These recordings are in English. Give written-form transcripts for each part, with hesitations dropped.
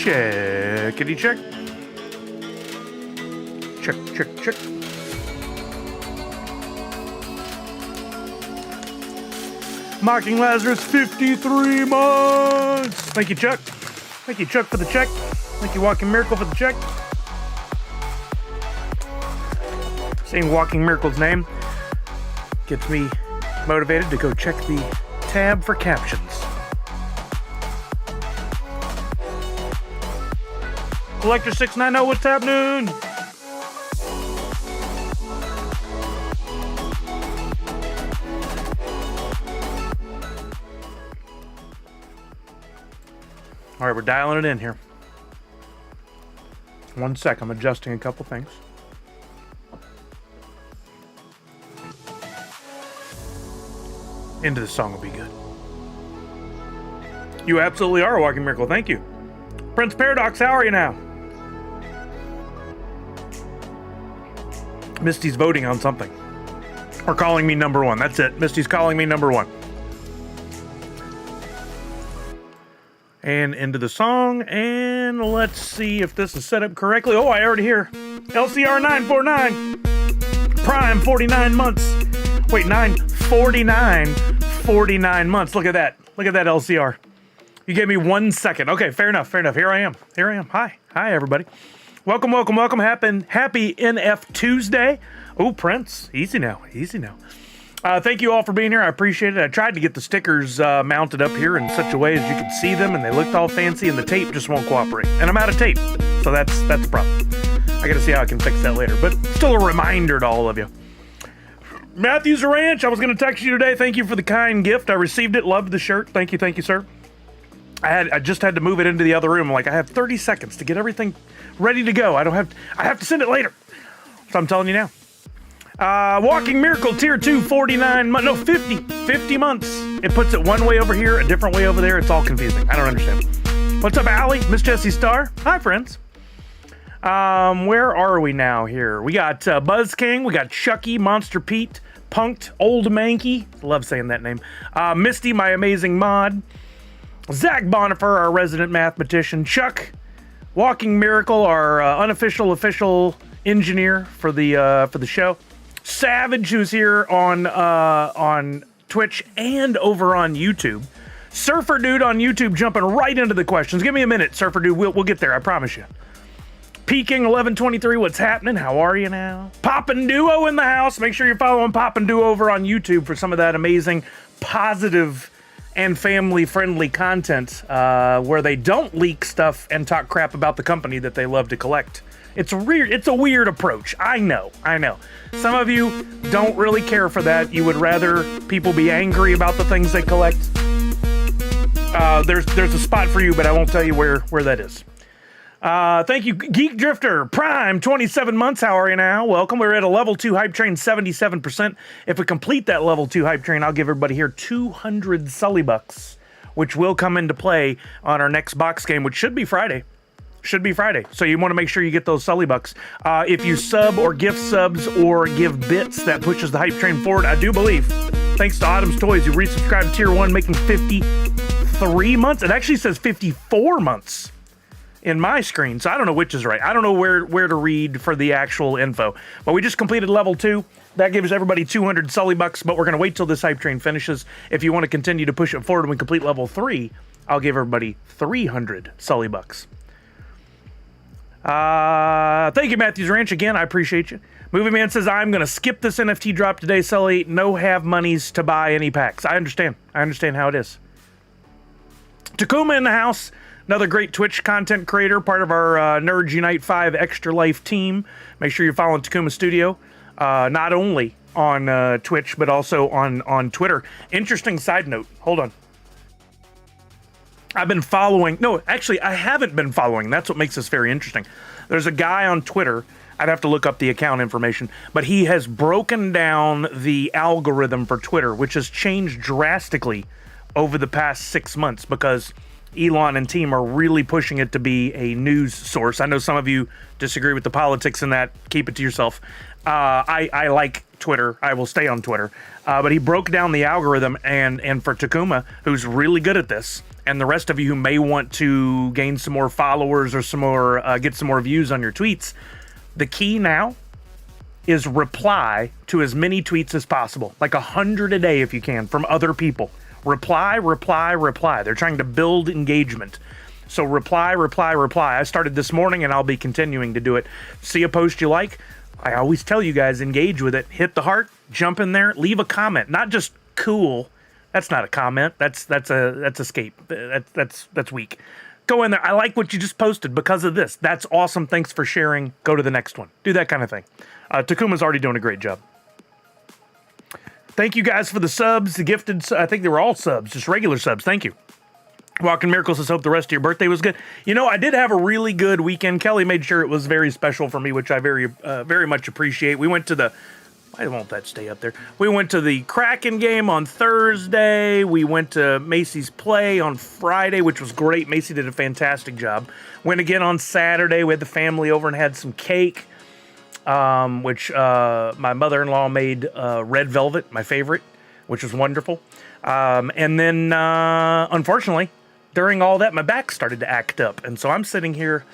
Checkity check. Check. Mocking Lazarus, 53 months. Thank you, Chuck. Thank you, Chuck, for the check. Thank you, Walking Miracle, for the check. Saying Walking Miracle's name gets me motivated to go check the tab for captions. Collector 690, what's happening? All right, we're dialing it in here. 1 sec, I'm adjusting a couple things. Into the song will be good. You absolutely are a walking miracle. Thank you. Prince Paradox, how are you now? Misty's voting on something. Or calling me number one. That's it. Misty's calling me number one. And into the song. And let's see if this is set up correctly. Oh, I already hear. LCR 949. Prime 49 months. Wait, 49 months. Look at that. Look at that LCR. You gave me 1 second. Okay, fair enough. Here I am. Hi, everybody. Welcome. Happy NFTuesday. Oh, Prince. Easy now. Thank you all for being here. I appreciate it. I tried to get the stickers mounted up here in such a way as you could see them, and they looked all fancy, and the tape just won't cooperate. And I'm out of tape, so that's the problem. I got to see how I can fix that later. But still a reminder to all of you. Matthews Ranch, I was going to text you today. Thank you for the kind gift. I received it. Loved the shirt. Thank you, sir. I just had to move it into the other room. Like, I have 30 seconds to get everything ready to go. I have to send it later. So I'm telling you now. Walking Miracle Tier 2, 49 months. No, 50 months. It puts it one way over here, a different way over there. It's all confusing. I don't understand. What's up, Allie? Miss Jessie Star? Hi, friends. Where are we now here? We got Buzz King. We got Chucky, Monster Pete, Punked, Old Mankey. Love saying that name. Misty, my amazing mod. Zach Bonifer, our resident mathematician. Chuck, Walking Miracle, our unofficial official engineer for the show. Savage, who's here on Twitch and over on YouTube. Surfer Dude on YouTube jumping right into the questions. Give me a minute, Surfer Dude. We'll get there. I promise you. Peking 1123, what's happening? How are you now? Poppin' Duo in the house. Make sure you're following Poppin' Duo over on YouTube for some of that amazing, positive, and family-friendly content where they don't leak stuff and talk crap about the company that they love to collect. It's a weird approach. I know. Some of you don't really care for that. You would rather people be angry about the things they collect. There's a spot for you, but I won't tell you where that is. Thank you, Geek Drifter. Prime, 27 months. How are you now? Welcome. We're at a level 2 hype train, 77%. If we complete that level 2 hype train, I'll give everybody here 200 Sully bucks, which will come into play on our next box game, which should be Friday. So you want to make sure you get those Sully bucks. If you sub or gift subs or give bits, that pushes the hype train forward. I do believe, thanks to Autumn's Toys, who resubscribed to Tier 1, making 53 months. It actually says 54 months. In my screen, so I don't know which is right. I don't know where to read for the actual info. But we just completed level 2. That gives everybody 200 Sully bucks, but we're going to wait till this hype train finishes. If you want to continue to push it forward and we complete level 3, I'll give everybody 300 Sully bucks. Thank you, Matthews Ranch. Again, I appreciate you. Movie Man says, I'm going to skip this NFT drop today, Sully. No have monies to buy any packs. I understand how it is. Takuma in the house. Another great Twitch content creator, part of our Nerds Unite 5 Extra Life team. Make sure you're following Takuma Studio, not only on Twitch, but also on Twitter. Interesting side note. Hold on. I've been following... No, actually, I haven't been following. That's what makes this very interesting. There's a guy on Twitter. I'd have to look up the account information. But he has broken down the algorithm for Twitter, which has changed drastically over the past 6 months because... Elon and team are really pushing it to be a news source. I know some of you disagree with the politics in that. Keep it to yourself. I like Twitter. I will stay on Twitter. But he broke down the algorithm, and for Takuma, who's really good at this, and the rest of you who may want to gain some more followers or some more get some more views on your tweets, the key now is reply to as many tweets as possible, like 100 a day if you can, from other people. Reply, reply, reply. They're trying to build engagement. So reply, reply, reply. I started this morning and I'll be continuing to do it. See a post you like? I always tell you guys, engage with it. Hit the heart, jump in there, leave a comment. Not just cool. That's not a comment. That's escape. That's weak. Go in there. I like what you just posted because of this. That's awesome. Thanks for sharing. Go to the next one. Do that kind of thing. Takuma's already doing a great job. Thank you guys for the subs, the gifted. I think they were all subs, just regular subs. Thank you. Walking Miracles says, hope the rest of your birthday was good. You know, I did have a really good weekend. Kelly made sure it was very special for me, which I very much appreciate. We went to the, why won't that stay up there? We went to the Kraken game on Thursday. We went to Macy's Play on Friday, which was great. Macy did a fantastic job. Went again on Saturday. We had the family over and had some cake, which my mother-in-law made red velvet, my favorite, which was wonderful. And then, unfortunately, during all that, my back started to act up. And so I'm sitting here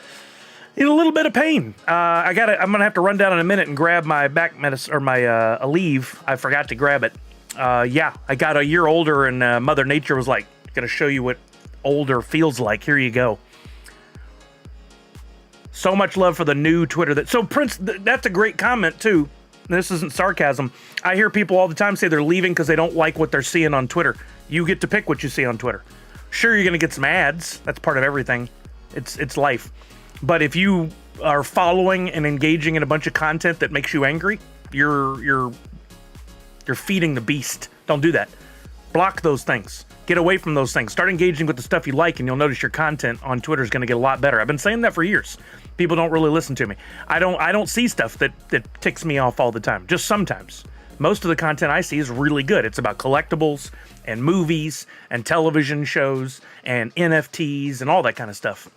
in a little bit of pain. I'm going to have to run down in a minute and grab my back medicine, or my Aleve. I forgot to grab it. Yeah, I got a year older, and Mother Nature was like, going to show you what older feels like. Here you go. So much love for the new Twitter. So Prince, that's a great comment too. This isn't sarcasm. I hear people all the time say they're leaving because they don't like what they're seeing on Twitter. You get to pick what you see on Twitter. Sure, you're going to get some ads. That's part of everything. It's life. But if you are following and engaging in a bunch of content that makes you angry, you're feeding the beast. Don't do that. Block those things. Get away from those things. Start engaging with the stuff you like, and you'll notice your content on Twitter is going to get a lot better. I've been saying that for years. People don't really listen to me. I don't see stuff that ticks me off all the time. Just sometimes. Most of the content I see is really good. It's about collectibles and movies and television shows and NFTs and all that kind of stuff.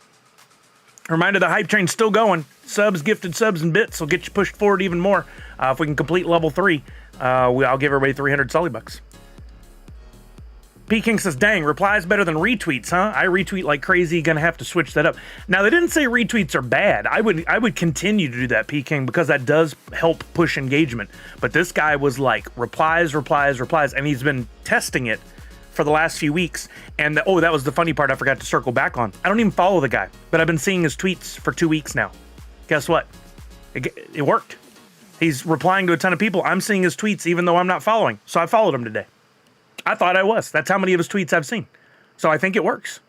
Reminder, the hype train's still going. Subs, gifted subs, and bits will get you pushed forward even more. If we can complete level 3, I'll give everybody 300 Sully bucks. P. King says, dang, replies better than retweets, huh? I retweet like crazy, gonna have to switch that up. Now, they didn't say retweets are bad. I would continue to do that, P. King, because that does help push engagement. But this guy was like, replies, replies, replies, and he's been testing it for the last few weeks. And that was the funny part I forgot to circle back on. I don't even follow the guy, but I've been seeing his tweets for 2 weeks now. Guess what? It worked. He's replying to a ton of people. I'm seeing his tweets even though I'm not following. So I followed him today. I thought I was. That's how many of his tweets I've seen. So I think it works.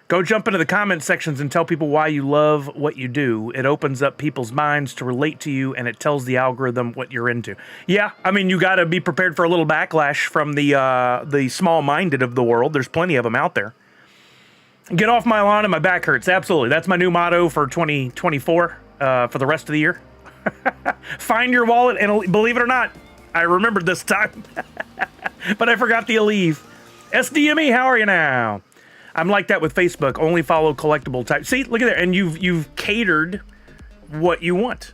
Go jump into the comment sections and tell people why you love what you do. It opens up people's minds to relate to you, and it tells the algorithm what you're into. Yeah, I mean, you got to be prepared for a little backlash from the small-minded of the world. There's plenty of them out there. Get off my lawn and my back hurts. Absolutely. That's my new motto for 2024, for the rest of the year. Find your wallet, and believe it or not, I remembered this time. But I forgot the Aleve. SDME, how are you now? I'm like that with Facebook. Only follow collectible type. See, look at that. And you've catered what you want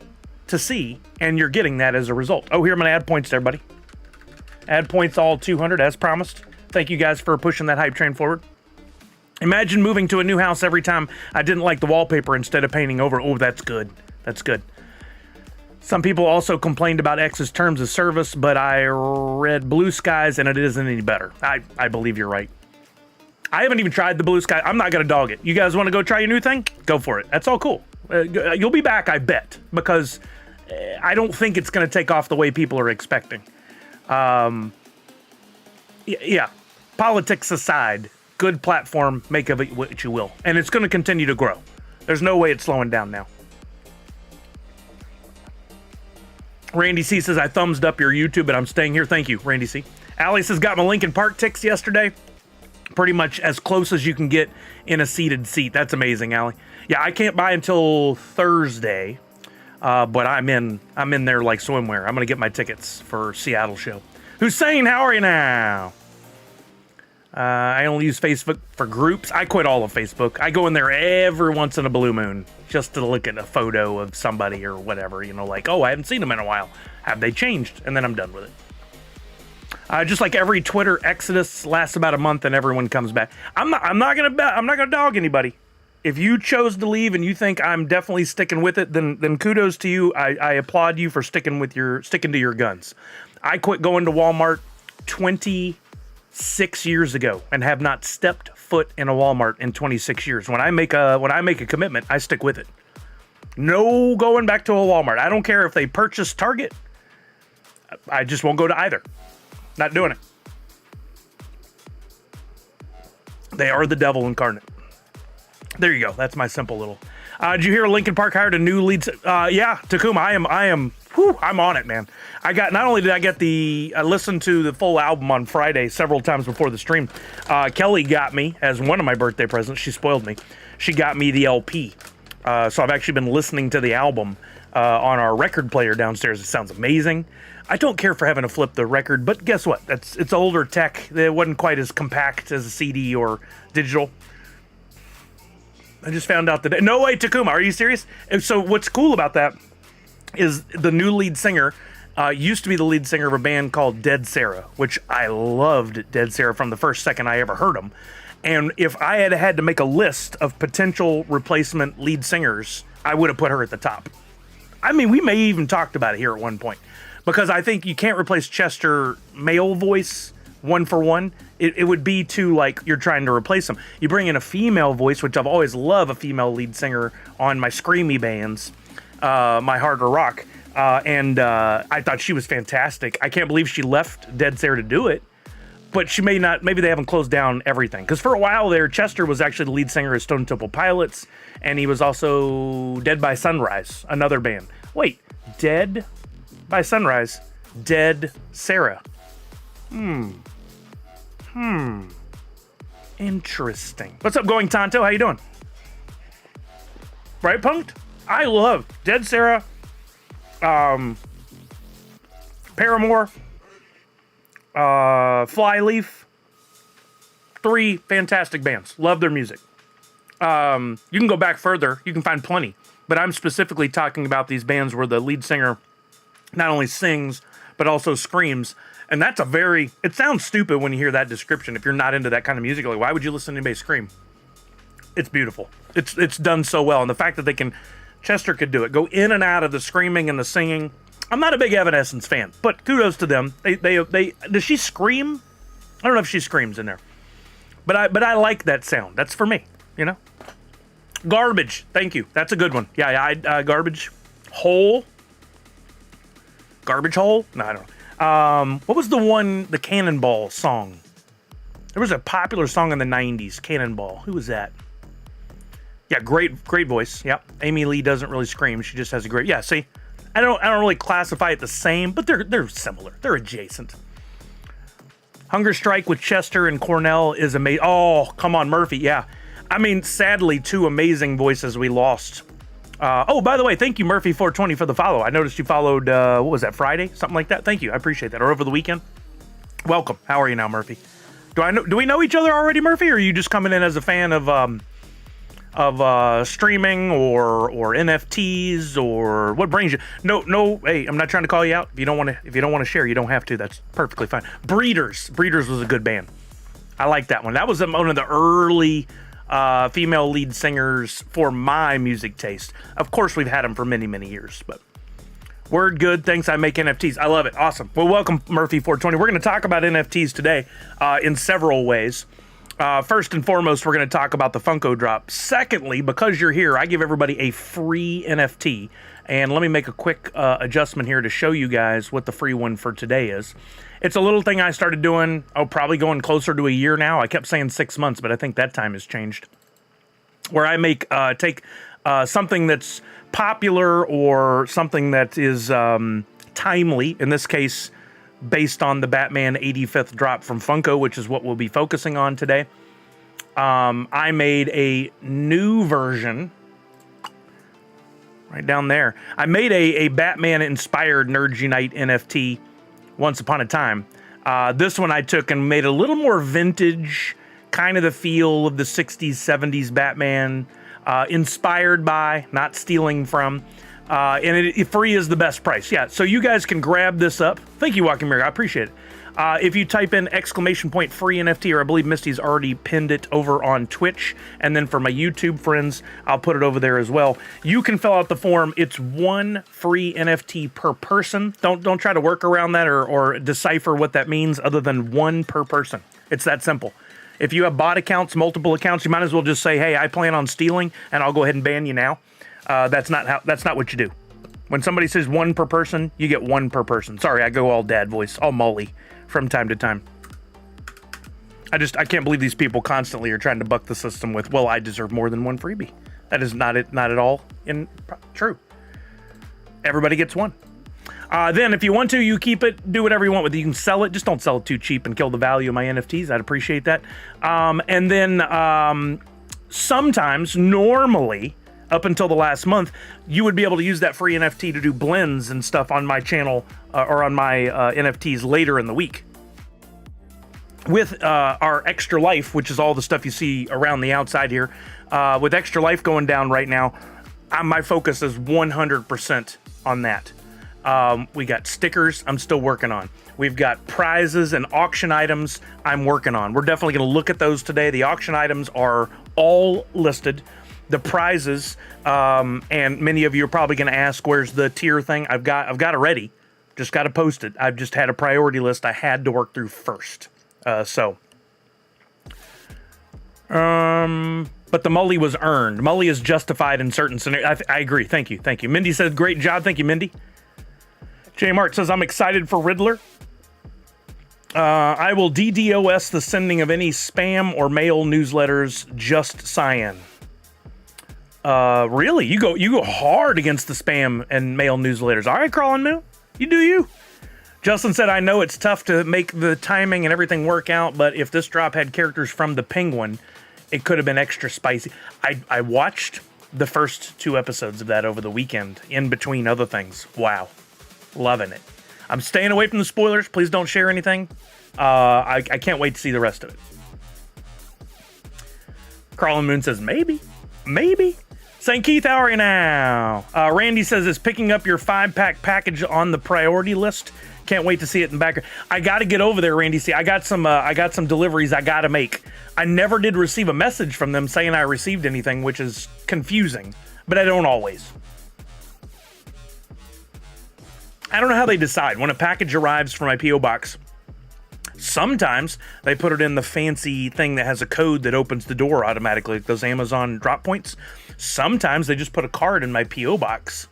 to see, and you're getting that as a result. Oh, here, I'm going to add points to everybody. Add points all 200 as promised. Thank you guys for pushing that hype train forward. Imagine moving to a new house every time I didn't like the wallpaper instead of painting over. Oh, that's good. That's good. Some people also complained about X's terms of service, but I read Blue Skies and it isn't any better. I believe you're right. I haven't even tried the Blue Sky. I'm not going to dog it. You guys want to go try your new thing? Go for it. That's all cool. You'll be back, I bet, because I don't think it's going to take off the way people are expecting. Yeah. Politics aside, good platform, make of it what you will. And it's going to continue to grow. There's no way it's slowing down now. Randy C says, I thumbsed up your YouTube, but I'm staying here. Thank you, Randy C. Allie says, got my Lincoln Park ticks yesterday. Pretty much as close as you can get in a seated seat. That's amazing, Allie. Yeah, I can't buy until Thursday, but I'm in there like swimwear. I'm going to get my tickets for Seattle show. Hussein, how are you now? I only use Facebook for groups. I quit all of Facebook. I go in there every once in a blue moon just to look at a photo of somebody or whatever, like, oh, I haven't seen them in a while. Have they changed? And then I'm done with it. Just like every Twitter exodus lasts about a month and everyone comes back. I'm not gonna dog anybody. If you chose to leave and you think I'm definitely sticking with it, then kudos to you. I applaud you for sticking to your guns. I quit going to Walmart 26 years ago and have not stepped foot in a Walmart in 26 years. When I make a commitment, I stick with it. No going back to a Walmart. I don't care if they purchase Target. I just won't go to either. Not doing it. They are the devil incarnate. There you go. That's my simple little. Did you hear Linkin Park hired a new lead? Yeah, Takuma. I'm on it, man. Not only did I get I listened to the full album on Friday several times before the stream. Kelly got me as one of my birthday presents. She spoiled me. She got me the LP. So I've actually been listening to the album on our record player downstairs. It sounds amazing. I don't care for having to flip the record, but guess what? It's older tech. It wasn't quite as compact as a CD or digital. I just found out that... No way, Takuma, are you serious? And so what's cool about that is the new lead singer used to be the lead singer of a band called Dead Sarah, which I loved Dead Sarah from the first second I ever heard them. And if I had to make a list of potential replacement lead singers, I would have put her at the top. I mean, we may even talked about it here at one point, because I think you can't replace Chester male voice one for one. It would be too like you're trying to replace them. You bring in a female voice, which I've always loved a female lead singer on my screamy bands, my harder rock, and I thought she was fantastic. I can't believe she left Dead Sarah to do it, but she may not. Maybe they haven't closed down everything, because for a while there, Chester was actually the lead singer of Stone Temple Pilots, and he was also Dead by Sunrise, another band. Wait, Dead by Sunrise, Dead Sarah. Interesting. What's up, Going Tonto? How you doing? Right, Punked? I love Dead Sarah, Paramore, Flyleaf. 3 fantastic bands. Love their music. You can go back further. You can find plenty. But I'm specifically talking about these bands where the lead singer not only sings, but also screams. And that's it sounds stupid when you hear that description. If you're not into that kind of music, like, why would you listen to anybody scream? It's beautiful. It's done so well. And the fact that Chester could do it, go in and out of the screaming and the singing. I'm not a big Evanescence fan, but kudos to them. Does she scream? I don't know if she screams in there, but I like that sound. That's for me, Garbage. Thank you. That's a good one. Yeah. Garbage hole. Garbage hole? No, I don't know. What was the Cannonball song? There was a popular song in the 90s, Cannonball. Who was that? Yeah, great voice. Yep. Amy Lee doesn't really scream. She just has a great... Yeah, see? I don't really classify it the same, but they're similar. They're adjacent. Hunger Strike with Chester and Cornell is amazing. Oh, come on, Murphy. Yeah. I mean, sadly, 2 amazing voices we lost. Oh, by the way, thank you, Murphy420, for the follow. I noticed you followed, what was that, Friday? Something like that? Thank you. I appreciate that. Or over the weekend. Welcome. How are you now, Murphy? Do we know each other already, Murphy? Or are you just coming in as a fan of streaming or NFTs, or what brings you? No. Hey, I'm not trying to call you out. If you don't want to share, you don't have to. That's perfectly fine. Breeders was a good band. I like that one. That was one of the early female lead singers for my music taste. Of course, we've had them for many, many years, but word good. Thanks. I make NFTs. I love it. Awesome. Well, welcome, Murphy420. We're going to talk about NFTs today in several ways. First and foremost, we're going to talk about the Funko drop. Secondly, because you're here, I give everybody a free NFT. And let me make a quick adjustment here to show you guys what the free one for today is. It's a little thing I started doing, probably going closer to a year now. I kept saying 6 months, but I think that time has changed. Where I take something that's popular or something that is timely, in this case, based on the Batman 85th drop from Funko, which is what we'll be focusing on today. I made a new version right down there. I made a Batman-inspired Nerd Unite NFT once upon a time. This one I took and made a little more vintage, kind of the feel of the 60s, 70s Batman, inspired by, not stealing from. And free is the best price. Yeah, so you guys can grab this up. Thank you, Walking Mirror. I appreciate it. If you type in ! free NFT, or I believe Misty's already pinned it over on Twitch, and then for my YouTube friends, I'll put it over there as well. You can fill out the form. It's one free NFT per person. Don't try to work around that or decipher what that means other than one per person. It's that simple. If you have bot accounts, multiple accounts, you might as well just say, hey, I plan on stealing, and I'll go ahead and ban you now. That's not what you do. When somebody says one per person, you get one per person. Sorry, I go all dad voice, all Molly from time to time. I can't believe these people constantly are trying to buck the system with, well, I deserve more than one freebie. That is not at all true. Everybody gets one. Then if you want to, you keep it, do whatever you want with it. You can sell it, just don't sell it too cheap and kill the value of my NFTs. I'd appreciate that. And then sometimes, normally, up until the last month, you would be able to use that free NFT to do blends and stuff on my channel or on my NFTs later in the week. With our Extra Life, which is all the stuff you see around the outside here, with Extra Life going down right now, my focus is 100% on that. We got stickers I'm still working on. We've got prizes and auction items I'm working on. We're definitely going to look at those today. The auction items are all listed. The prizes, and many of you are probably going to ask, where's the tier thing? I've got it ready. Just got to post it. I've just had a priority list I had to work through first. But the Mully was earned. Mully is justified in certain scenarios. I agree. Thank you. Mindy says, great job. Thank you, Mindy. J. Mart says, I'm excited for Riddler. I will DDoS the sending of any spam or mail newsletters, just cyan. Really? You go hard against the spam and mail newsletters. All right, Crawling Moon. You do you. Justin said, I know it's tough to make the timing and everything work out, but if this drop had characters from the Penguin, it could have been extra spicy. I watched the first 2 episodes of that over the weekend, in between other things. Wow. Loving it. I'm staying away from the spoilers. Please don't share anything. I can't wait to see the rest of it. Crawling Moon says, maybe. St. Keith, how are you now? Randy says, is picking up your 5-pack package on the priority list? Can't wait to see it in the background. I got to get over there, Randy. See, I got some deliveries I got to make. I never did receive a message from them saying I received anything, which is confusing, but I don't always. I don't know how they decide when a package arrives from my P.O. box. Sometimes they put it in the fancy thing that has a code that opens the door automatically, like those Amazon drop points. Sometimes they just put a card in my P.O. box.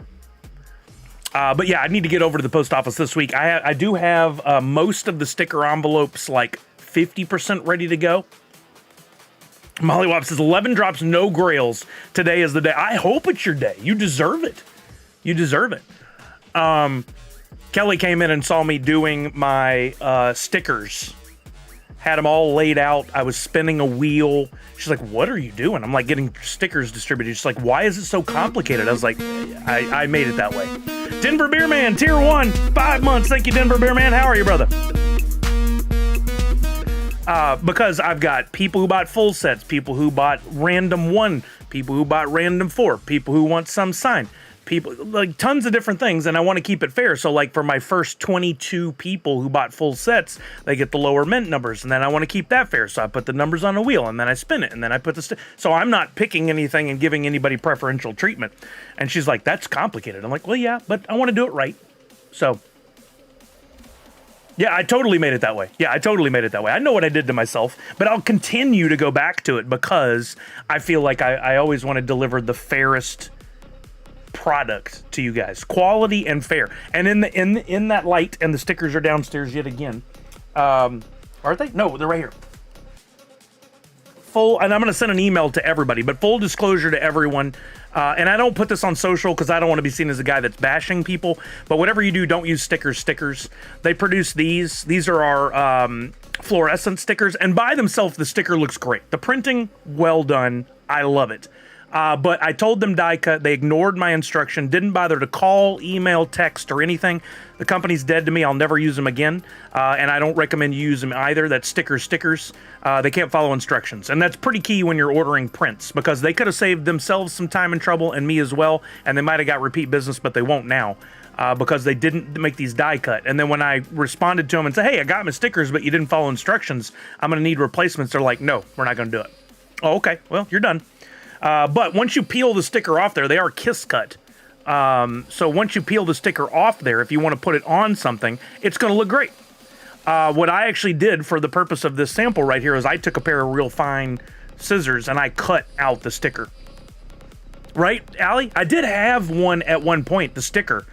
But yeah, I need to get over to the post office this week. I do have most of the sticker envelopes like 50% ready to go. Mollywop says 11 drops, no grails. Today is the day. I hope it's your day. You deserve it. Kelly came in and saw me doing my stickers. Had them all laid out. I was spinning a wheel. She's like, what are you doing? I'm like, getting stickers distributed. She's like, why is it so complicated? I was like, I made it that way. Denver Beer Man, tier 1, 5 months. Thank you, Denver Beer Man. How are you, brother? Because I've got people who bought full sets, people who bought random 1, people who bought random 4, people who want some signed. People, like tons of different things, and I want to keep it fair. So like for my first 22 people who bought full sets, they get the lower mint numbers, and then I want to keep that fair. So I put the numbers on a wheel, and then I spin it, and then I put so I'm not picking anything and giving anybody preferential treatment. And she's like, that's complicated. I'm like, well, yeah, but I want to do it right. So yeah, I totally made it that way. I know what I did to myself, but I'll continue to go back to it because I feel like I always want to deliver the fairest product to you guys, quality and fair. And in that light, and the stickers are downstairs yet again. Aren't they? No, they're right here. And I'm going to send an email to everybody, but full disclosure to everyone. And I don't put this on social because I don't want to be seen as a guy that's bashing people. But whatever you do, don't use stickers. They produce these. These are our fluorescent stickers, and by themselves, the sticker looks great. The printing, well done. I love it. But I told them die cut. They ignored my instruction, didn't bother to call, email, text, or anything. The company's dead to me. I'll never use them again. And I don't recommend you use them either. That's stickers. They can't follow instructions. And that's pretty key when you're ordering prints, because they could have saved themselves some time and trouble, and me as well. And they might have got repeat business, but they won't now. Because they didn't make these die cut. And then when I responded to them and said, hey, I got my stickers, but you didn't follow instructions, I'm going to need replacements. They're like, no, we're not going to do it. Oh, okay. Well, you're done. But once you peel the sticker off there, they are kiss cut. So once you peel the sticker off there, if you want to put it on something, it's going to look great. What I actually did for the purpose of this sample right here is I took a pair of real fine scissors and I cut out the sticker. Right, Allie? I did have one at one point, the sticker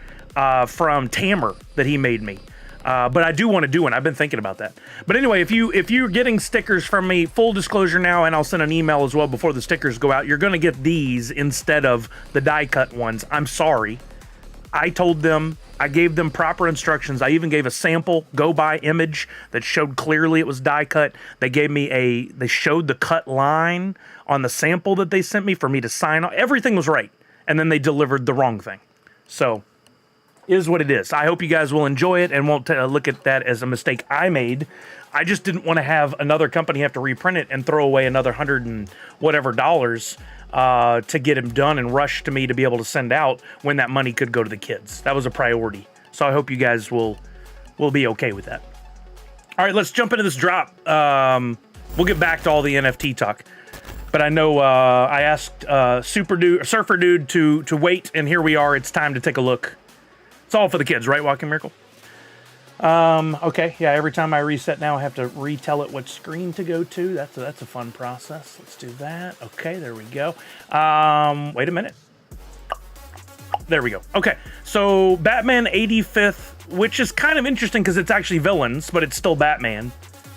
from Tamer that he made me. But I do want to do one. I've been thinking about that. But anyway, if you're getting stickers from me, full disclosure now, and I'll send an email as well before the stickers go out, you're going to get these instead of the die cut ones. I'm sorry. I told them, I gave them proper instructions. I even gave a sample go by image that showed clearly it was die cut. They showed the cut line on the sample that they sent me for me to sign on. Everything was right. And then they delivered the wrong thing. So, is what it is. I hope you guys will enjoy it and won't look at that as a mistake I made. I just didn't want to have another company have to reprint it and throw away another $100 and whatever to get them done and rush to me to be able to send out when that money could go to the kids. That was a priority. So I hope you guys will be okay with that. All right, let's jump into this drop. We'll get back to all the NFT talk. But I know I asked Surfer Dude to wait, and here we are. It's time to take a look. It's all for the kids, right, Walking Miracle? Okay, yeah, every time I reset now, I have to retell it what screen to go to. That's a fun process. Let's do that. Okay, there we go. Wait a minute. There we go. Okay, so Batman 85th, which is kind of interesting because it's actually villains, but it's still Batman.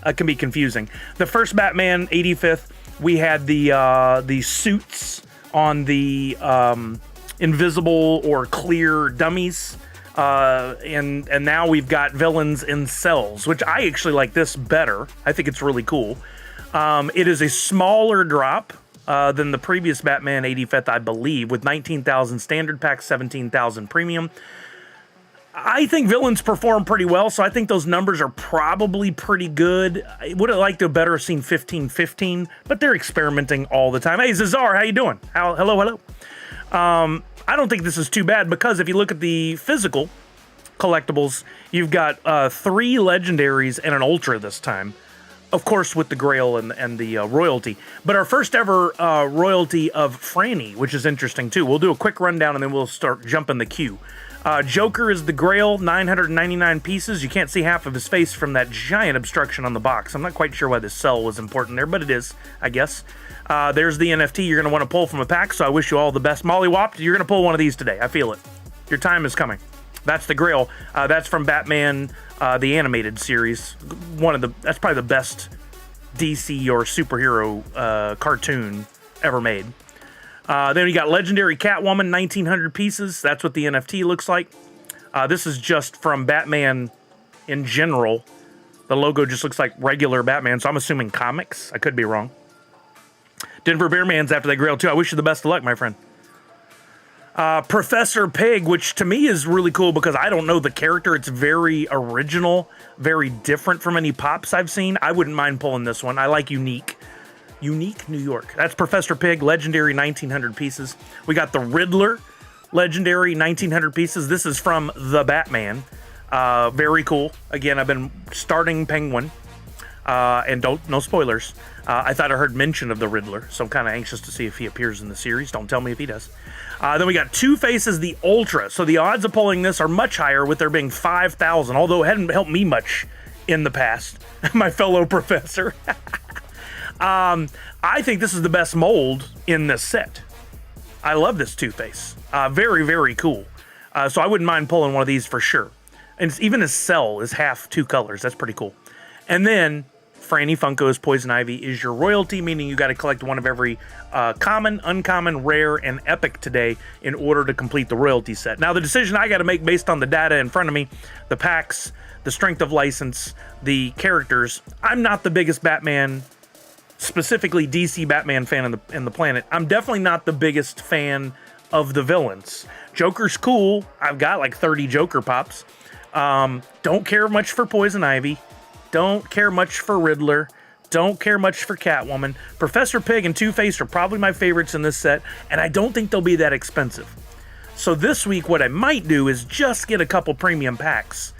It can be confusing. The first Batman 85th, we had the suits on the invisible or clear dummies. And now we've got villains in cells, which I actually like this better. I think it's really cool. It is a smaller drop than the previous Batman 85th, I believe, with 19,000 standard packs, 17,000 premium. I think villains perform pretty well, so I think those numbers are probably pretty good. I would have liked to have better seen 15-15, but they're experimenting all the time. Hey, Zazar, how you doing? Hello. I don't think this is too bad because if you look at the physical collectibles, you've got 3 legendaries and an ultra this time. Of course, with the Grail and the royalty. But our first ever royalty of Franny, which is interesting too. We'll do a quick rundown and then we'll start jumping the queue. Joker is the Grail, 999 pieces. You can't see half of his face from that giant obstruction on the box. I'm not quite sure why this cell was important there, but it is, I guess. There's the NFT you're going to want to pull from a pack, so I wish you all the best. Molly Wop, you're going to pull one of these today. I feel it. Your time is coming. That's the Grail. That's from Batman, the animated series. That's probably the best DC or superhero cartoon ever made. Then you got Legendary Catwoman, 1,900 pieces. That's what the NFT looks like. This is just from Batman in general. The logo just looks like regular Batman, so I'm assuming comics. I could be wrong. Denver Bearman's after that Grail, too. I wish you the best of luck, my friend. Professor Pig, which to me is really cool because I don't know the character. It's very original, very different from any pops I've seen. I wouldn't mind pulling this one. I like Unique. Unique New York. That's Professor Pig, legendary 1,900 pieces. We got the Riddler, legendary 1,900 pieces. This is from The Batman. Very cool. Again, I've been starting Penguin. And no spoilers. I thought I heard mention of the Riddler, so I'm kind of anxious to see if he appears in the series. Don't tell me if he does. Then we got Two-Face's the Ultra. So the odds of pulling this are much higher with there being 5,000, although it hadn't helped me much in the past, my fellow professor. I think this is the best mold in this set. I love this Two-Face. Very, very cool. So I wouldn't mind pulling one of these for sure. And even his cell is half 2 colors. That's pretty cool. And then Franny Funko's Poison Ivy is your royalty, meaning you got to collect one of every common, uncommon, rare, and epic today in order to complete the royalty set. Now, the decision I got to make based on the data in front of me, the packs, the strength of license, the characters, I'm not the biggest Batman specifically DC Batman fan in the planet. I'm definitely not the biggest fan of the villains. Joker's cool. I've got like 30 Joker pops. Don't care much for Poison Ivy. Don't care much for Riddler. Don't care much for Catwoman. Professor Pig and Two-Face are probably my favorites in this set, and I don't think they'll be that expensive. So this week, what I might do is just get a couple premium packs.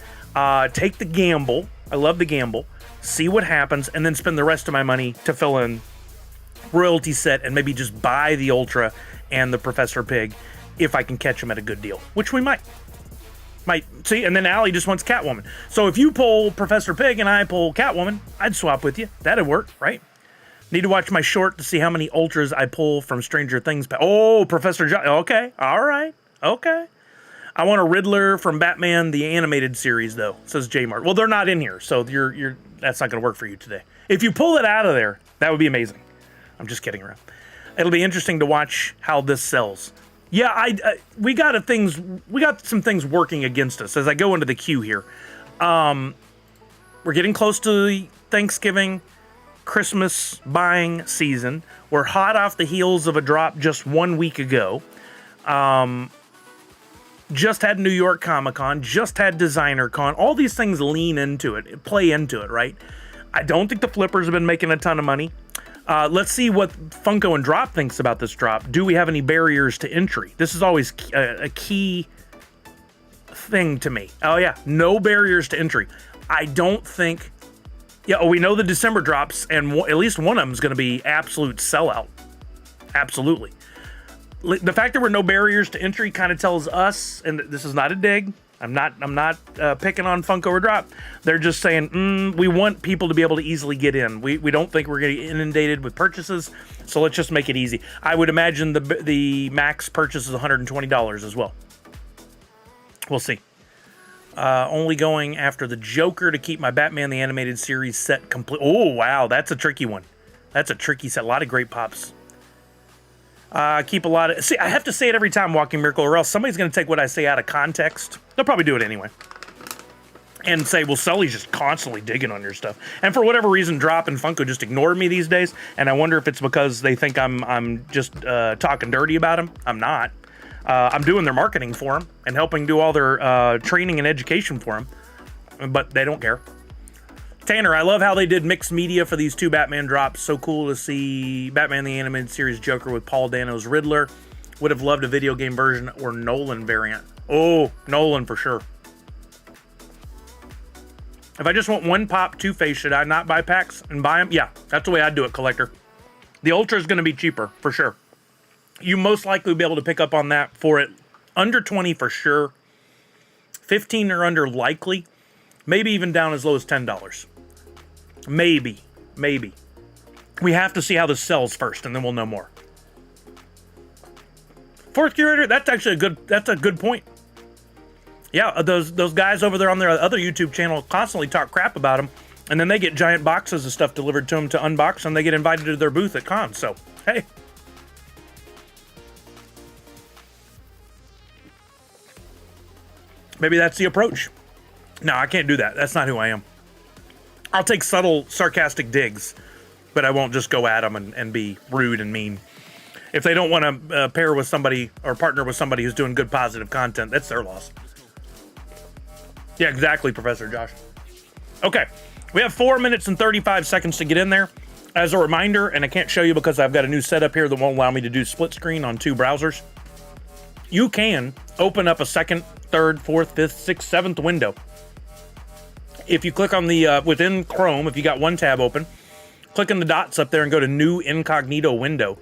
Take the gamble. I love the gamble. See what happens, and then spend the rest of my money to fill in royalty set and maybe just buy the Ultra and the Professor Pig if I can catch them at a good deal, which we might. See, and then Allie just wants Catwoman. So if you pull Professor Pig and I pull Catwoman, I'd swap with you. That'd work, right? Need to watch my short to see how many Ultras I pull from Stranger Things. Oh, Professor John. Okay, all right, okay. I want a Riddler from Batman the Animated Series, though, says J-Mart. Well, they're not in here, so that's not going to work for you today. If you pull it out of there, that would be amazing. I'm just kidding around. It'll be interesting to watch how this sells. Yeah, we got some things working against us as I go into the queue here. We're getting close to the Thanksgiving, Christmas buying season. We're hot off the heels of a drop just 1 week ago. Just had New York Comic Con, just had Designer Con. All these things lean into it, play into it, right? I don't think the flippers have been making a ton of money. Let's see what Funko and Drop thinks about this drop. Do we have any barriers to entry? This is always a key thing to me. Oh yeah, no barriers to entry. I don't think. Yeah, we know the December drops, and at least one of them is going to be absolute sellout. Absolutely. The fact that there were no barriers to entry kind of tells us, and this is not a dig. I'm not picking on Funko or Drop. They're just saying, we want people to be able to easily get in. We don't think we're going to get inundated with purchases, so let's just make it easy. I would imagine the max purchase is $120 as well. We'll see. Only going after the Joker to keep my Batman the Animated Series set complete. Oh, wow, that's a tricky one. That's a tricky set. A lot of great pops. Keep a lot of... See, I have to say it every time, Walking Miracle, or else somebody's going to take what I say out of context. They'll probably do it anyway. And say, well, Sully's just constantly digging on your stuff. And for whatever reason, Drop and Funko just ignore me these days. And I wonder if it's because they think I'm just talking dirty about them. I'm not. I'm doing their marketing for them and helping do all their training and education for them. But they don't care. Tanner, I love how they did mixed media for these two Batman drops. So cool to see Batman the Animated Series Joker with Paul Dano's Riddler. Would have loved a video game version or Nolan variant. Oh, Nolan for sure. If I just want one pop Two-Face, should I not buy packs and buy them? Yeah, that's the way I'd do it, collector. The Ultra is going to be cheaper, for sure. You most likely will be able to pick up on that for it. Under 20 for sure. 15 or under likely. Maybe even down as low as $10. Maybe. We have to see how this sells first, and then we'll know more. Fourth curator, that's actually a good point. Yeah, those guys over there on their other YouTube channel constantly talk crap about them, and then they get giant boxes of stuff delivered to them to unbox, and they get invited to their booth at cons. So, hey. Maybe that's the approach. No, I can't do that. That's not who I am. I'll take subtle, sarcastic digs, but I won't just go at them and be rude and mean. If they don't want to pair with somebody or partner with somebody who's doing good, positive content, that's their loss. Yeah, exactly, Professor Josh. Okay, we have 4 minutes and 35 seconds to get in there. As a reminder, and I can't show you because I've got a new setup here that won't allow me to do split screen on two browsers. You can open up a second, third, fourth, fifth, sixth, seventh window. If you click on the, within Chrome, if you got one tab open, click on the dots up there and go to New Incognito Window.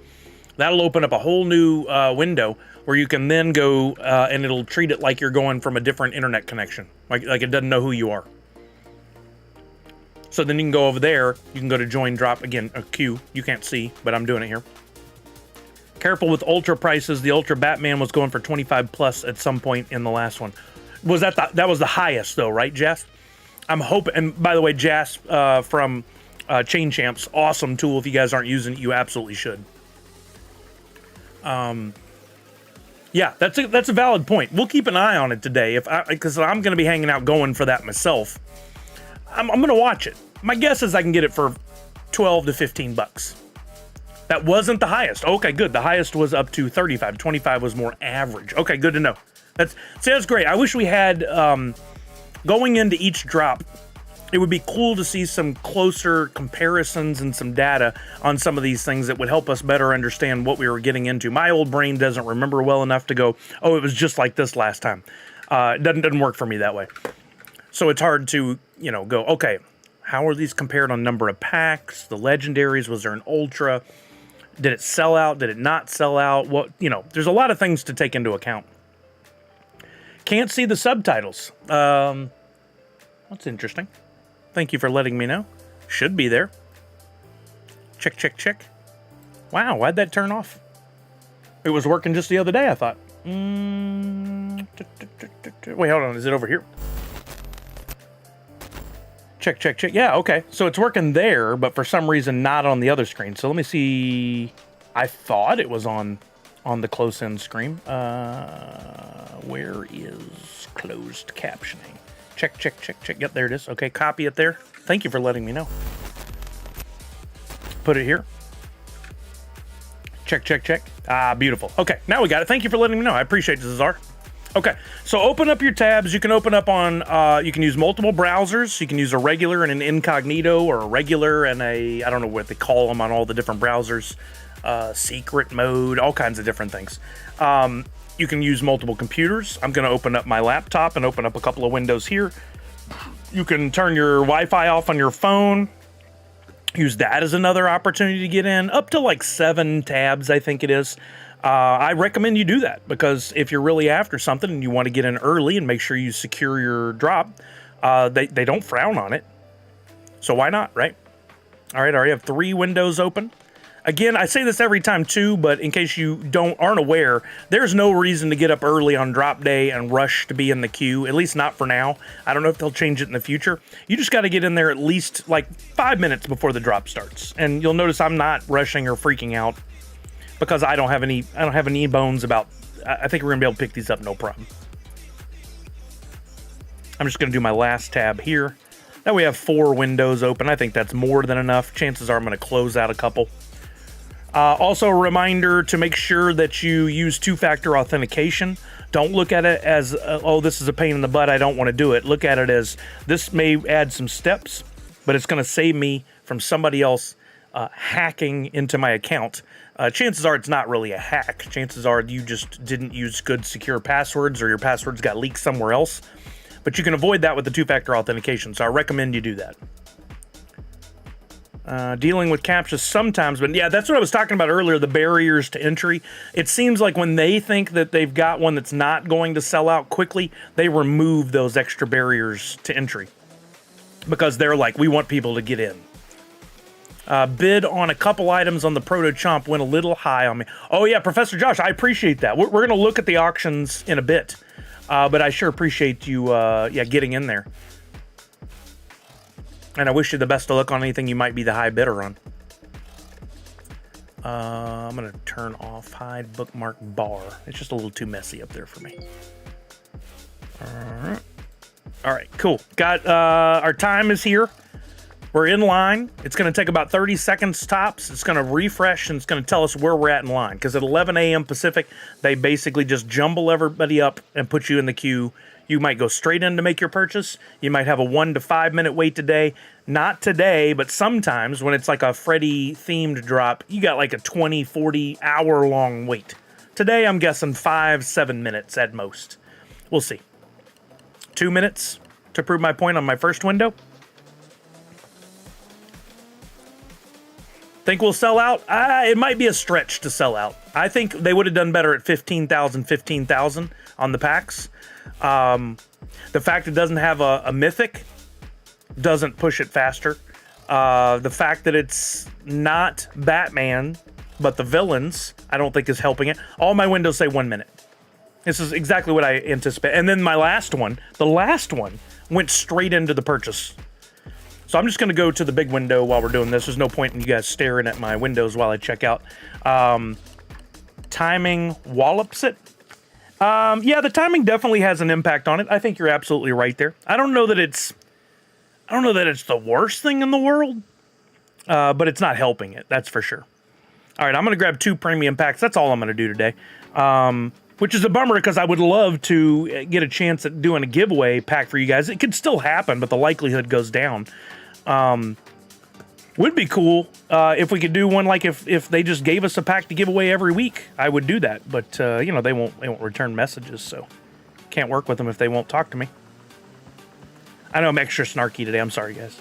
That'll open up a whole new window where you can then go and it'll treat it like you're going from a different internet connection. Like it doesn't know who you are. So then you can go over there. You can go to Join Drop. Again, a queue. You can't see, but I'm doing it here. Careful with Ultra prices. The Ultra Batman was going for 25 plus at some point in the last one. Was that was the highest though, right, Jeff? I'm hoping, and by the way, Jas from Chain Champs, awesome tool. If you guys aren't using it, you absolutely should. Yeah, that's a valid point. We'll keep an eye on it today, because I'm going to be hanging out going for that myself. I'm going to watch it. My guess is I can get it for 12 to 15 bucks. That wasn't the highest. Okay, good. The highest was up to 35. 25 was more average. Okay, good to know. That's great. I wish we had, going into each drop, it would be cool to see some closer comparisons and some data on some of these things that would help us better understand what we were getting into. My old brain doesn't remember well enough to go, oh, it was just like this last time. It doesn't work for me that way. So it's hard to, go, okay, how are these compared on number of packs? The legendaries, was there an ultra? Did it sell out? Did it not sell out? What, there's a lot of things to take into account. Can't see the subtitles. That's interesting. Thank you for letting me know. Should be there. Check, check, check. Wow, why'd that turn off? It was working just the other day, I thought. Wait, hold on. Is it over here? Check, check, check. Yeah, okay. So it's working there, but for some reason not on the other screen. So let me see. I thought it was on the close-in screen. Where is closed captioning? Check, check, check, check. Yep, there it is. Okay, copy it there. Thank you for letting me know. Put it here. Check, check, check. Ah, beautiful. Okay, now we got it. Thank you for letting me know. I appreciate it, Cesar. Okay, so open up your tabs. You can open up on, you can use multiple browsers. You can use a regular and an incognito, or a regular and I don't know what they call them on all the different browsers. Secret mode, all kinds of different things. You can use multiple computers. I'm going to open up my laptop and open up a couple of windows here. You can turn your Wi-Fi off on your phone. Use that as another opportunity to get in. Up to like 7 tabs, I think it is. I recommend you do that, because if you're really after something and you want to get in early and make sure you secure your drop, they don't frown on it. So why not, right? All right, I already have 3 windows open. Again, I say this every time too, but in case you aren't aware, there's no reason to get up early on drop day and rush to be in the queue, at least not for now. I don't know if they'll change it in the future. You just got to get in there at least like 5 minutes before the drop starts. And you'll notice I'm not rushing or freaking out, because I don't have any bones about, I think we're gonna be able to pick these up no problem. I'm just gonna do my last tab here. Now we have 4 windows open. I think that's more than enough. Chances are I'm gonna close out a couple. Also a reminder to make sure that you use 2-factor authentication. Don't look at it as, oh, this is a pain in the butt, I don't want to do it. Look at it as, this may add some steps, but it's going to save me from somebody else hacking into my account. Chances are it's not really a hack. Chances are you just didn't use good secure passwords, or your passwords got leaked somewhere else. But you can avoid that with the 2-factor authentication, so I recommend you do that. Dealing with CAPTCHA sometimes, but yeah, that's what I was talking about earlier, the barriers to entry. It seems like when they think that they've got one that's not going to sell out quickly, they remove those extra barriers to entry, because they're like, we want people to get in. Bid on a couple items on the Proto Chomp went a little high on me. Oh yeah, Professor Josh, I appreciate that. We're going to look at the auctions in a bit, but I sure appreciate you getting in there. And I wish you the best of luck on anything you might be the high bidder on. I'm going to turn off hide bookmark bar. It's just a little too messy up there for me. All right, cool. Got our time is here. We're in line. It's going to take about 30 seconds tops. It's going to refresh, and it's going to tell us where we're at in line. Because at 11 a.m. Pacific, they basically just jumble everybody up and put you in the queue. You might go straight in to make your purchase. You might have a 1 to 5 minute wait today. Not today, but sometimes when it's like a Freddy themed drop, you got like a 20, 40 hour long wait. Today, I'm guessing 5-7 minutes at most. We'll see. 2 minutes to prove my point on my first window. Think we'll sell out? It might be a stretch to sell out. I think they would have done better at 15,000 on the packs. The fact it doesn't have a mythic doesn't push it faster. The fact that it's not Batman, but the villains, I don't think is helping it. All my windows say 1 minute. This is exactly what I anticipate. And then my last one, the last one, went straight into the purchase. So I'm just going to go to the big window while we're doing this. There's no point in you guys staring at my windows while I check out. Timing wallops it. Yeah, the timing definitely has an impact on it. I think you're absolutely right there. I don't know that it's the worst thing in the world. but it's not helping it. That's for sure. All right, I'm going to grab 2 premium packs. That's all I'm going to do today, which is a bummer because I would love to get a chance at doing a giveaway pack for you guys. It could still happen, but the likelihood goes down. Would be cool if we could do one like if they just gave us a pack to give away every week. I would do that, but you know, they won't return messages, so can't work with them if they won't talk to me. I know I'm extra snarky today. I'm sorry, guys.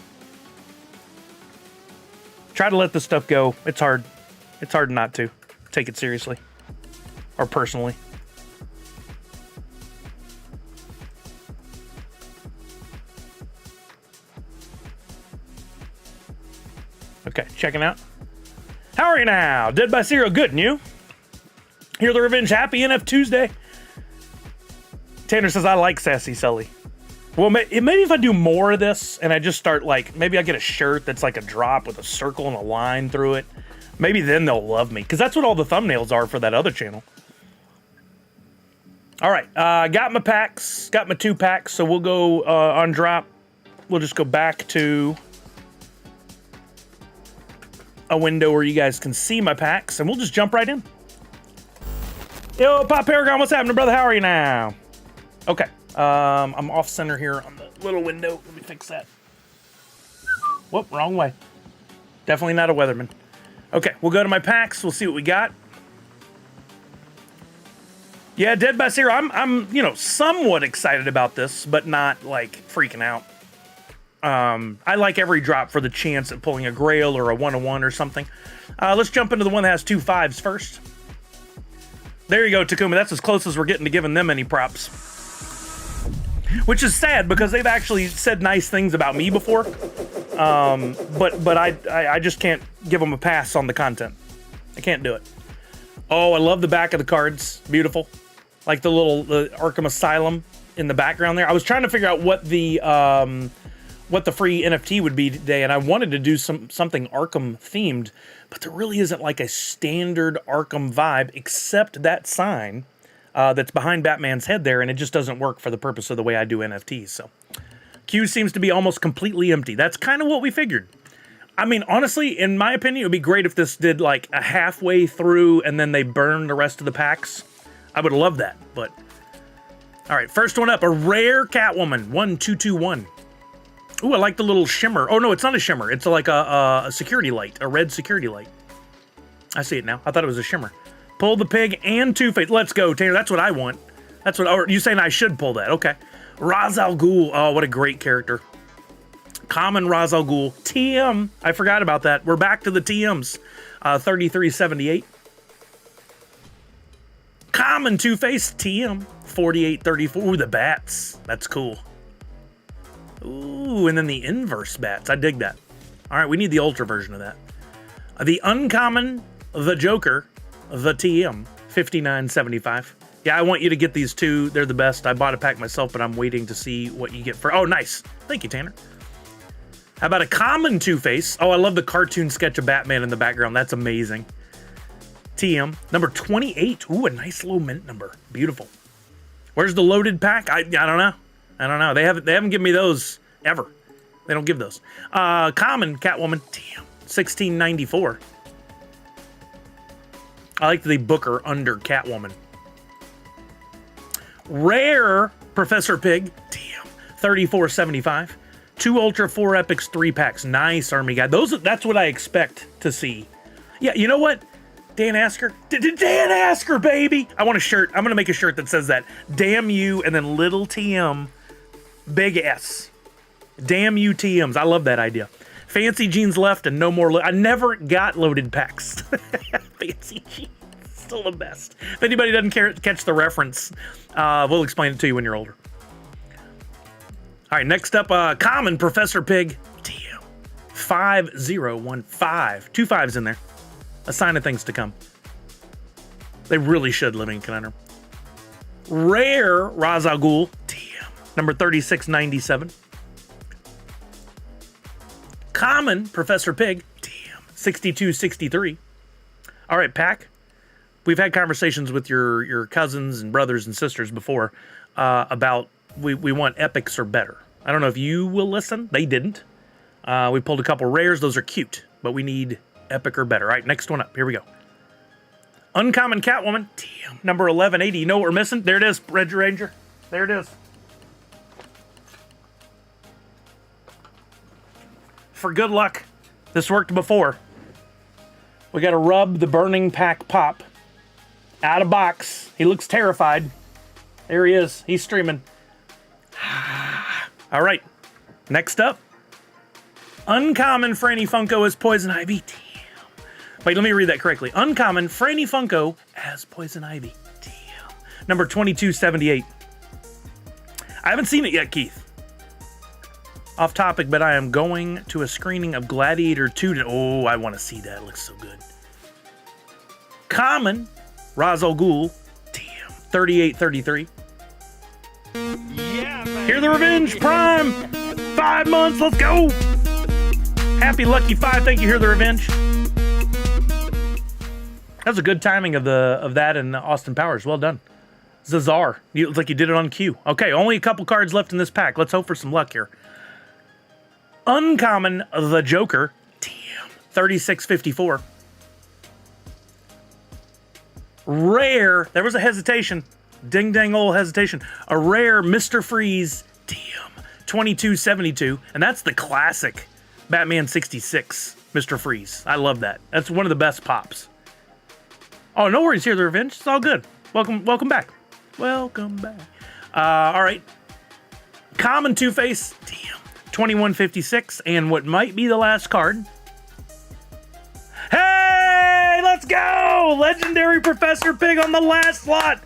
Try to let this stuff go. It's hard. It's hard not to take it seriously or personally. Okay, checking out. How are you now? Dead by Zero. Good, and you? Hear the revenge. Happy NFTuesday. Tanner says, I like Sassy Sully. Well, maybe if I do more of this and I just start like, maybe I get a shirt that's like a drop with a circle and a line through it. Maybe then they'll love me, because that's what all the thumbnails are for that other channel. All right, got my packs, got my 2 packs, so we'll go on drop. We'll just go back to a window where you guys can see my packs, and we'll just jump right in. Yo, Pop Paragon, what's happening, brother? How are you now? Okay, I'm off center here on the little window. Let me fix that. Whoop, wrong way. Definitely not a weatherman. Okay, we'll go to my packs. We'll see what we got. Yeah, Dead by Zero. I'm you know, somewhat excited about this, but not like freaking out. I like every drop for the chance at pulling a Grail or a 1-of-1 or something. Let's jump into the one that has 2 5s first. There you go, Takuma. That's as close as we're getting to giving them any props. Which is sad because they've actually said nice things about me before. But I just can't give them a pass on the content. I can't do it. Oh, I love the back of the cards. Beautiful. Like the little Arkham Asylum in the background there. I was trying to figure out what the free NFT would be today, and I wanted to do something Arkham themed, but there really isn't like a standard Arkham vibe except that sign that's behind Batman's head there, and it just doesn't work for the purpose of the way I do NFTs. So Q seems to be almost completely empty. That's kind of what we figured. I mean, honestly, in my opinion, it would be great if this did like a halfway through and then they burn the rest of the packs. I would love that, but... All right, first one up, a rare Catwoman, 1221. Ooh, I like the little shimmer. Oh, no, it's not a shimmer. It's like a security light, a red security light. I see it now. I thought it was a shimmer. Pull the Pig and Two-Face. Let's go, Tanner. That's what I want. That's what... Or you saying I should pull that. Okay. Ra's al Ghul. Oh, what a great character. Common Ra's al Ghul. TM. I forgot about that. We're back to the TMs. 3378. Common Two-Face. TM. 4834. Ooh, the bats. That's cool. Ooh, and then the inverse bats. I dig that. All right, we need the ultra version of that. The uncommon, the Joker, the TM. 5975. Yeah, I want you to get these 2. They're the best. I bought a pack myself, but I'm waiting to see what you get for... Oh, nice. Thank you, Tanner. How about a common Two-Face? Oh, I love the cartoon sketch of Batman in the background. That's amazing. TM. Number 28. Ooh, a nice low mint number. Beautiful. Where's the loaded pack? I don't know. I don't know. They haven't given me those ever. They don't give those. Common Catwoman. Damn. 1694. I like the Booker under Catwoman. Rare Professor Pig. Damn. 3475. 2 Ultra, 4 Epics, 3 packs. Nice, Army Guy. That's what I expect to see. Yeah, you know what? Dan Asker? Dan Asker, baby! I want a shirt. I'm going to make a shirt that says that. Damn you, and then little TM, big S. Damn you, TMs. I love that idea. Fancy jeans left and no more... I never got loaded packs. Fancy jeans. Still the best. If anybody doesn't catch the reference, we'll explain it to you when you're older. All right, next up, Common Professor Pig. Damn. 5015. 2 5s in there. A sign of things to come. They really should live in conundrum. Rare Ra's al Ghul. Damn. Number 3697. Common Professor Pig. Damn. 6263. All right, pack. We've had conversations with your cousins and brothers and sisters before about we want epics or better. I don't know if you will listen. They didn't. We pulled a couple rares. Those are cute, but we need epic or better. All right, next one up. Here we go. Uncommon Catwoman. Damn, number 1180. You know what we're missing? There it is, Red Ranger. There it is. For good luck, this worked before. We got to rub the Burning Pack Pop out of box. He looks terrified. There he is. He's streaming. All right, next up. Uncommon Franny Funko as Poison Ivy. Damn. Wait, let me read that correctly. Uncommon Franny Funko as Poison Ivy. Damn. Number 2278. I haven't seen it yet, Keith. Off topic, but I am going to a screening of Gladiator 2. Oh, I want to see that. It looks so good. Common Ra's al Ghul. Damn. 3833. Yeah, man. Hear the Revenge Prime. 5 months. Let's go. Happy Lucky 5. Thank you, Hear the Revenge. That was a good timing of that and Austin Powers. Well done. Zazar. You look like you did it on cue. Okay, only a couple cards left in this pack. Let's hope for some luck here. Uncommon the Joker. Damn. 3654. Rare. There was a hesitation. Ding dang old hesitation. A rare Mr. Freeze. Damn. 2272. And that's the classic Batman 66 Mr. Freeze. I love that. That's one of the best pops. Oh, no worries, Hear the Revenge. It's all good. Welcome back. Welcome back. All right. Common Two-Face. Damn. 2156. And what might be the last card. Hey, let's go! Legendary Professor Pig on the last slot.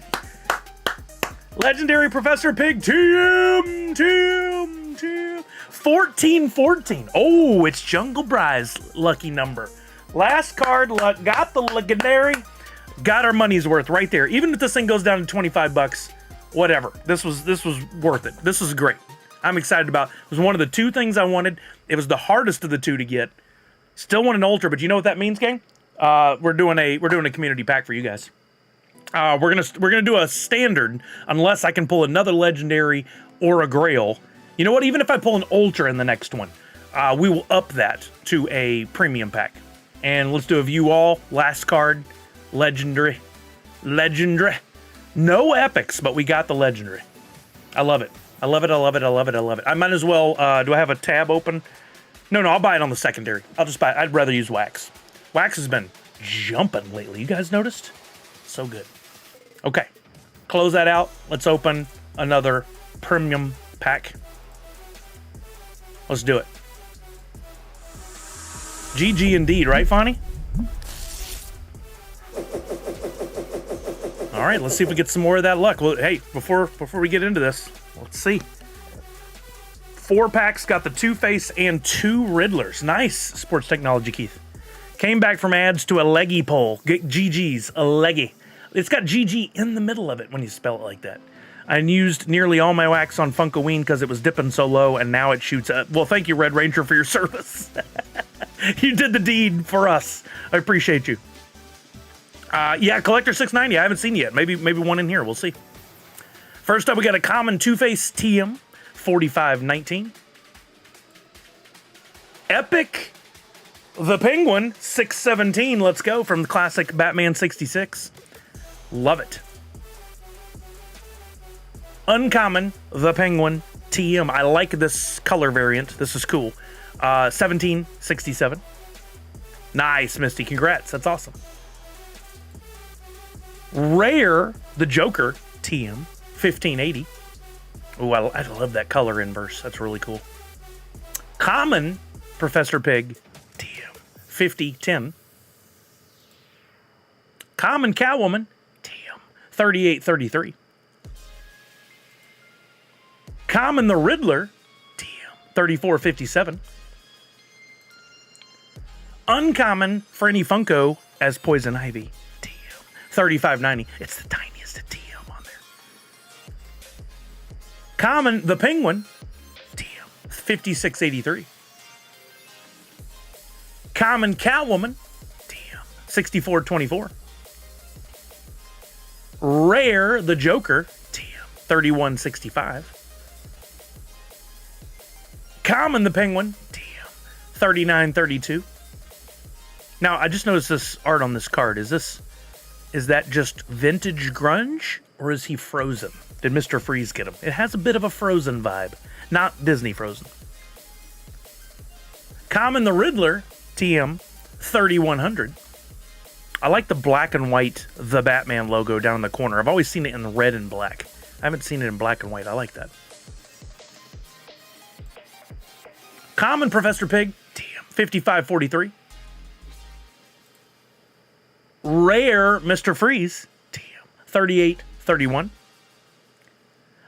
Legendary Professor Pig. TM. 1414. Oh, it's Jungle Bry's lucky number. Last card, got the legendary. Got our money's worth right there. Even if this thing goes down to 25 bucks, whatever. This was worth it. This was great. I'm excited about it. It was one of the two things I wanted. It was the hardest of the two to get. Still want an ultra, but you know what that means, gang? We're doing a community pack for you guys. We're gonna do a standard unless I can pull another legendary or a grail. You know what? Even if I pull an ultra in the next one, we will up that to a premium pack. And let's do a view all. Last card, legendary. No epics, but we got the legendary. I love it. I love it. I might as well. Do I have a tab open? No, I'll buy it on the secondary. I'll just buy it. I'd rather use Wax. Wax has been jumping lately. You guys noticed? So good. Okay. Close that out. Let's open another premium pack. Let's do it. GG indeed, right, Fonny? All right, let's see if we get some more of that luck. Well, hey, before we get into this, let's see. 4 packs, got the Two-Face and 2 Riddlers. Nice, Sports Technology, Keith. Came back from ads to a leggy poll. GG's, a leggy. It's got GG in the middle of it when you spell it like that. I used nearly all my wax on Funkoween because it was dipping so low, and now it shoots up. Well, thank you, Red Ranger, for your service. You did the deed for us. I appreciate you. Yeah, Collector 690. I haven't seen it yet. Maybe one in here. We'll see. First up, we got a common Two-Face TM, 4519. Epic the Penguin, 617. Let's go from the classic Batman 66. Love it. Uncommon the Penguin TM. I like this color variant. This is cool. 1767. Nice, Misty. Congrats. That's awesome. Rare the Joker TM, 1580. Oh, I love that color inverse. That's really cool. Common Professor Pig TM, 5010. Common Catwoman TM, 3833. Common the Riddler TM, 3457. Uncommon Franny Funko as Poison Ivy TM, 3590. It's the tiniest TM on there. Common the Penguin TM, 5683. Common Catwoman TM, 6424. Rare the Joker TM, 3165. Common the Penguin TM, $39.32. Now, I just noticed this art on this card. Is that just vintage grunge, or is he Frozen? Did Mr. Freeze get him? It has a bit of a Frozen vibe, not Disney Frozen. Common the Riddler, TM, 3100. I like the black and white, the Batman logo down in the corner. I've always seen it in red and black. I haven't seen it in black and white. I like that. Common Professor Pig, TM, 5543. Rare Mr. Freeze, TM, 3831.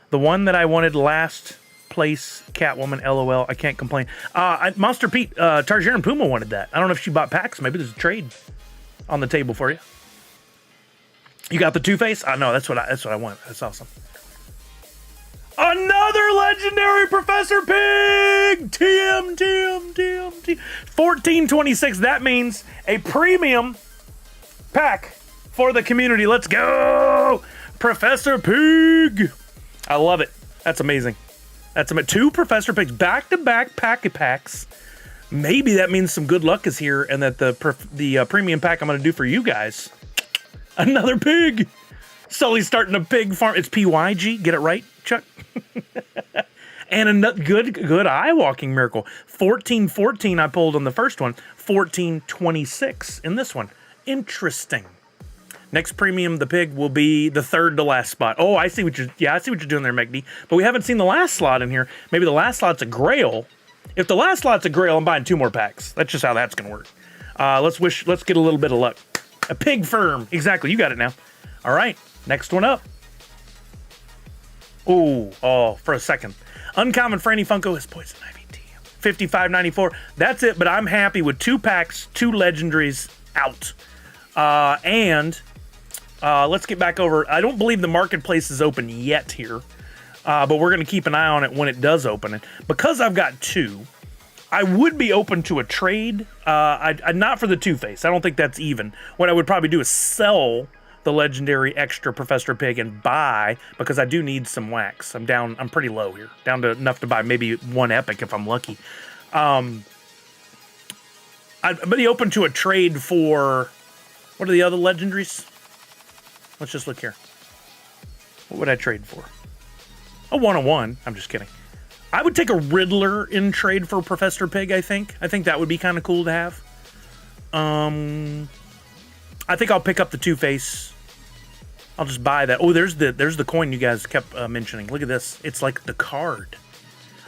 The one that I wanted last place, Catwoman, LOL. I can't complain. Monster Pete, Tarjaran Puma wanted that. I don't know if she bought packs. Maybe there's a trade on the table for you. You got the Two-Face? I know, that's what I want. That's awesome. Another legendary Professor Pig! TM. 1426. That means a premium pack for the community. Let's go! Professor Pig! I love it. That's amazing. That's 2 Professor Pigs back-to-back packet packs. Maybe that means some good luck is here, and that the premium pack I'm going to do for you guys. Another pig. Sully's starting a pig farm. It's PYG. Get it right, Chuck. And a good eye walking miracle. 1414 I pulled on the first one. 1426 in this one. Interesting. Next premium, the pig, will be the third to last spot. Oh, I see what you're doing there, McD. But we haven't seen the last slot in here. Maybe the last slot's a grail. If the last slot's a grail, I'm buying 2 more packs. That's just how that's gonna work. Let's get a little bit of luck. A pig firm. Exactly, you got it now. All right, next one up. Oh, for a second. Uncommon Franny Funko is Poison Ivy TM. $55.94. That's it, but I'm happy with 2 packs, 2 legendaries out. Let's get back over. I don't believe the marketplace is open yet here, but we're going to keep an eye on it when it does open. And because I've got 2, I would be open to a trade. Not for the Two-Face. I don't think that's even. What I would probably do is sell the legendary extra Professor Pig and buy, because I do need some wax. I'm pretty low here. Down to enough to buy maybe 1 epic if I'm lucky. I'd be open to a trade for, what are the other legendaries? Let's just look here. What would I trade for? A 101. I'm just kidding. I would take a Riddler in trade for Professor Pig, I think. I think that would be kind of cool to have. I think I'll pick up the Two-Face. I'll just buy that. Oh, there's the coin you guys kept mentioning. Look at this. It's like the card.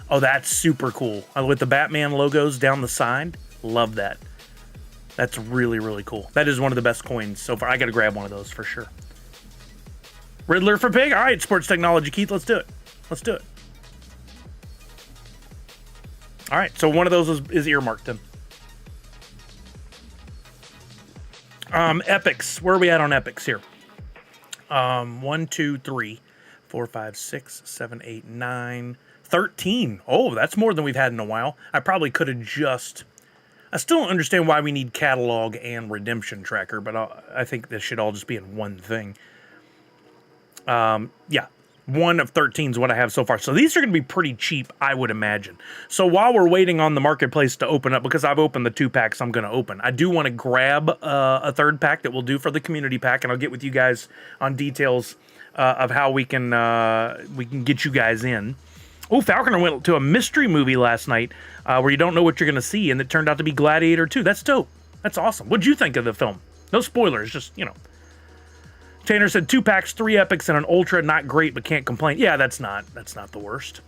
Oh, that's super cool. With the Batman logos down the side. Love that. That's really, really cool. That is one of the best coins so far. I got to grab one of those for sure. Riddler for Pig. All right, Sports Technology, Keith. Let's do it. Let's do it. All right, so one of those is earmarked then. Epics. Where are we at on epics here? 1, 2, 3, 4, 5, 6, 7, 8, 9, 13. Oh, that's more than we've had in a while. I probably could have just... I still don't understand why we need catalog and redemption tracker, but I think this should all just be in one thing. Yeah, 1 of 13 is what I have so far. So these are going to be pretty cheap, I would imagine. So while we're waiting on the marketplace to open up, because I've opened the 2 packs I'm going to open, I do want to grab a 3rd pack that we'll do for the community pack, and I'll get with you guys on details of how we can get you guys in. Oh, Falconer went to a mystery movie last night where you don't know what you're going to see, and it turned out to be Gladiator 2. That's dope. That's awesome. What'd you think of the film? No spoilers, just, you know. Tanner said 2 packs, 3 epics, and an ultra. Not great, but can't complain. Yeah, that's not the worst.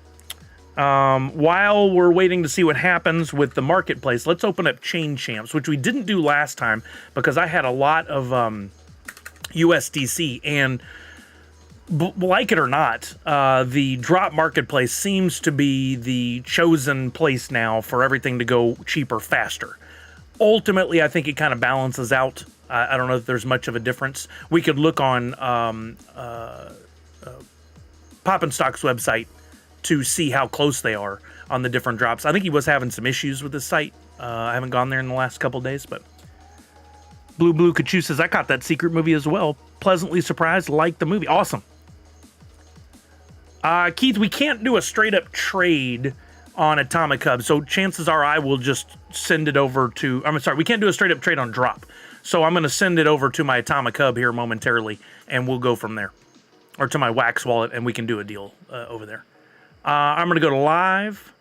While we're waiting to see what happens with the marketplace, let's open up Chain Champs, which we didn't do last time because I had a lot of USDC, and like it or not, the drop marketplace seems to be the chosen place now for everything to go cheaper, faster. Ultimately, I think it kind of balances out. I don't know if there's much of a difference. We could look on Pop and Stock's website to see how close they are on the different drops. I think he was having some issues with the site. I haven't gone there in the last couple of days, but Blue Kachu says, I caught that secret movie as well. Pleasantly surprised, liked the movie. Awesome. Keith, we can't do a straight up trade on Atomic Hub. So chances are I will just send it over to, I'm sorry, we can't do a straight up trade on drop. So I'm going to send it over to my Atomic Hub here momentarily, and we'll go from there. Or to my Wax wallet, and we can do a deal over there. I'm going to go to live.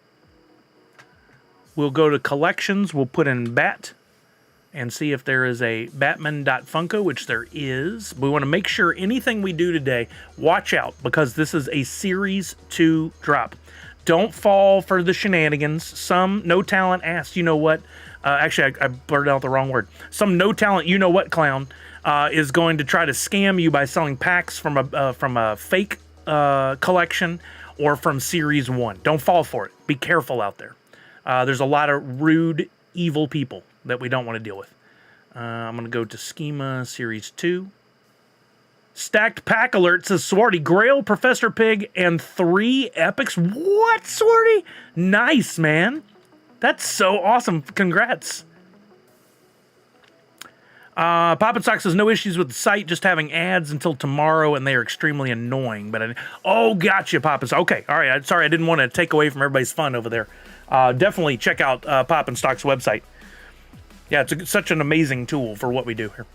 We'll go to collections. We'll put in Bat and see if there is a Batman.Funko, which there is. We want to make sure anything we do today, watch out, because this is a Series 2 drop. Don't fall for the shenanigans. Some no talent asked, you know what? Actually, I blurted out the wrong word. Some no talent, you know what, clown is going to try to scam you by selling packs from a fake collection or from Series 1. Don't fall for it. Be careful out there. There's a lot of rude, evil people that we don't want to deal with. I'm going to go to Schema Series 2. Stacked pack alert says Swarty, Grail, Professor Pig, and 3 epics. What, Swarty? Nice, man. That's so awesome. Congrats. Poppin' Sock says no issues with the site, just having ads until tomorrow, and they are extremely annoying. But oh, gotcha, Poppin' Sock. Okay, all right. Sorry, I didn't want to take away from everybody's fun over there. Definitely check out Poppin' Stock's website. Yeah, it's such an amazing tool for what we do here.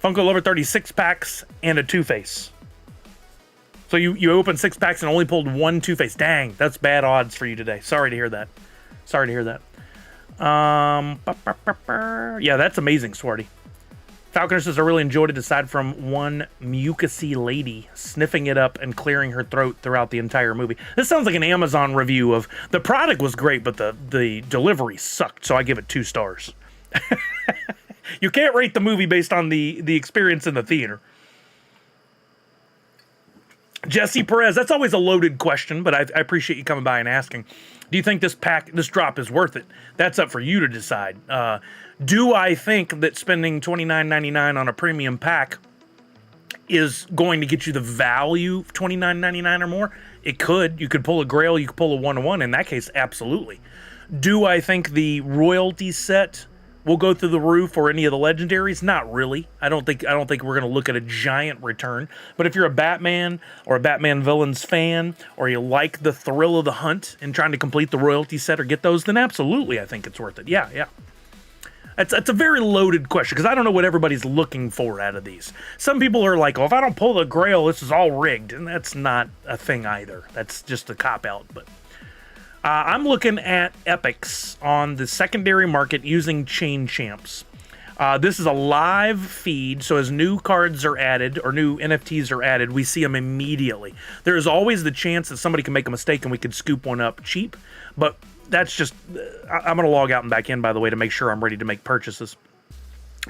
Funko Lover 36 packs and a Two-Face. So you opened 6 packs and only pulled 1 Two-Face. Dang, that's bad odds for you today. Sorry to hear that. Sorry to hear that. Yeah, that's amazing, Swarty. Falconer says I really enjoyed it aside from one mucusy lady sniffing it up and clearing her throat throughout the entire movie. This sounds like an Amazon review of the product was great, but the delivery sucked, so I give it 2 stars. You can't rate the movie based on the experience in the theater. Jesse Perez, that's always a loaded question, but I appreciate you coming by and asking. Do you think this drop is worth it? That's up for you to decide. Do I think that spending $29.99 on a premium pack is going to get you the value of $29.99 or more? It could. You could pull a Grail, you could pull a 1-1. In that case, absolutely. Do I think the royalty set will go through the roof or any of the legendaries? Not really. I don't think we're going to look at a giant return. But if you're a Batman or a Batman Villains fan, or you like the thrill of the hunt and trying to complete the royalty set or get those, then absolutely I think it's worth it. Yeah. That's a very loaded question because I don't know what everybody's looking for out of these. Some people are like, oh, if I don't pull the Grail, this is all rigged. And that's not a thing either. That's just a cop-out, but... I'm looking at epics on the secondary market using Chain Champs. This is a live feed, so as new cards are added or new NFTs are added, we see them immediately. There is always the chance that somebody can make a mistake and we could scoop one up cheap, but that's just... I'm going to log out and back in, by the way, to make sure I'm ready to make purchases.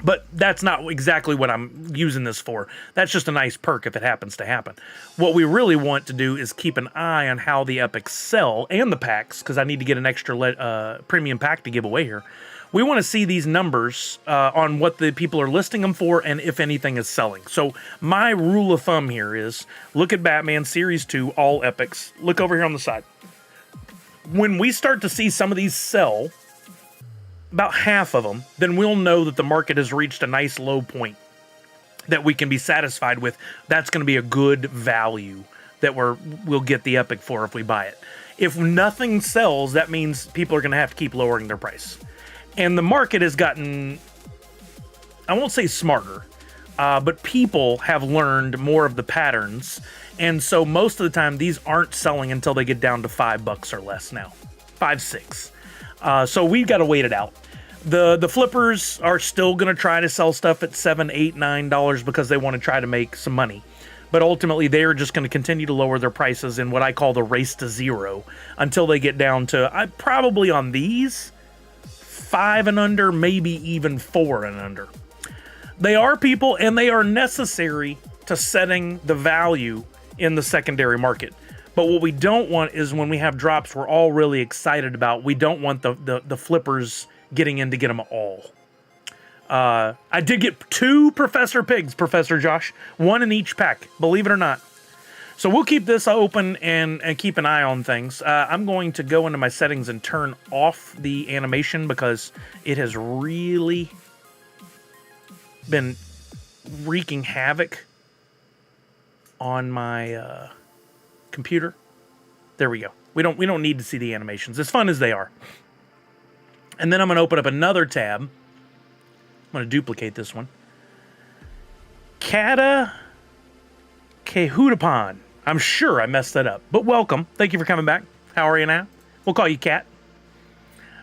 But that's not exactly what I'm using this for. That's just a nice perk if it happens to happen. What we really want to do is keep an eye on how the epics sell and the packs, because I need to get an extra premium pack to give away here. We want to see these numbers on what the people are listing them for and if anything is selling. So my rule of thumb here is look at Batman Series 2, all epics. Look over here on the side. When we start to see some of these sell... about half of them, then we'll know that the market has reached a nice low point that we can be satisfied with. That's going to be a good value that we'll get the epic for if we buy it. If nothing sells, that means people are going to have to keep lowering their price. And the market has gotten, I won't say smarter, but people have learned more of the patterns. And so most of the time, these aren't selling until they get down to $5 or less now. 5, 6. So we've got to wait it out. The flippers are still going to try to sell stuff at $7, $8, $9 because they want to try to make some money. But ultimately, they are just going to continue to lower their prices in what I call the race to zero until they get down to, probably on these, 5 and under, maybe even 4 and under. They are people, and they are necessary to setting the value in the secondary market. But what we don't want is when we have drops we're all really excited about, we don't want the flippers getting in to get them all. I did get 2 Professor Pigs, Professor Josh. 1 in each pack, believe it or not. So we'll keep this open and keep an eye on things. I'm going to go into my settings and turn off the animation because it has really been wreaking havoc on my... computer. There we go. We don't need to see the animations, as fun as they are. And then I'm going to open up another tab. I'm going to duplicate this one. Kata Kehutapan. I'm sure I messed that up, but welcome. Thank you for coming back. How are you now? We'll call you Kat.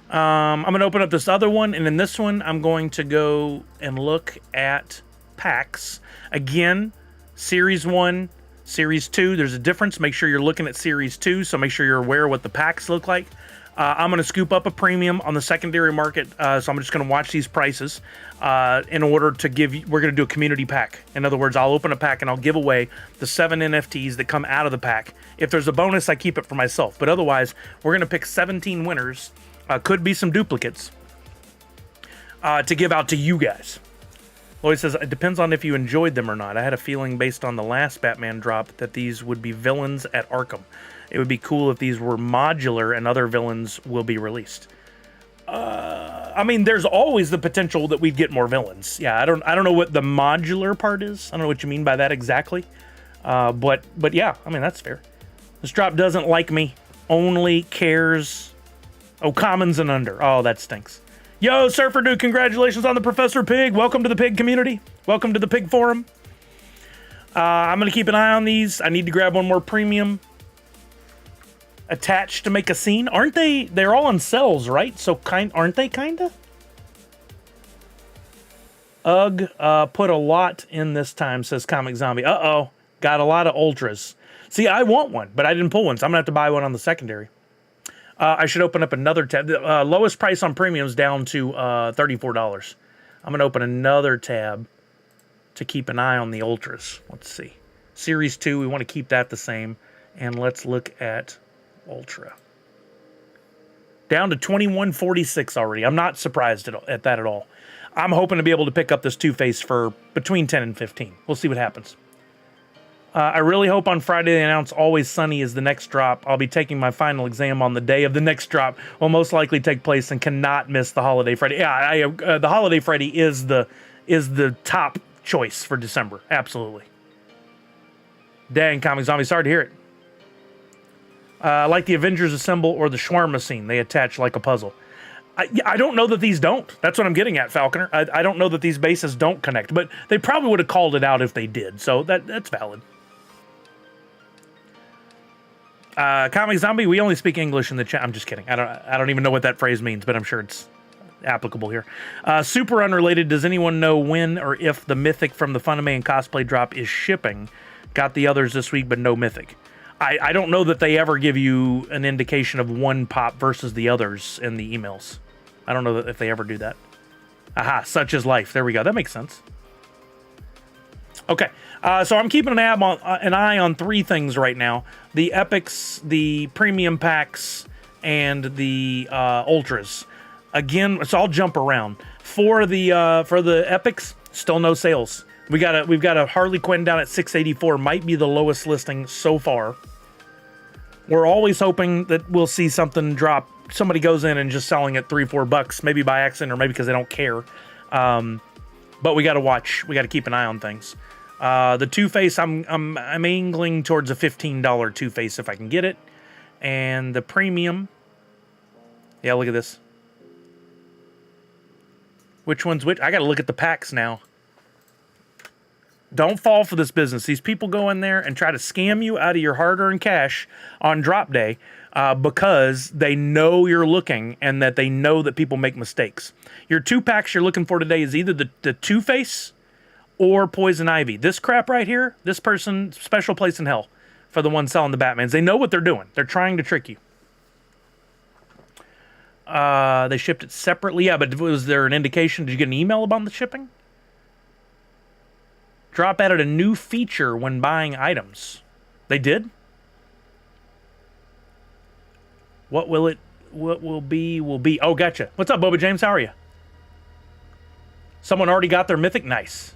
I'm going to open up this other one, and in this one, I'm going to go and look at packs. Again, Series 1, Series 2, there's a difference. Make sure you're looking at Series 2, so make sure you're aware what the packs look like. I'm going to scoop up a premium on the secondary market, so I'm just going to watch these prices in order to give you, we're going to do a community pack. In other words, I'll open a pack and I'll give away the 7 NFTs that come out of the pack. If there's a bonus, I keep it for myself, but otherwise, we're going to pick 17 winners, could be some duplicates, to give out to you guys. Lloyd says, it depends on if you enjoyed them or not. I had a feeling based on the last Batman drop that these would be villains at Arkham. It would be cool if these were modular and other villains will be released. I mean, there's always the potential that we'd get more villains. Yeah, I don't know what the modular part is. I don't know what you mean by that exactly. But yeah, I mean, that's fair. This drop doesn't like me. Only cares. Oh, commons and under. Oh, that stinks. Yo, Surfer Dude, congratulations on the Professor Pig. Welcome to the Pig community. Welcome to the Pig Forum. I'm going to keep an eye on these. I need to grab one more premium. Attached to make a scene. Aren't they? They're all on cells, right? So aren't they kinda? Ugh, put a lot in this time, says Comic Zombie. Uh-oh, got a lot of ultras. See, I want one, but I didn't pull one, so I'm gonna have to buy one on the secondary. I should open up another tab. The lowest price on premiums down to $34. I'm gonna open another tab to keep an eye on the ultras. Let's see. Series 2, we want to keep that the same. And let's look at Ultra. Down to 2146 already. I'm not surprised at that at all. I'm hoping to be able to pick up this Two-Face for between 10 and 15. We'll see what happens. I really hope on Friday they announce Always Sunny is the next drop. I'll be taking my final exam on the day of the next drop. Will most likely take place and cannot miss the Holiday Freddy. Yeah, the Holiday Freddy is the top choice for December. Absolutely. Dang, Comic Zombie, sorry to hear it. Like the Avengers Assemble or the Shawarma scene, they attach like a puzzle. I don't know that these don't. That's what I'm getting at, Falconer. I don't know that these bases don't connect, but they probably would have called it out if they did, so that's valid. Comic Zombie, we only speak English in the chat. I'm just kidding. I don't even know what that phrase means, but I'm sure it's applicable here. Super unrelated, does anyone know when or if the Mythic from the Funimation cosplay drop is shipping? Got the others this week, but no Mythic. I don't know that they ever give you an indication of one pop versus the others in the emails. I don't know if they ever do that. Aha, such is life. There we go. That makes sense. Okay, so I'm keeping an eye on 3 things right now. The Epics, the Premium Packs, and the Ultras. Again, so I'll jump around. For the Epics, still no sales. We've got a Harley Quinn down at 684, might be the lowest listing so far. We're always hoping that we'll see something drop. Somebody goes in and just selling it $3-4, maybe by accident or maybe because they don't care. But we got to watch. We got to keep an eye on things. The Two-Face, I'm angling towards a $15 Two-Face if I can get it, and the premium. Yeah, look at this. Which one's which? I got to look at the packs now. Don't fall for this business. These people go in there and try to scam you out of your hard-earned cash on drop day because they know you're looking and that they know that people make mistakes. Your 2 packs you're looking for today is either the Two-Face or Poison Ivy. This crap right here, this person, special place in hell for the ones selling the Batmans. They know what they're doing. They're trying to trick you. They shipped it separately. Yeah, but was there an indication? Did you get an email about the shipping? Drop added a new feature when buying items. They did? What will be. Oh, gotcha. What's up, Boba James? How are you? Someone already got their Mythic? Nice.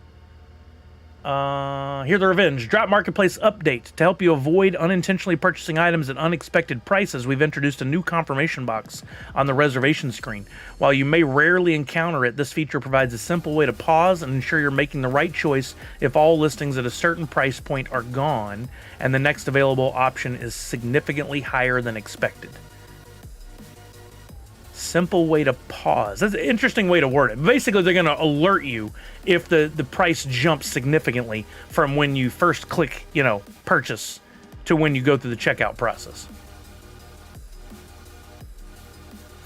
Hear the revenge. Drop Marketplace update. To help you avoid unintentionally purchasing items at unexpected prices, we've introduced a new confirmation box on the reservation screen. While you may rarely encounter it, this feature provides a simple way to pause and ensure you're making the right choice if all listings at a certain price point are gone and the next available option is significantly higher than expected. Simple way to pause. That's an interesting way to word it. Basically, they're going to alert you if the price jumps significantly from when you first click, purchase to when you go through the checkout process.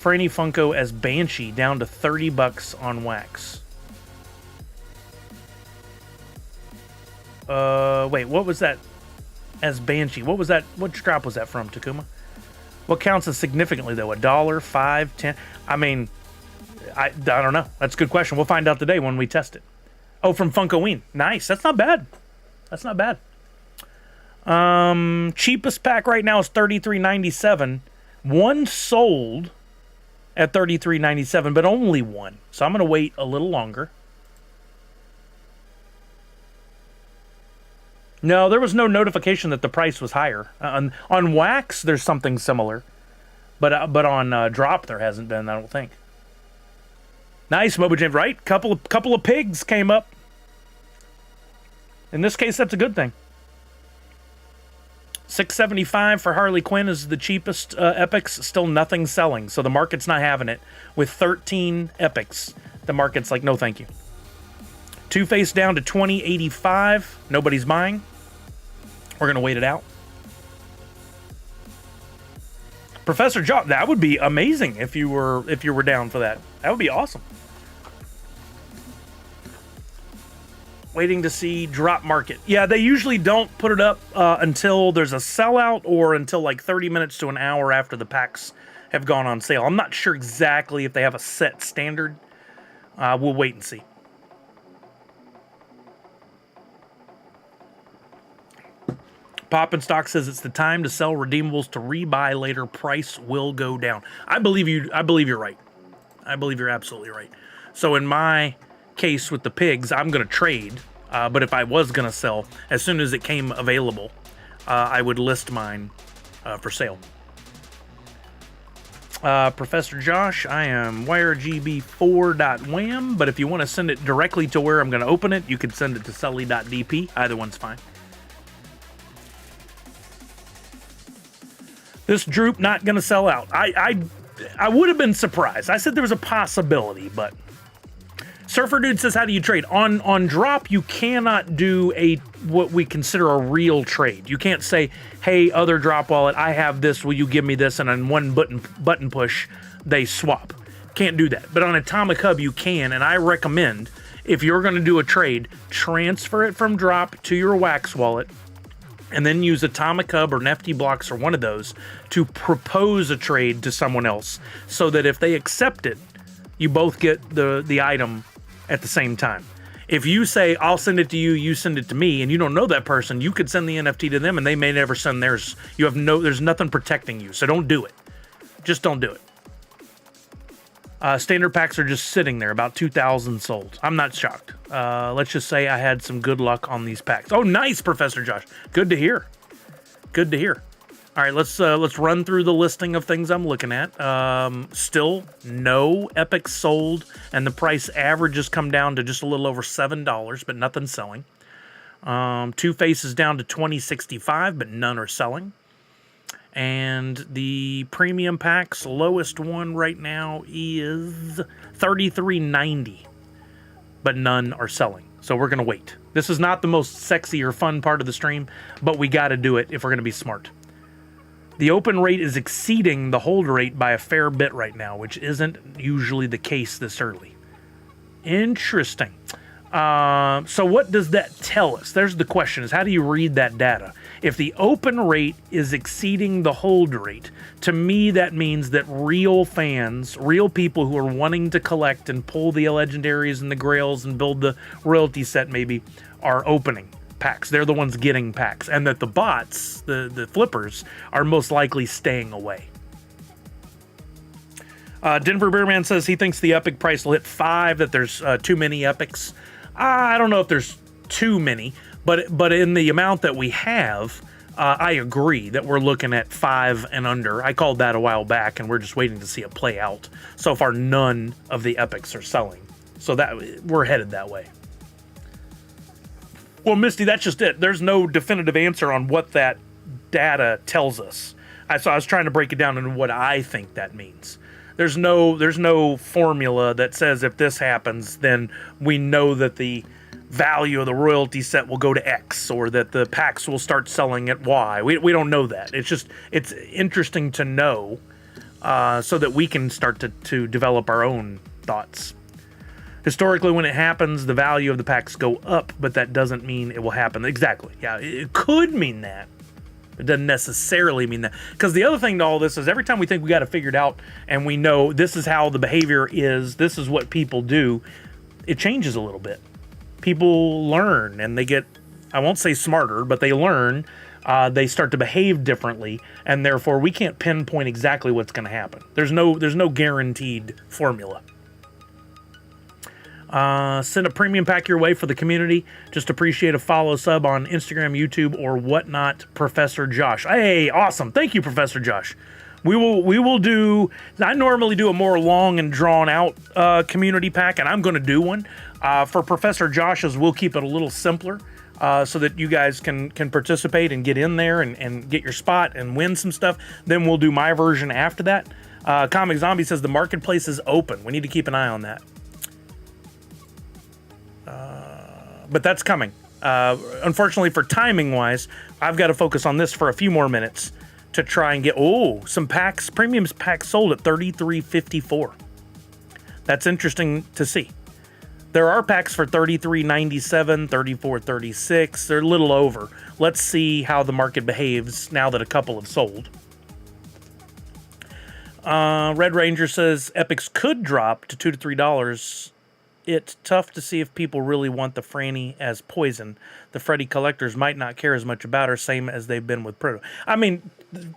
Franny Funko as Banshee down to $30 on wax. Wait, what was that as Banshee? What was that? What drop was that from, Takuma? What counts as significantly, though? $1, $5, $10? I mean, I don't know. That's a good question. We'll find out today when we test it. Oh, from Funkoween. Nice. That's not bad. That's not bad. Cheapest pack right now is $33.97. One sold at $33.97, but only one. So I'm going to wait a little longer. No, there was no notification that the price was higher. On wax, there's something similar. But on drop, there hasn't been, I don't think. Nice, Mobo James, right? Couple of pigs came up. In this case, that's a good thing. $6.75 for Harley Quinn is the cheapest epics. Still nothing selling, so the market's not having it. With 13 epics, the market's like, no thank you. Two-Face down to $20.85. Nobody's buying. We're going to wait it out. Professor Job, that would be amazing if you were down for that. That would be awesome. Waiting to see Drop Market. Yeah, they usually don't put it up until there's a sellout or until like 30 minutes to an hour after the packs have gone on sale. I'm not sure exactly if they have a set standard. We'll wait and see. Pop and Stock says it's the time to sell redeemables to rebuy later. Price will go down. I believe you. I believe you're right. I believe you're absolutely right. So in my case with the pigs, I'm going to trade. But if I was going to sell, as soon as it came available, I would list mine for sale. Professor Josh, I am wiregb4.wham, but if you want to send it directly to where I'm going to open it, you can send it to sully.dp. Either one's fine. This droop not going to sell out. I would have been surprised. I said there was a possibility, but Surfer Dude says, how do you trade? On drop, you cannot do what we consider a real trade. You can't say, hey, other drop wallet, I have this, will you give me this? And on one button push, they swap. Can't do that. But on Atomic Hub, you can, and I recommend, if you're going to do a trade, transfer it from drop to your wax wallet, and then use Atomic Hub or NFT Blocks or one of those to propose a trade to someone else, so that if they accept it, you both get the item at the same time. If you say, I'll send it to you, you send it to me, and you don't know that person, you could send the NFT to them and they may never send theirs. There's nothing protecting you, so don't do it. Just don't do it. Standard packs are just sitting there, about 2,000 sold. I'm not shocked. Let's just say I had some good luck on these packs. Oh, nice, Professor Josh. Good to hear. Good to hear. All right, let's run through the listing of things I'm looking at. Still no epics sold, and the price average has come down to just a little over $7, but nothing's selling. Two-Face is down to $20.65, but none are selling. And the premium packs, lowest one right now is $33.90, but none are selling. So we're going to wait. This is not the most sexy or fun part of the stream, but we got to do it if we're going to be smart. The open rate is exceeding the hold rate by a fair bit right now, which isn't usually the case this early. Interesting. So what does that tell us? There's the question, is how do you read that data? If the open rate is exceeding the hold rate, to me that means that real fans, real people who are wanting to collect and pull the legendaries and the grails and build the royalty set maybe, are opening packs. They're the ones getting packs. And that the bots, the flippers, are most likely staying away. Denver Bearman says he thinks the epic price will hit 5, that there's too many epics. I don't know if there's too many, but in the amount that we have, I agree that we're looking at 5 and under. I called that a while back, and we're just waiting to see it play out. So far, none of the epics are selling, so that we're headed that way. Well, Misty, that's just it. There's no definitive answer on what that data tells us. So I was trying to break it down into what I think that means. There's no formula that says if this happens, then we know that the value of the royalty set will go to X, or that the packs will start selling at Y. We don't know that. It's interesting to know so that we can start to develop our own thoughts. Historically, when it happens, the value of the packs go up, but that doesn't mean it will happen. Exactly. Yeah, it could mean that. It doesn't necessarily mean that. Because the other thing to all this is every time we think we got it figured out and we know this is how the behavior is, this is what people do, it changes a little bit. People learn and they get, I won't say smarter, but they learn. They start to behave differently, and therefore we can't pinpoint exactly what's going to happen. There's no guaranteed formula. Send a premium pack your way for the community. Just appreciate a follow, sub on Instagram, YouTube, or whatnot. Professor Josh. Hey, awesome. Thank you, Professor Josh. We will do. I normally do a more long and drawn out community pack, and I'm going to do one for Professor Josh's. We'll keep it a little simpler so that you guys can participate and get in there and get your spot and win some stuff. Then we'll do my version after that. Comic Zombie says the marketplace is open. We need to keep an eye on that. But that's coming. Unfortunately, for timing wise, I've got to focus on this for a few more minutes to try and get some packs, premium packs sold at $33.54. That's interesting to see. There are packs for $33.97, $34.36. They're a little over. Let's see how the market behaves now that a couple have sold. Red Ranger says epics could drop to $2 to $3. It's tough to see if people really want the Franny as poison. The Freddy collectors might not care as much about her, same as they've been with Proto. I mean,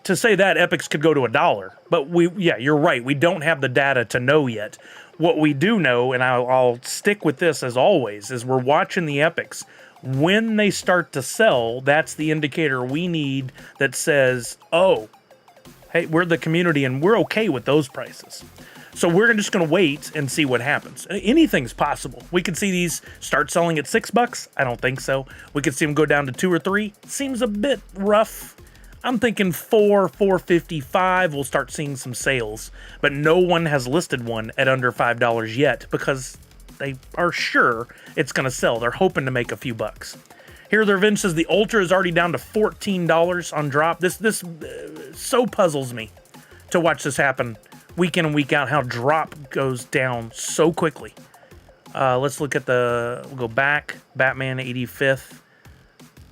to say that, epics could go to $1. But you're right. We don't have the data to know yet. What we do know, and I'll stick with this as always, is we're watching the epics. When they start to sell, that's the indicator we need that says, oh, hey, we're the community and we're okay with those prices. So we're just going to wait and see what happens. Anything's possible. We could see these start selling at $6. I don't think so. We could see them go down to $2 or $3. Seems a bit rough. I'm thinking $4.55. We'll start seeing some sales, but no one has listed one at under $5 yet because they are sure it's going to sell. They're hoping to make a few bucks. Here, their Revenge says the Ultra is already down to $14 on drop. This so puzzles me to watch this happen week in and week out, how drop goes down so quickly. Let's look at we'll go back, Batman 85th.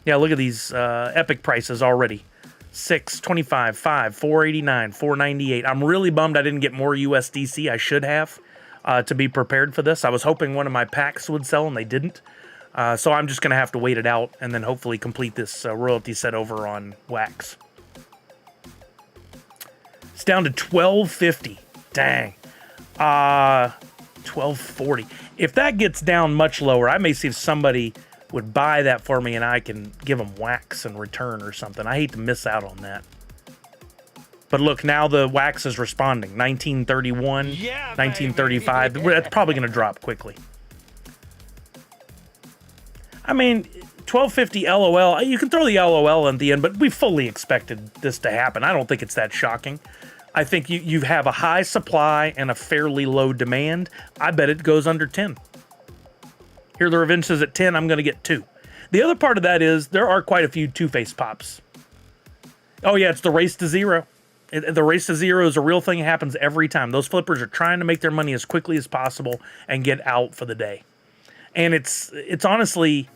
Yeah, look at these epic prices already. $6, $25, $5, $4.89, $4.98. I'm really bummed I didn't get more USDC. I should have to be prepared for this. I was hoping one of my packs would sell, and they didn't. So I'm just going to have to wait it out and then hopefully complete this royalty set over on Wax. It's down to $12.50. Dang. $12.40. If that gets down much lower, I may see if somebody would buy that for me and I can give them Wax in return or something. I hate to miss out on that. But look, now the Wax is responding. 1931, 1935. That's probably going to drop quickly. I mean, $12.50 LOL. You can throw the LOL at the end, but we fully expected this to happen. I don't think it's that shocking. I think you have a high supply and a fairly low demand. I bet it goes under 10. Here, the Revenge says at 10, I'm going to get 2. The other part of that is there are quite a few Two-Face pops. Oh, yeah, it's the race to zero. The race to zero is a real thing. It happens every time. Those flippers are trying to make their money as quickly as possible and get out for the day. And it's honestly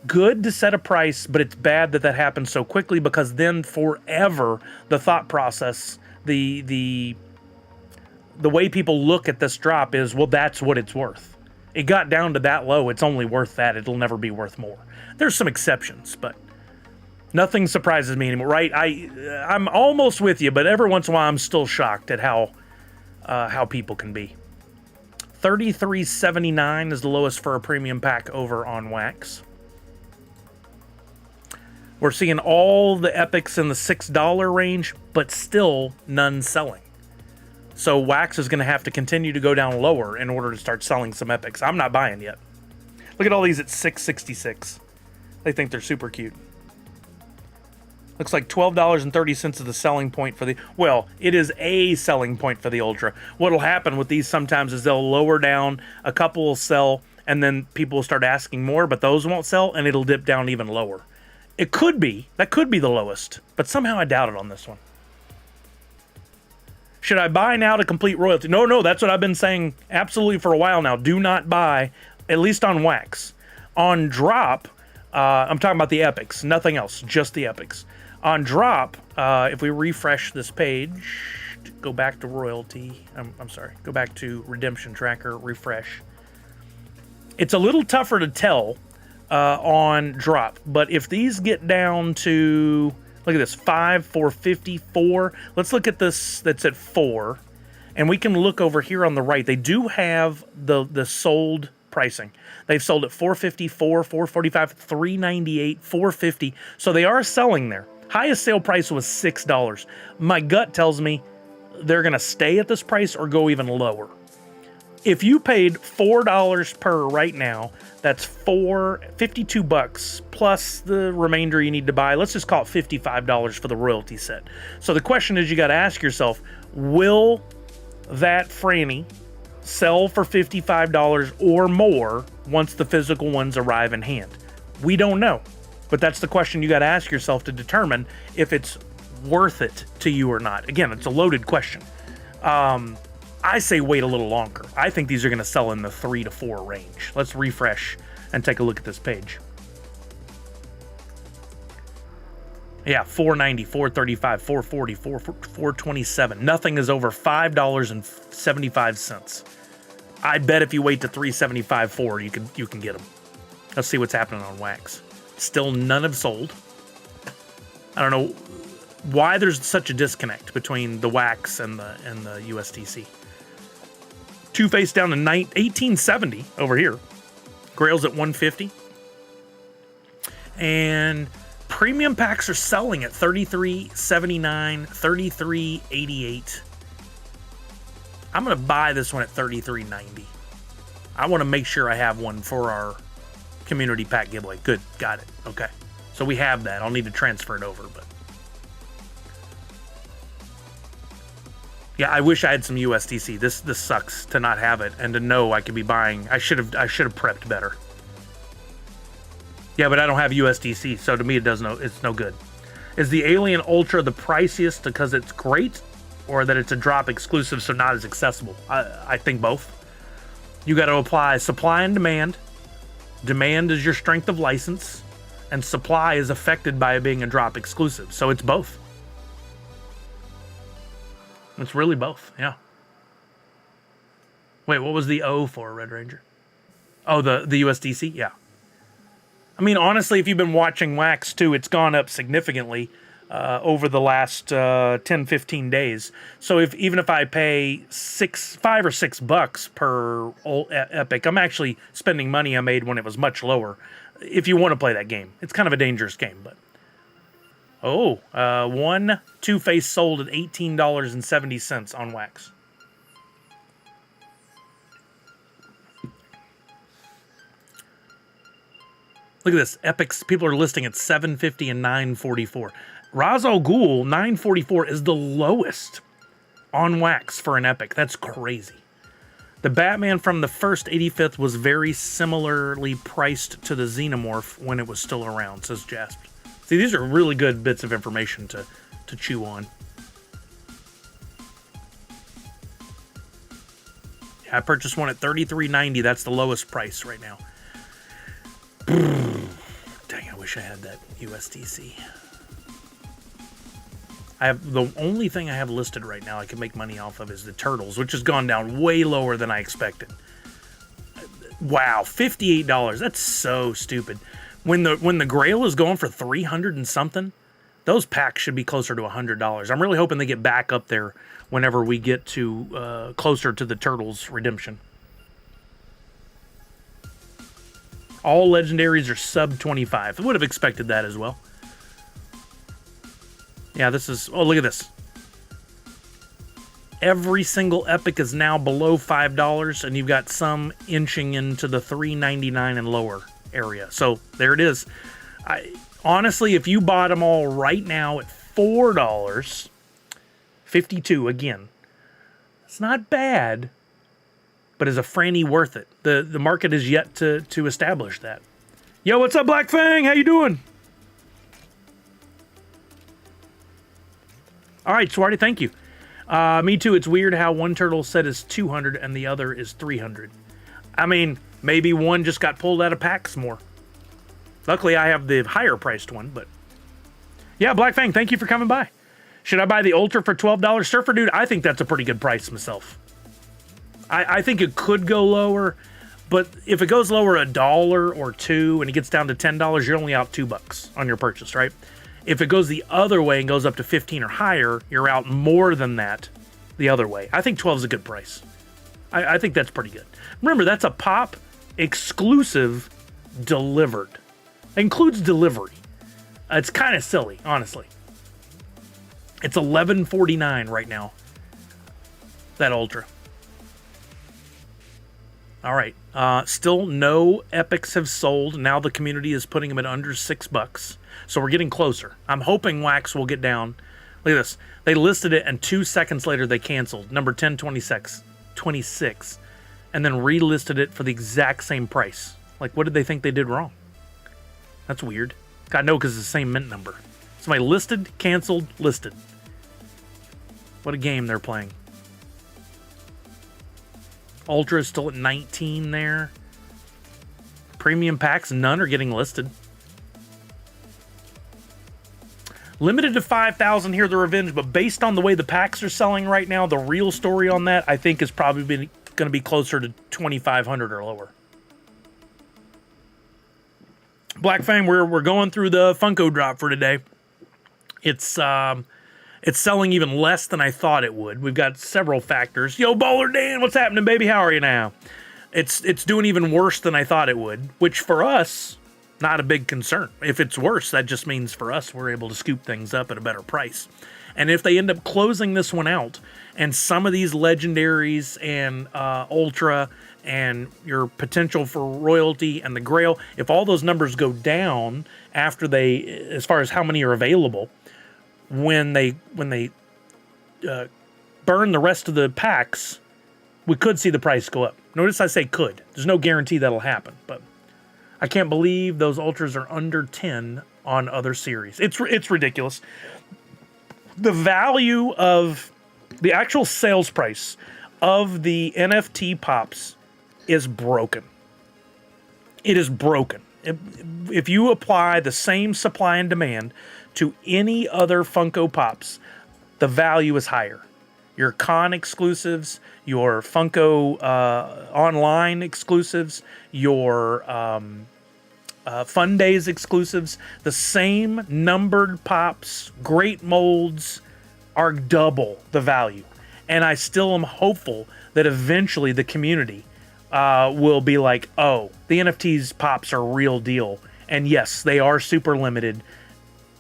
good to set a price, but it's bad that happens so quickly because then forever the thought process, the way people look at this drop is, well, that's what it's worth. It got down to that low. It's only worth that. It'll never be worth more. There's some exceptions, but nothing surprises me anymore, right? I'm almost with you, but every once in a while I'm still shocked at how people can be. $33.79 is the lowest for a premium pack over on Wax. We're seeing all the epics in the $6 range, but still none selling. So Wax is going to have to continue to go down lower in order to start selling some epics. I'm not buying yet. Look at all these at $6.66. They think they're super cute. Looks like $12.30 is the selling point for the... Well, it is a selling point for the Ultra. What'll happen with these sometimes is they'll lower down, a couple will sell, and then people will start asking more, but those won't sell, and it'll dip down even lower. It could be. That could be the lowest, but somehow I doubt it on this one. Should I buy now to complete royalty? No, that's what I've been saying absolutely for a while now. Do not buy, at least on Wax. On Drop, I'm talking about the epics, nothing else, just the epics. On Drop, if we refresh this page, go back to royalty, I'm sorry, go back to redemption tracker, refresh. It's a little tougher to tell on Drop, but if these get down to, look at this, 5, 450, 4, let's look at this that's at 4, and we can look over here on the right. They do have the sold pricing. They've sold at 454, 445, 398, 450, so they are selling there. Highest sale price was $6. My gut tells me they're going to stay at this price or go even lower. If you paid $4 per right now, that's $52 plus the remainder you need to buy. Let's just call it $55 for the royalty set. So the question is, you got to ask yourself, will that Franny sell for $55 or more once the physical ones arrive in hand? We don't know. But that's the question you got to ask yourself to determine if it's worth it to you or not. Again, it's a loaded question. I say wait a little longer. I think these are going to sell in the 3 to 4 range. Let's refresh and take a look at this page. Yeah, $4.90, $4.35, $4.40, $4.27. Nothing is over $5.75. I bet if you wait to $3.75 forward, you can get them. Let's see what's happening on Wax. Still none have sold. I don't know why there's such a disconnect between the Wax and the USDC. Two-Face down to 1870 over here. Grail's at 150. And premium packs are selling at $33.79, $33.88. I'm going to buy this one at $33.90. I want to make sure I have one for our community pack giveaway. Good, got it. Okay, so we have that. I'll need to transfer it over, but yeah, I wish I had some USDC. This sucks to not have it and to know I could be buying. I should have prepped better. Yeah, but I don't have USDC, so to me it's no good. Is the Alien Ultra the priciest because it's great, or that it's a drop exclusive so not as accessible? I think both. You got to apply supply and demand. Demand is your strength of license, and supply is affected by it being a drop exclusive. So it's both. It's really both, yeah. Wait, what was the O for, Red Ranger? Oh, the USDC? Yeah. I mean, honestly, if you've been watching Wax too, it's gone up significantly over the last 10, 15 days. So even if I pay $5 or $6 per epic, I'm actually spending money I made when it was much lower. If you want to play that game, it's kind of a dangerous game, but one Two-Face sold at $18.70 on Wax. Look at this. Epics, people are listing at $750 and $944. Ra's al Ghul, $944 is the lowest on Wax for an epic. That's crazy. The Batman from the first 85th was very similarly priced to the Xenomorph when it was still around, says Jasp. See, these are really good bits of information to chew on. Yeah, I purchased one at $33.90. That's the lowest price right now. Dang, I wish I had that USDC. I have the only thing I have listed right now I can make money off of is the Turtles, which has gone down way lower than I expected. Wow, $58. That's so stupid. When the Grail is going for 300 and something, those packs should be closer to $100. I'm really hoping they get back up there whenever we get to closer to the Turtles redemption. All legendaries are sub 25. I would have expected that as well. Yeah, this is, oh, look at this. Every single epic is now below $5, and you've got some inching into the $3.99 and lower area. So there it is. Honestly, if you bought them all right now at $4.52 again, it's not bad, but is a franny worth it? The market is yet to establish that. Yo, what's up, Black Fang? How you doing? All right, Swarty, thank you. Me too. It's weird how one turtle set is 200 and the other is 300. I mean, maybe one just got pulled out of packs more. Luckily, I have the higher priced one, but yeah, Black Fang, thank you for coming by. Should I buy the Ultra for $12? Surfer Dude, I think that's a pretty good price myself. I think it could go lower, but if it goes lower $1 or $2 and it gets down to $10, you're only out $2 on your purchase, right? If it goes the other way and goes up to 15 or higher, you're out more than that the other way. I think 12 is a good price. I think that's pretty good. Remember, that's a pop exclusive delivered. It includes delivery. It's kind of silly, honestly. It's $11.49 right now. That Ultra. All right. Still no epics have sold. Now the community is putting them at under $6. So we're getting closer. I'm hoping Wax will get down. Look at this. They listed it and 2 seconds later they canceled. Number 1026. And then relisted it for the exact same price. Like, what did they think they did wrong? That's weird. God, no, because it's the same mint number. Somebody listed, canceled, listed. What a game they're playing. Ultra is still at 19 there. Premium packs, none are getting listed. Limited to 5,000 here, the Revenge, but based on the way the packs are selling right now, the real story on that, I think, is probably going to be closer to 2,500 or lower. Black Fang, we're going through the Funko drop for today. It's selling even less than I thought it would. We've got several factors. Yo, Bowler Dan, what's happening, baby? How are you now? It's doing even worse than I thought it would, which for us, not a big concern. If it's worse, that just means for us, we're able to scoop things up at a better price. And if they end up closing this one out, and some of these legendaries and Ultra and your potential for royalty and the Grail, if all those numbers go down after they, as far as how many are available, when they burn the rest of the packs, we could see the price go up. Notice I say could. There's no guarantee that'll happen, but I can't believe those Ultras are under 10 on other series. It's ridiculous. The value of the actual sales price of the NFT Pops is broken. It is broken. If you apply the same supply and demand to any other Funko Pops, the value is higher. Your con exclusives, your Funko online exclusives, your Fun Days exclusives, the same numbered pops, great molds are double the value. And I still am hopeful that eventually the community will be like, oh, the NFTs pops are real deal. And yes, they are super limited.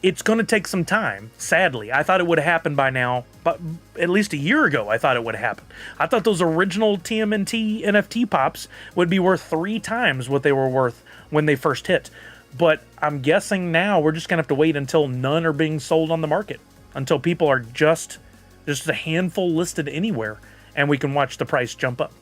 It's going to take some time, sadly. I thought it would have happened by now, but at least a year ago, I thought it would have happened. I thought those original TMNT NFT pops would be worth 3 times what they were worth when they first hit. But I'm guessing now we're just going to have to wait until none are being sold on the market, until people are just a handful listed anywhere, and we can watch the price jump up.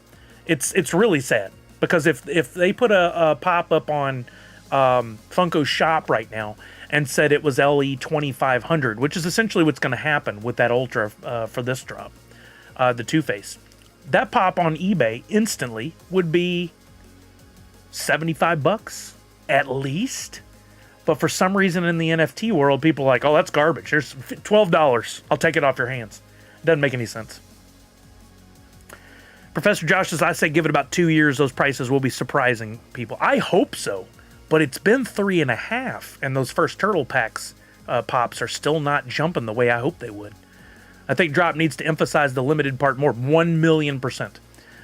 It's really sad, because if they put a pop up on Funko Shop right now and said it was LE 2500, which is essentially what's going to happen with that Ultra for this drop, the Two-Face, that pop on eBay instantly would be $75 at least. But for some reason in the NFT world, people are like, oh, that's garbage. Here's $12. I'll take it off your hands. Doesn't make any sense. Professor Josh says, I say give it about 2 years, those prices will be surprising people. I hope so, but it's been 3.5, and those first turtle packs pops are still not jumping the way I hope they would. I think Drop needs to emphasize the limited part more, 1,000,000%.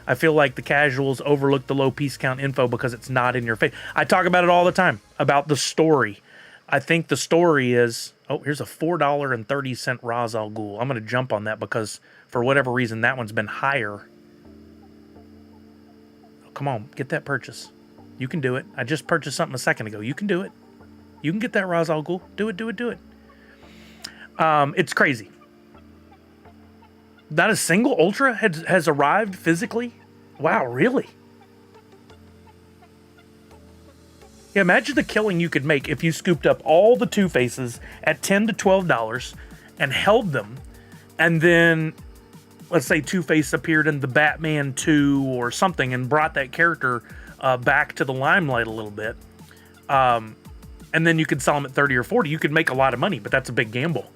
I feel like the casuals overlook the low piece count info because it's not in your face. I talk about it all the time, about the story. I think the story is, oh, here's a $4.30 Ra's al Ghul. I'm going to jump on that because for whatever reason, that one's been higher. Oh, come on, get that purchase. You can do it. I just purchased something a second ago. You can do it. You can get that Ra's al Ghul. Do it, do it, do it. It's crazy. Not a single Ultra has arrived physically. Wow, really? Yeah, imagine the killing you could make if you scooped up all the Two-Faces at $10 to $12 and held them, and then, let's say Two-Face appeared in the Batman 2 or something and brought that character back to the limelight a little bit, and then you could sell them at 30 or 40. You could make a lot of money, but that's a big gamble.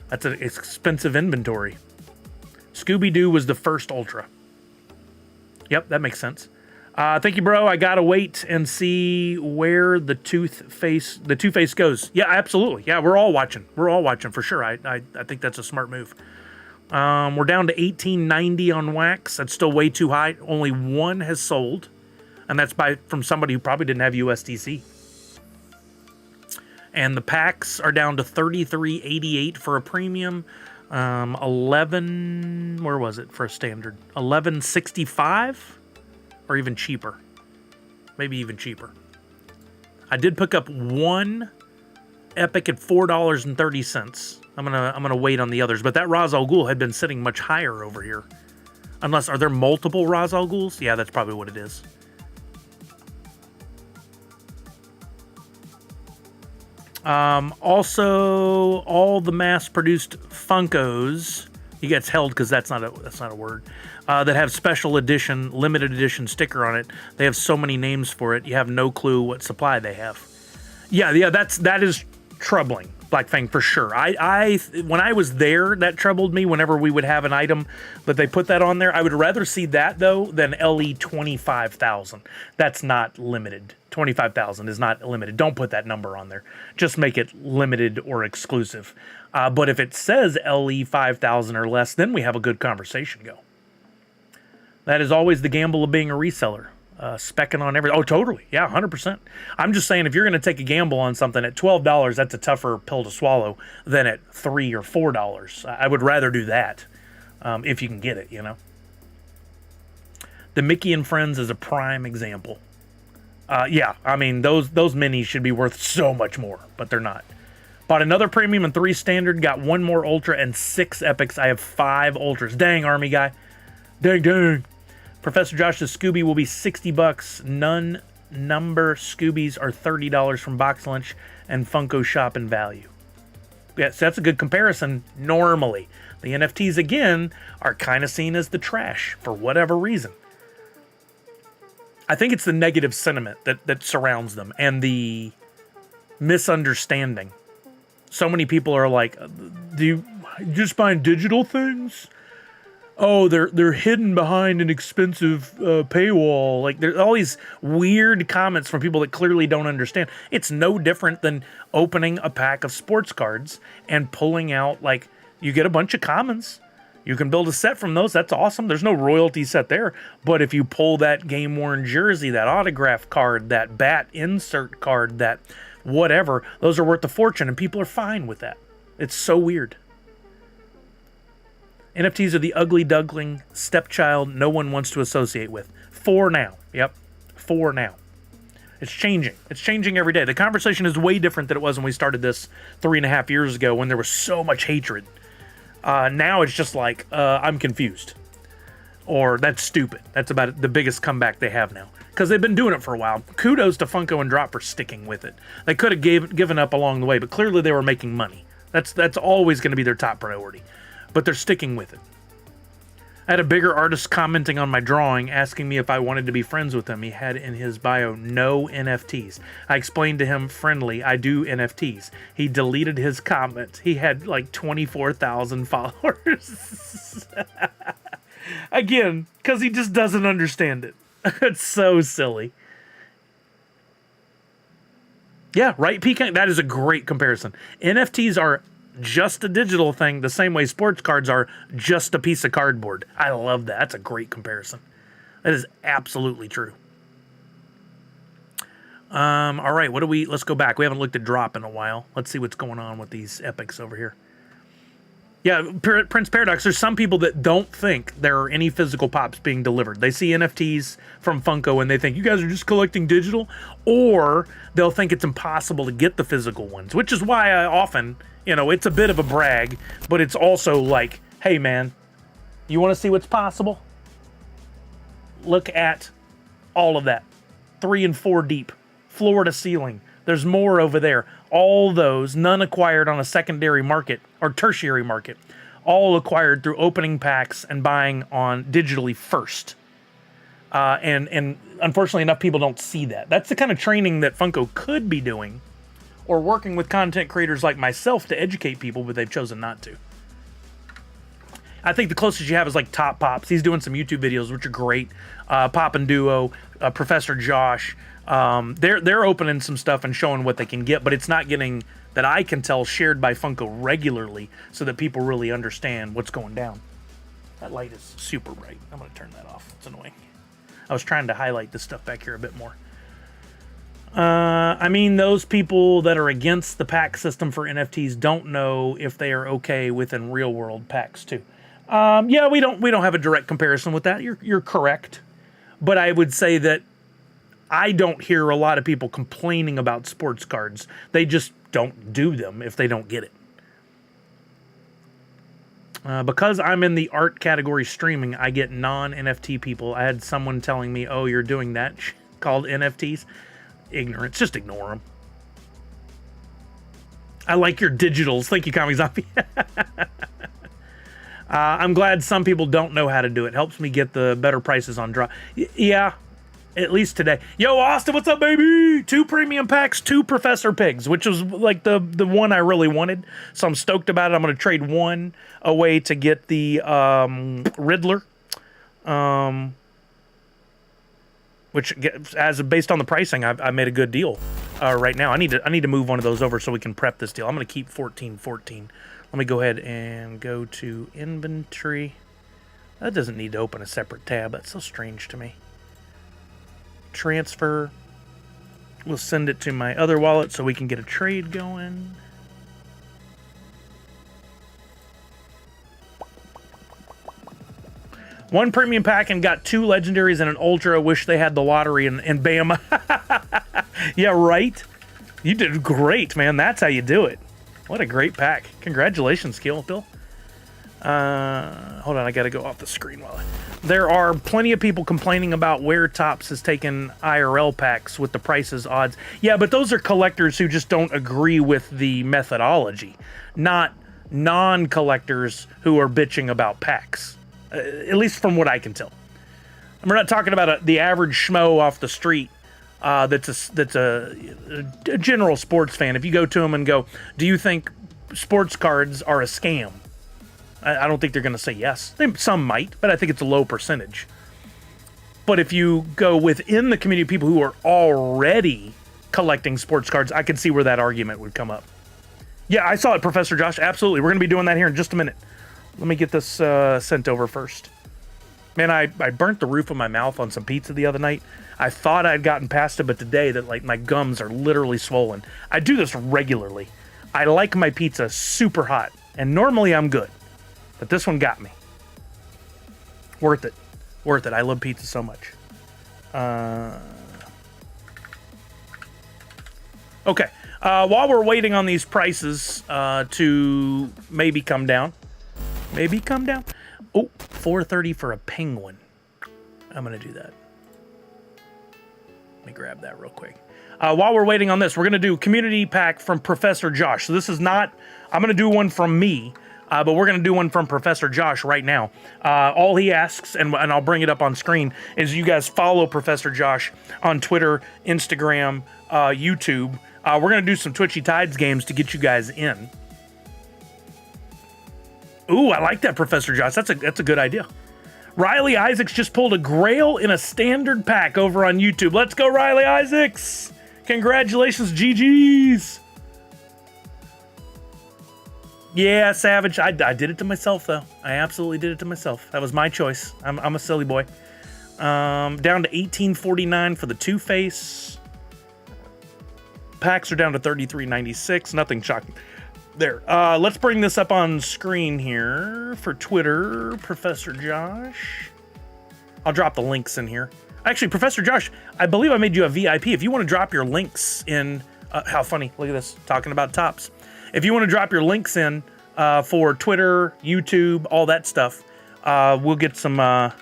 That's an expensive inventory. Scooby-Doo was the first Ultra. Yep, that makes sense. Thank you, bro. I gotta wait and see where the Two-Face goes. Yeah, absolutely. Yeah, we're all watching. We're all watching for sure. I think that's a smart move. We're down to $18.90 on wax. That's still way too high. Only one has sold, and that's from somebody who probably didn't have USDC. And the packs are down to $33.88 for a premium. 11, where was it for a standard? $11.65 or even cheaper. Maybe even cheaper. I did pick up one Epic at $4.30. I'm gonna wait on the others, but that Ra's al Ghul had been sitting much higher over here. Unless, are there multiple Ra's al Ghuls? Yeah, that's probably what it is. Also, all the mass-produced Funkos, he gets held because that's not a word, that have special edition, limited edition sticker on it. They have so many names for it, you have no clue what supply they have. Yeah, that is troubling, Black Fang, for sure. When I was there, that troubled me whenever we would have an item, but they put that on there. I would rather see that, though, than LE 25,000. That's not limited. 25,000 is not limited. Don't put that number on there. Just make it limited or exclusive. But if it says LE 5,000 or less, then we have a good conversation go. That is always the gamble of being a reseller. Specking on everything. Oh, totally. Yeah, 100%. I'm just saying, if you're going to take a gamble on something at $12, that's a tougher pill to swallow than at $3 or $4. I would rather do that if you can get it, you know. The Mickey and Friends is a prime example. Yeah, I mean, those minis should be worth so much more, but they're not. Bought another premium and 3 standard, got 1 more ultra and 6 epics. I have 5 ultras. Dang, army guy. Dang. Professor Josh's Scooby will be $60. Number Scoobies are $30 from Box Lunch and Funko Shop in value. Yes, that's a good comparison normally. The NFTs, again, are kind of seen as the trash for whatever reason. I think it's the negative sentiment that surrounds them and the misunderstanding. So many people are like, do you just buying digital things? Oh, they're hidden behind an expensive paywall. Like, there's all these weird comments from people that clearly don't understand. It's no different than opening a pack of sports cards and pulling out, like, you get a bunch of commons. You can build a set from those. That's awesome. There's no royalty set there. But if you pull that game-worn jersey, that autograph card, that bat insert card, that whatever, those are worth a fortune, and people are fine with that. It's so weird. NFTs are the ugly duckling stepchild no one wants to associate with. For now. Yep. For now. It's changing. It's changing every day. The conversation is way different than it was when we started this 3.5 years ago, when there was so much hatred. Now it's just like, I'm confused. Or, that's stupid. That's about the biggest comeback they have now. Because they've been doing it for a while. Kudos to Funko and Drop for sticking with it. They could have given up along the way, but clearly they were making money. That's always going to be their top priority. But they're sticking with it. I had a bigger artist commenting on my drawing, asking me if I wanted to be friends with him. He had in his bio, no NFTs. I explained to him, friendly, I do NFTs. He deleted his comment. He had like 24,000 followers. Again, because he just doesn't understand it. It's so silly. Yeah, right, PK? That is a great comparison. NFTs are just a digital thing, the same way sports cards are just a piece of cardboard. I love that. That's a great comparison. That is absolutely true. All right, let's go back. We haven't looked at drop in a while. Let's see what's going on with these epics over here. Yeah, Prince Paradox, there's some people that don't think there are any physical pops being delivered. They see NFTs from Funko and they think you guys are just collecting digital, or they'll think it's impossible to get the physical ones, which is why I often, it's a bit of a brag, but it's also like, hey man, you want to see what's possible? Look at all of that. 3 and 4 deep, floor to ceiling. There's more over there. All those, none acquired on a secondary market or tertiary market, all acquired through opening packs and buying on digitally first. And unfortunately, enough people don't see that. That's the kind of training that Funko could be doing, or working with content creators like myself to educate people, but they've chosen not to. I think the closest you have is like Top Pops. He's doing some YouTube videos, which are great. Pop and Duo, Professor Josh. They're opening some stuff and showing what they can get, but it's not getting, that I can tell, shared by Funko regularly so that people really understand what's going down. That light is super bright. I'm going to turn that off. It's annoying. I was trying to highlight this stuff back here a bit more. I mean, those people that are against the pack system for NFTs don't know if they are okay within real world packs too. Yeah, we don't have a direct comparison with that. You're correct. But I would say that I don't hear a lot of people complaining about sports cards. They just don't do them if they don't get it. Because I'm in the art category streaming, I get non-NFT people. I had someone telling me, oh, you're doing that called NFTs. Ignorance. Just ignore them. I like your digitals. Thank you, Comic Zombie. I'm glad some people don't know how to do it. Helps me get the better prices on drop. Yeah, at least today. Yo, Austin, what's up, baby? 2 premium packs, 2 Professor Pigs, which was like the one I really wanted. So I'm stoked about it. I'm going to trade one away to get the Riddler, which, as based on the pricing, I made a good deal right now. I need to move one of those over so we can prep this deal. I'm going to keep 1414. Let me go ahead and go to inventory. That doesn't need to open a separate tab. That's so strange to me. Transfer. We'll send it to my other wallet so we can get a trade going. One premium pack and got 2 legendaries and an ultra. Wish they had the lottery and bam. Yeah, right? You did great, man. That's how you do it. What a great pack. Congratulations, Bill. Hold on, I gotta go off the screen while there are plenty of people complaining about where Topps has taken IRL packs with the prices odds. Yeah, but those are collectors who just don't agree with the methodology, not non-collectors who are bitching about packs. At least from what I can tell. And we're not talking about the average schmo off the street that's a general sports fan. If you go to them and go, do you think sports cards are a scam? I don't think they're going to say yes. Some might, but I think it's a low percentage. But if you go within the community of people who are already collecting sports cards, I can see where that argument would come up. Yeah, I saw it, Professor Josh. Absolutely. We're going to be doing that here in just a minute. Let me get this sent over first. Man, I burnt the roof of my mouth on some pizza the other night. I thought I'd gotten past it, but today that like my gums are literally swollen. I do this regularly. I like my pizza super hot, and normally I'm good. But this one got me. Worth it. Worth it. I love pizza so much. Okay. While we're waiting on these prices to maybe come down. Maybe come down. Oh, $4.30 for a penguin. I'm going to do that. Let me grab that real quick. While we're waiting on this, we're going to do community pack from Professor Josh. So this is not... I'm going to do one from me. But we're going to do one from Professor Josh right now. All he asks, and I'll bring it up on screen, is you guys follow Professor Josh on Twitter, Instagram, YouTube. We're going to do some Twitchy Tides games to get you guys in. Ooh, I like that, Professor Josh. That's a good idea. Riley Isaacs just pulled a Grail in a standard pack over on YouTube. Let's go, Riley Isaacs. Congratulations, GG's. Yeah, Savage. I did it to myself, though. I absolutely did it to myself. That was my choice. I'm a silly boy. Down to $18.49 for the Two-Face. Packs are down to $33.96. Nothing shocking there. Let's bring this up on screen here for Twitter. Professor Josh. I'll drop the links in here. Actually, Professor Josh, I believe I made you a VIP. If you want to drop your links in, how funny, look at this, talking about tops. If you want to drop your links in for Twitter, YouTube, all that stuff, we'll get some... Now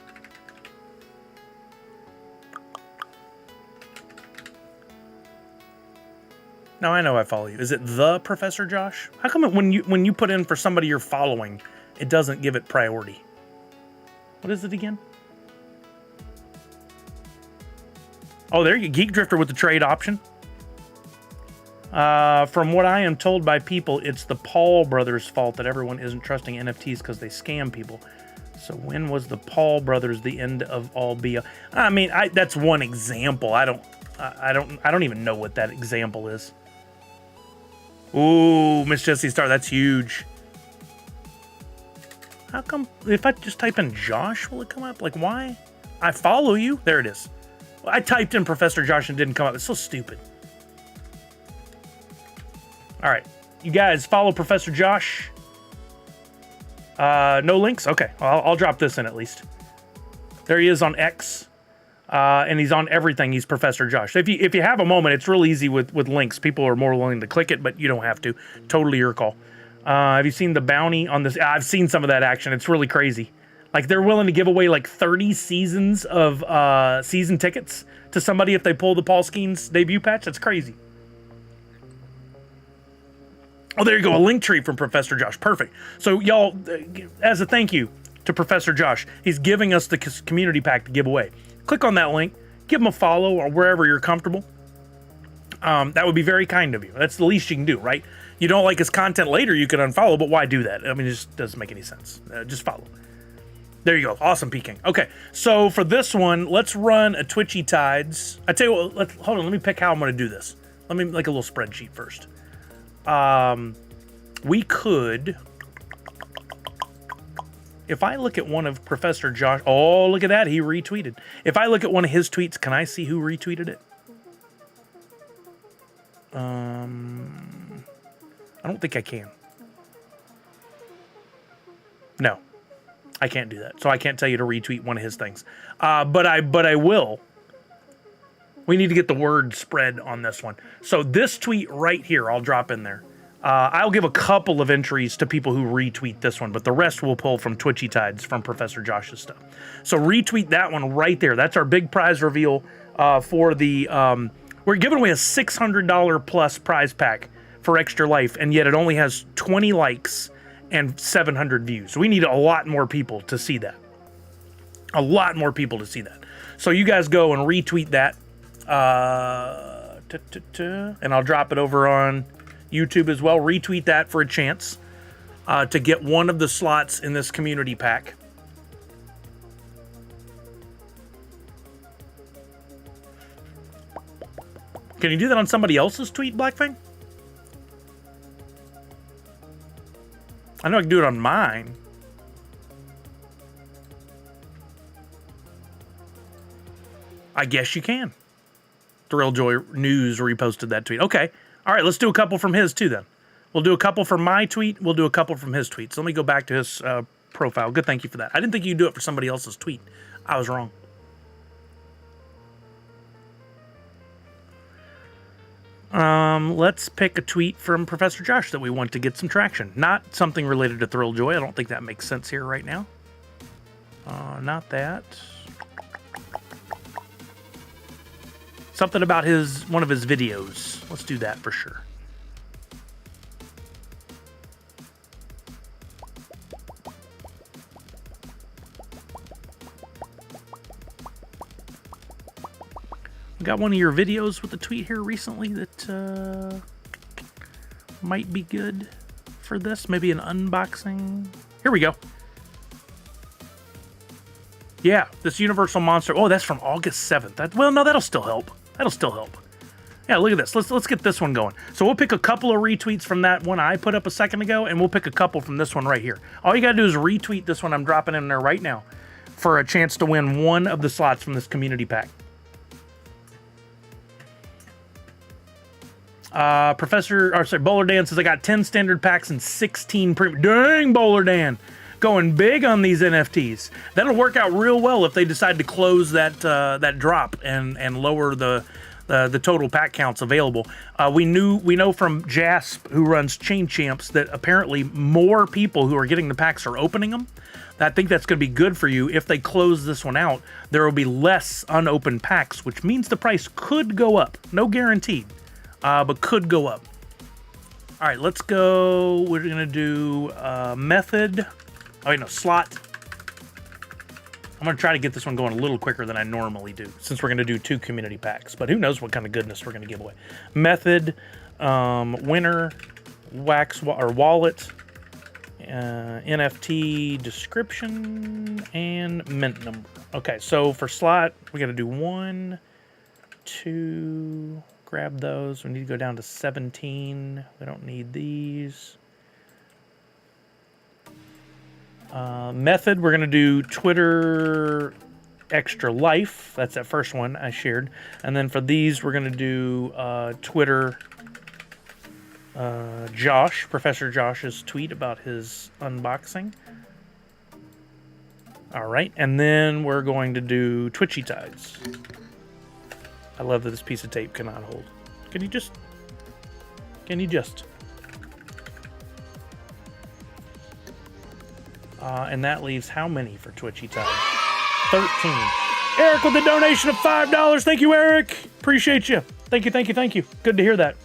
I know I follow you. Is it the Professor Josh? How come when you put in for somebody you're following, it doesn't give it priority? What is it again? Oh, there you go. Geek Drifter with the trade option. From what I am told by people, it's the Paul brothers' fault that everyone isn't trusting NFTs because they scam people. So when was the Paul brothers the end of all BS? I mean, that's one example. I don't even know what that example is. Ooh, Miss Jessie Star, that's huge. How come if I just type in Josh, will it come up? Like, why? I follow you. There it is. I typed in Professor Josh and it didn't come up. It's so stupid. All right. You guys follow Professor Josh. No links? Okay. I'll drop this in at least. There he is on X. And he's on everything. He's Professor Josh. So if you have a moment, it's real easy with links. People are more willing to click it, but you don't have to. Totally your call. Have you seen the bounty on this? I've seen some of that action. It's really crazy. Like, they're willing to give away like 30 seasons of season tickets to somebody if they pull the Paul Skeens debut patch. That's crazy. Oh, there you go. A link tree from Professor Josh. Perfect. So, y'all, as a thank you to Professor Josh, he's giving us the community pack to give away. Click on that link. Give him a follow or wherever you're comfortable. That would be very kind of you. That's the least you can do, right? You don't like his content later, you can unfollow, but why do that? I mean, it just doesn't make any sense. Just follow. There you go. Awesome, Peking. Okay, so for this one, let's run a Twitchy Tides. I tell you what, hold on. Let me pick how I'm going to do this. Let me make a little spreadsheet first. We could, if I look at one of Professor Josh, oh, look at that. He retweeted. If I look at one of his tweets, can I see who retweeted it? I don't think I can. No. I can't do that. So I can't tell you to retweet one of his things. But I will. We need to get the word spread on this one. So this tweet right here, I'll drop in there. I'll give a couple of entries to people who retweet this one, but the rest will pull from Twitchy Tides from Professor Josh's stuff. So retweet that one right there. That's our big prize reveal for the... we're giving away a $600 plus prize pack for Extra Life, and yet it only has 20 likes and 700 views. So we need a lot more people to see that. A lot more people to see that. So you guys go and retweet that. And I'll drop it over on YouTube as well. Retweet that for a chance to get one of the slots in this community pack. Can you do that on somebody else's tweet, Blackfang? I know I can do it on mine. I guess you can. Thrilljoy News reposted that tweet. Okay. All right, let's do a couple from his too then. We'll do a couple from my tweet. We'll do a couple from his tweet. So let me go back to his profile. Good, thank you for that. I didn't think you'd do it for somebody else's tweet. I was wrong. Let's pick a tweet from Professor Josh that we want to get some traction. Not something related to Thrilljoy. I don't think that makes sense here right now. Not that. Something about one of his videos. Let's do that for sure. Got one of your videos with a tweet here recently that might be good for this. Maybe an unboxing. Here we go. Yeah, this Universal Monster. Oh, that's from August 7th. Well, no, that'll still help. That'll still help. Yeah, look at this. Let's get this one going. So we'll pick a couple of retweets from that one I put up a second ago, and we'll pick a couple from this one right here. All you got to do is retweet this one I'm dropping in there right now for a chance to win one of the slots from this community pack. Bowler Dan says I got 10 standard packs and 16 premium. Dang, Bowler Dan, going big on these NFTs. That'll work out real well if they decide to close that drop and lower the total pack counts available. We know from Jasp, who runs Chain Champs, that apparently more people who are getting the packs are opening them. I think that's going to be good for you. If they close this one out, there will be less unopened packs, which means the price could go up. No guaranteed, but could go up. All right, let's go. We're going to do method. Oh, wait, no, slot. I'm going to try to get this one going a little quicker than I normally do, since we're going to do 2 community packs. But who knows what kind of goodness we're going to give away. Method, winner, wax or wallet, NFT description, and mint number. Okay, so for slot, we got to do 1, 2, grab those. We need to go down to 17. We don't need these. Method, we're going to do Twitter Extra Life. That's that first one I shared. And then for these, we're going to do Twitter Josh, Professor Josh's tweet about his unboxing. All right. And then we're going to do Twitchy Tides. I love that this piece of tape cannot hold. Can you just? And that leaves how many for Twitchy Tide? 13. Eric with a donation of $5. Thank you, Eric. Appreciate you. Thank you. Good to hear that.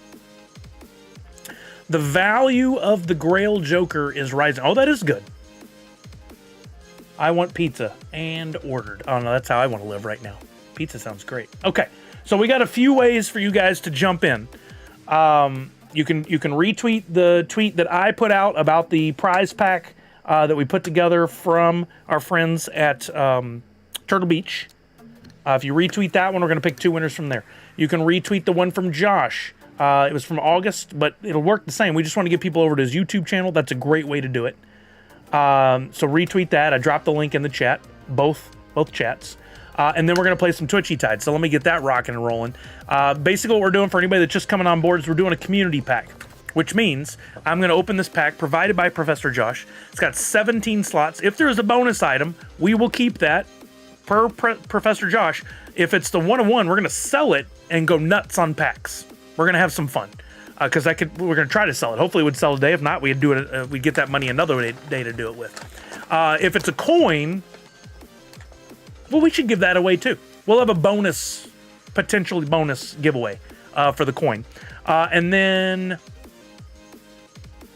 The value of the Grail Joker is rising. Oh, that is good. I want pizza and ordered. Oh, no, that's how I want to live right now. Pizza sounds great. Okay, so we got a few ways for you guys to jump in. You can retweet the tweet that I put out about the prize pack that we put together from our friends at Turtle Beach. If you retweet that one, we're going to pick 2 winners from there. You can retweet the one from Josh. It was from August, but it'll work the same. We just want to get people over to his YouTube channel. That's a great way to do it. So retweet that. I dropped the link in the chat, both chats. And then we're going to play some Twitchy Tide. So let me get that rocking and rolling. Basically what we're doing for anybody that's just coming on board is we're doing a community pack, which means I'm going to open this pack provided by Professor Josh. It's got 17 slots. If there is a bonus item, we will keep that per Professor Josh. If it's the 1-of-1, we're going to sell it and go nuts on packs. We're going to have some fun. Because we're going to try to sell it. Hopefully it would sell today. If not, we'd do it. We'd get that money another day to do it with. If it's a coin, well, we should give that away too. We'll have a potentially bonus giveaway for the coin. And then,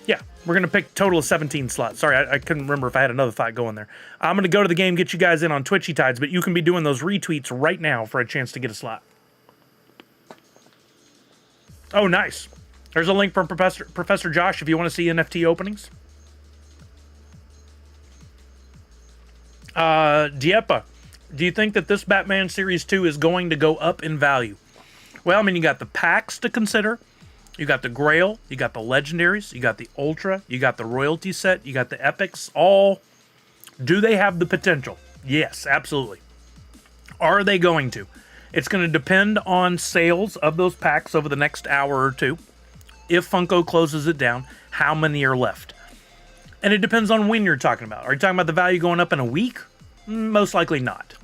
yeah, we're going to pick a total of 17 slots. Sorry, I couldn't remember if I had another thought going there. I'm going to go to the game, get you guys in on Twitchy Tides, but you can be doing those retweets right now for a chance to get a slot. Oh, nice. There's a link from Professor Josh if you want to see NFT openings. Diepa, do you think that this Batman Series 2 is going to go up in value? Well, I mean, you got the packs to consider. You got the Grail. You got the Legendaries. You got the Ultra. You got the Royalty set. You got the Epics. All. Do they have the potential? Yes, absolutely. Are they going to? It's going to depend on sales of those packs over the next hour or two. If Funko closes it down, how many are left? And it depends on when you're talking about. Are you talking about the value going up in a week? Most likely not.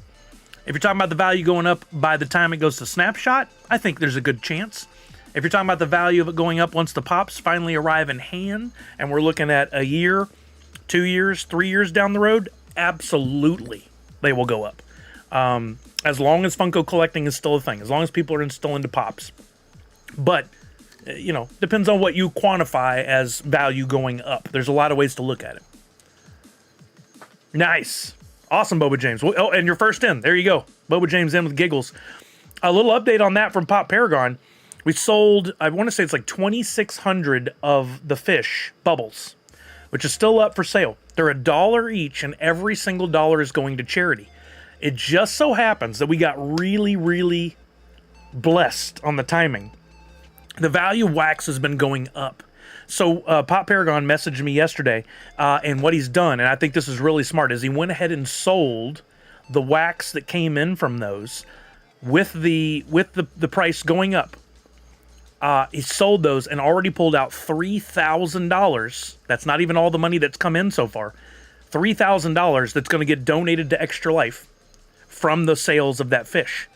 If you're talking about the value going up by the time it goes to Snapshot, I think there's a good chance. If you're talking about the value of it going up once the pops finally arrive in hand, and we're looking at a year, 2 years, 3 years down the road, absolutely they will go up. As long as Funko collecting is still a thing, as long as people are still into pops. But, you know, depends on what you quantify as value going up. There's a lot of ways to look at it. Nice. Awesome, Boba James. Oh, and you're first in. There you go. Boba James in with giggles. A little update on that from Pop Paragon. We sold, I want to say it's like 2,600 of the fish bubbles, which is still up for sale. They're $1 each, and every single dollar is going to charity. It just so happens that we got really, really blessed on the timing. The value of wax has been going up. So Pop Paragon messaged me yesterday, and what he's done, and I think this is really smart, is he went ahead and sold the wax that came in from those with the price going up. He sold those and already pulled out $3,000. That's not even all the money that's come in so far. $3,000 that's going to get donated to Extra Life from the sales of that fish.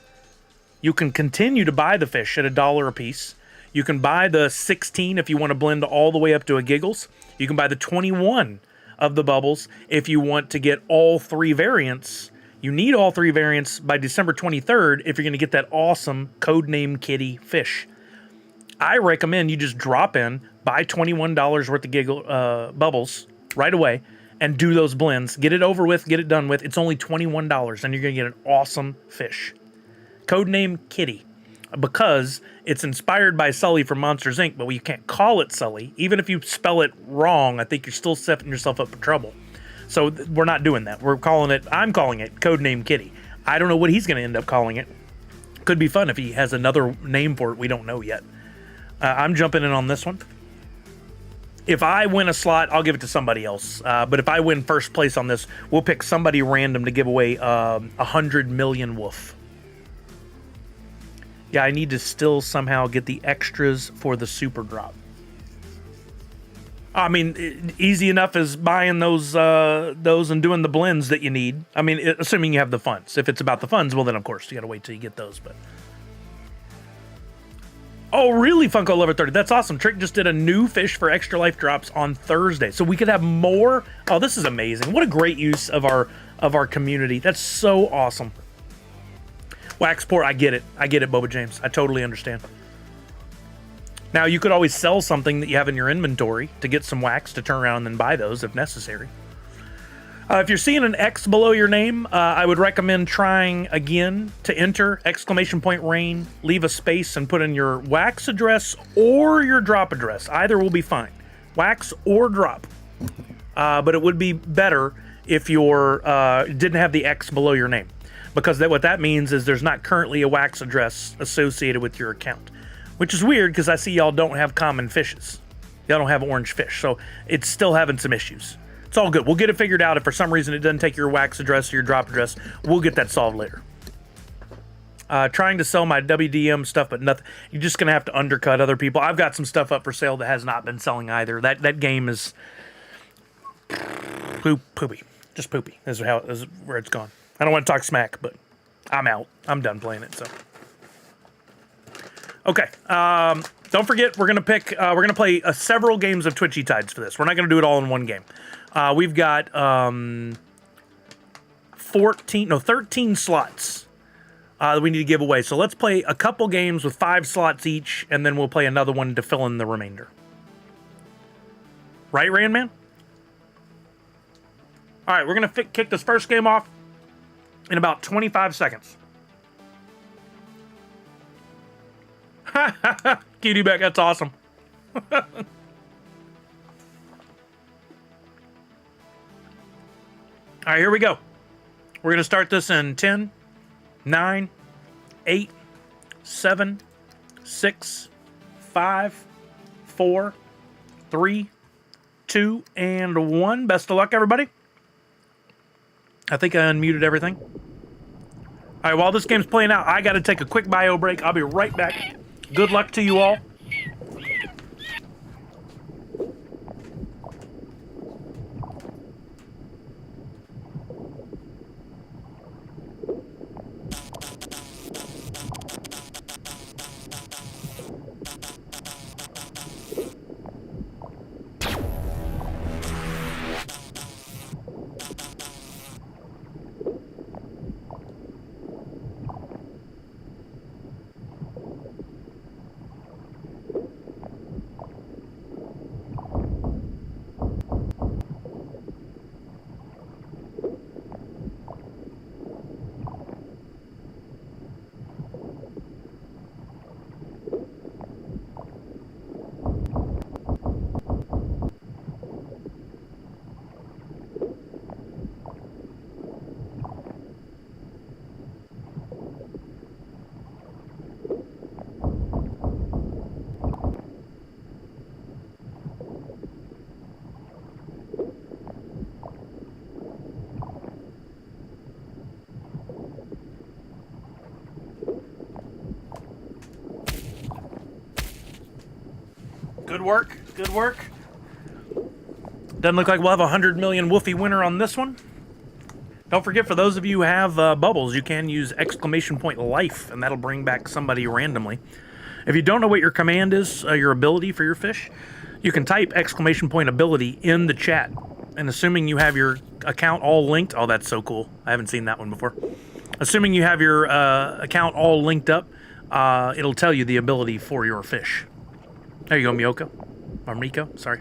You can continue to buy the fish at $1 a piece. You can buy the 16 if you want to blend all the way up to a Giggles. You can buy the 21 of the bubbles if you want to get all three variants. You need all three variants by December 23rd if you're going to get that awesome Codename Kitty fish. I recommend you just drop in, buy $21 worth of Giggle bubbles right away, and do those blends. Get it over with, get it done with. It's only $21, and you're going to get an awesome fish. Codename Kitty, because it's inspired by Sully from Monsters, Inc., but you can't call it Sully. Even if you spell it wrong, I think you're still setting yourself up for trouble. So we're not doing that. I'm calling it Codename Kitty. I don't know what he's going to end up calling it. Could be fun if he has another name for it we don't know yet. I'm jumping in on this one. If I win a slot, I'll give it to somebody else. But if I win first place on this, we'll pick somebody random to give away 100 million woof. Yeah, I need to still somehow get the extras for the super drop. I mean, easy enough as buying those and doing the blends that you need. I mean, assuming you have the funds. If it's about the funds, well, then of course you got to wait till you get those. But oh, really, Funko Lover 30? That's awesome. Trick just did a new fish for Extra Life drops on Thursday, so we could have more. Oh, this is amazing! What a great use of our community. That's so awesome. Wax pour, I get it, Boba James. I totally understand. Now, you could always sell something that you have in your inventory to get some wax to turn around and then buy those if necessary. If you're seeing an X below your name, I would recommend trying again to enter !rain, leave a space, and put in your wax address or your drop address. Either will be fine. Wax or drop. But it would be better if you didn't have the X below your name. Because what that means is there's not currently a wax address associated with your account. Which is weird because I see y'all don't have common fishes. Y'all don't have orange fish. So it's still having some issues. It's all good. We'll get it figured out. If for some reason it doesn't take your wax address or your drop address, we'll get that solved later. Trying to sell my WDM stuff, but nothing. You're just going to have to undercut other people. I've got some stuff up for sale that has not been selling either. That game is poopy. Just poopy is where it's gone. I don't want to talk smack, but I'm out. I'm done playing it, so. Okay, don't forget we're gonna play several games of Twitchy Tides for this. We're not gonna do it all in one game. We've got 13 slots that we need to give away. So let's play a couple games with 5 slots each, and then we'll play another one to fill in the remainder. Right, Randman? All right, we're gonna kick this first game off in about 25 seconds. Cutie back, that's awesome. All right, here we go. We're going to start this in 10, 9, 8, 7, 6, 5, 4, 3, 2, and 1. Best of luck, everybody. I think I unmuted everything. All right, while this game's playing out, I got to take a quick bio break. I'll be right back. Good luck to you all. Good work. Good work. Doesn't look like we'll have a 100 million woofy winner on this one. Don't forget, for those of you who have bubbles, you can use !life, and that'll bring back somebody randomly. If you don't know what your command is, your ability for your fish, you can type !ability in the chat. And assuming you have your account all linked, oh, that's so cool. I haven't seen that one before. Assuming you have your account all linked up, it'll tell you the ability for your fish. There you go, Miyoko. Or Miko, sorry.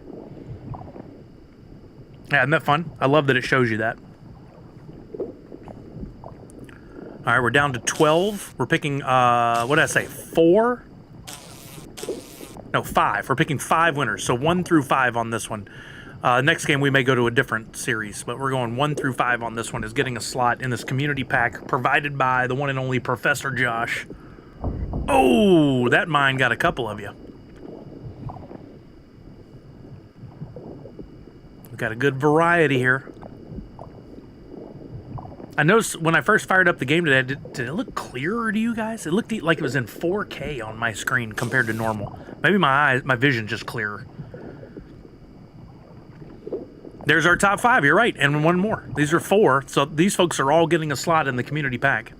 Yeah, isn't that fun? I love that it shows you that. All right, we're down to 12. We're picking, what did I say, 4? No, 5. We're picking 5 winners, so 1 through 5 on this one. Next game, we may go to a different series, but we're going 1 through 5 on this one, is getting a slot in this community pack provided by the one and only Professor Josh. Oh, that mine got a couple of you. We've got a good variety here. I noticed when I first fired up the game today, did it look clearer to you guys? It looked like it was in 4K on my screen compared to normal. Maybe my vision's just clearer. There's our top 5, you're right, and 1 more. These are 4, so these folks are all getting a slot in the community pack.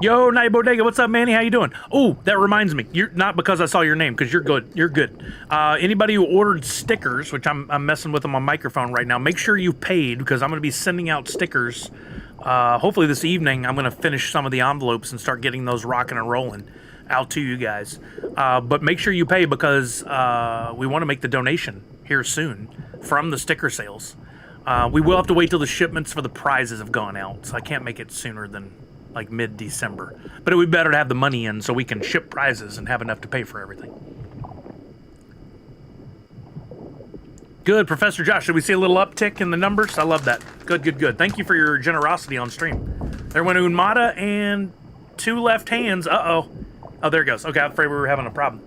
Yo, Night Bodega, what's up, Manny? How you doing? Oh, that reminds me. You're not because I saw your name, because you're good. You're good. Anybody who ordered stickers, which I'm messing with them on microphone right now, make sure you paid, because I'm going to be sending out stickers. Hopefully this evening, I'm going to finish some of the envelopes and start getting those rocking and rolling out to you guys. But make sure you pay, because we want to make the donation here soon from the sticker sales. We will have to wait till the shipments for the prizes have gone out, so I can't make it sooner than like mid-December. But it would be better to have the money in so we can ship prizes and have enough to pay for everything. Good, Professor Josh. Should we see a little uptick in the numbers? I love that. Good, good, good. Thank you for your generosity on stream. There went Unmata and 2 left hands. Uh-oh. Oh, there it goes. Okay, I'm afraid we were having a problem.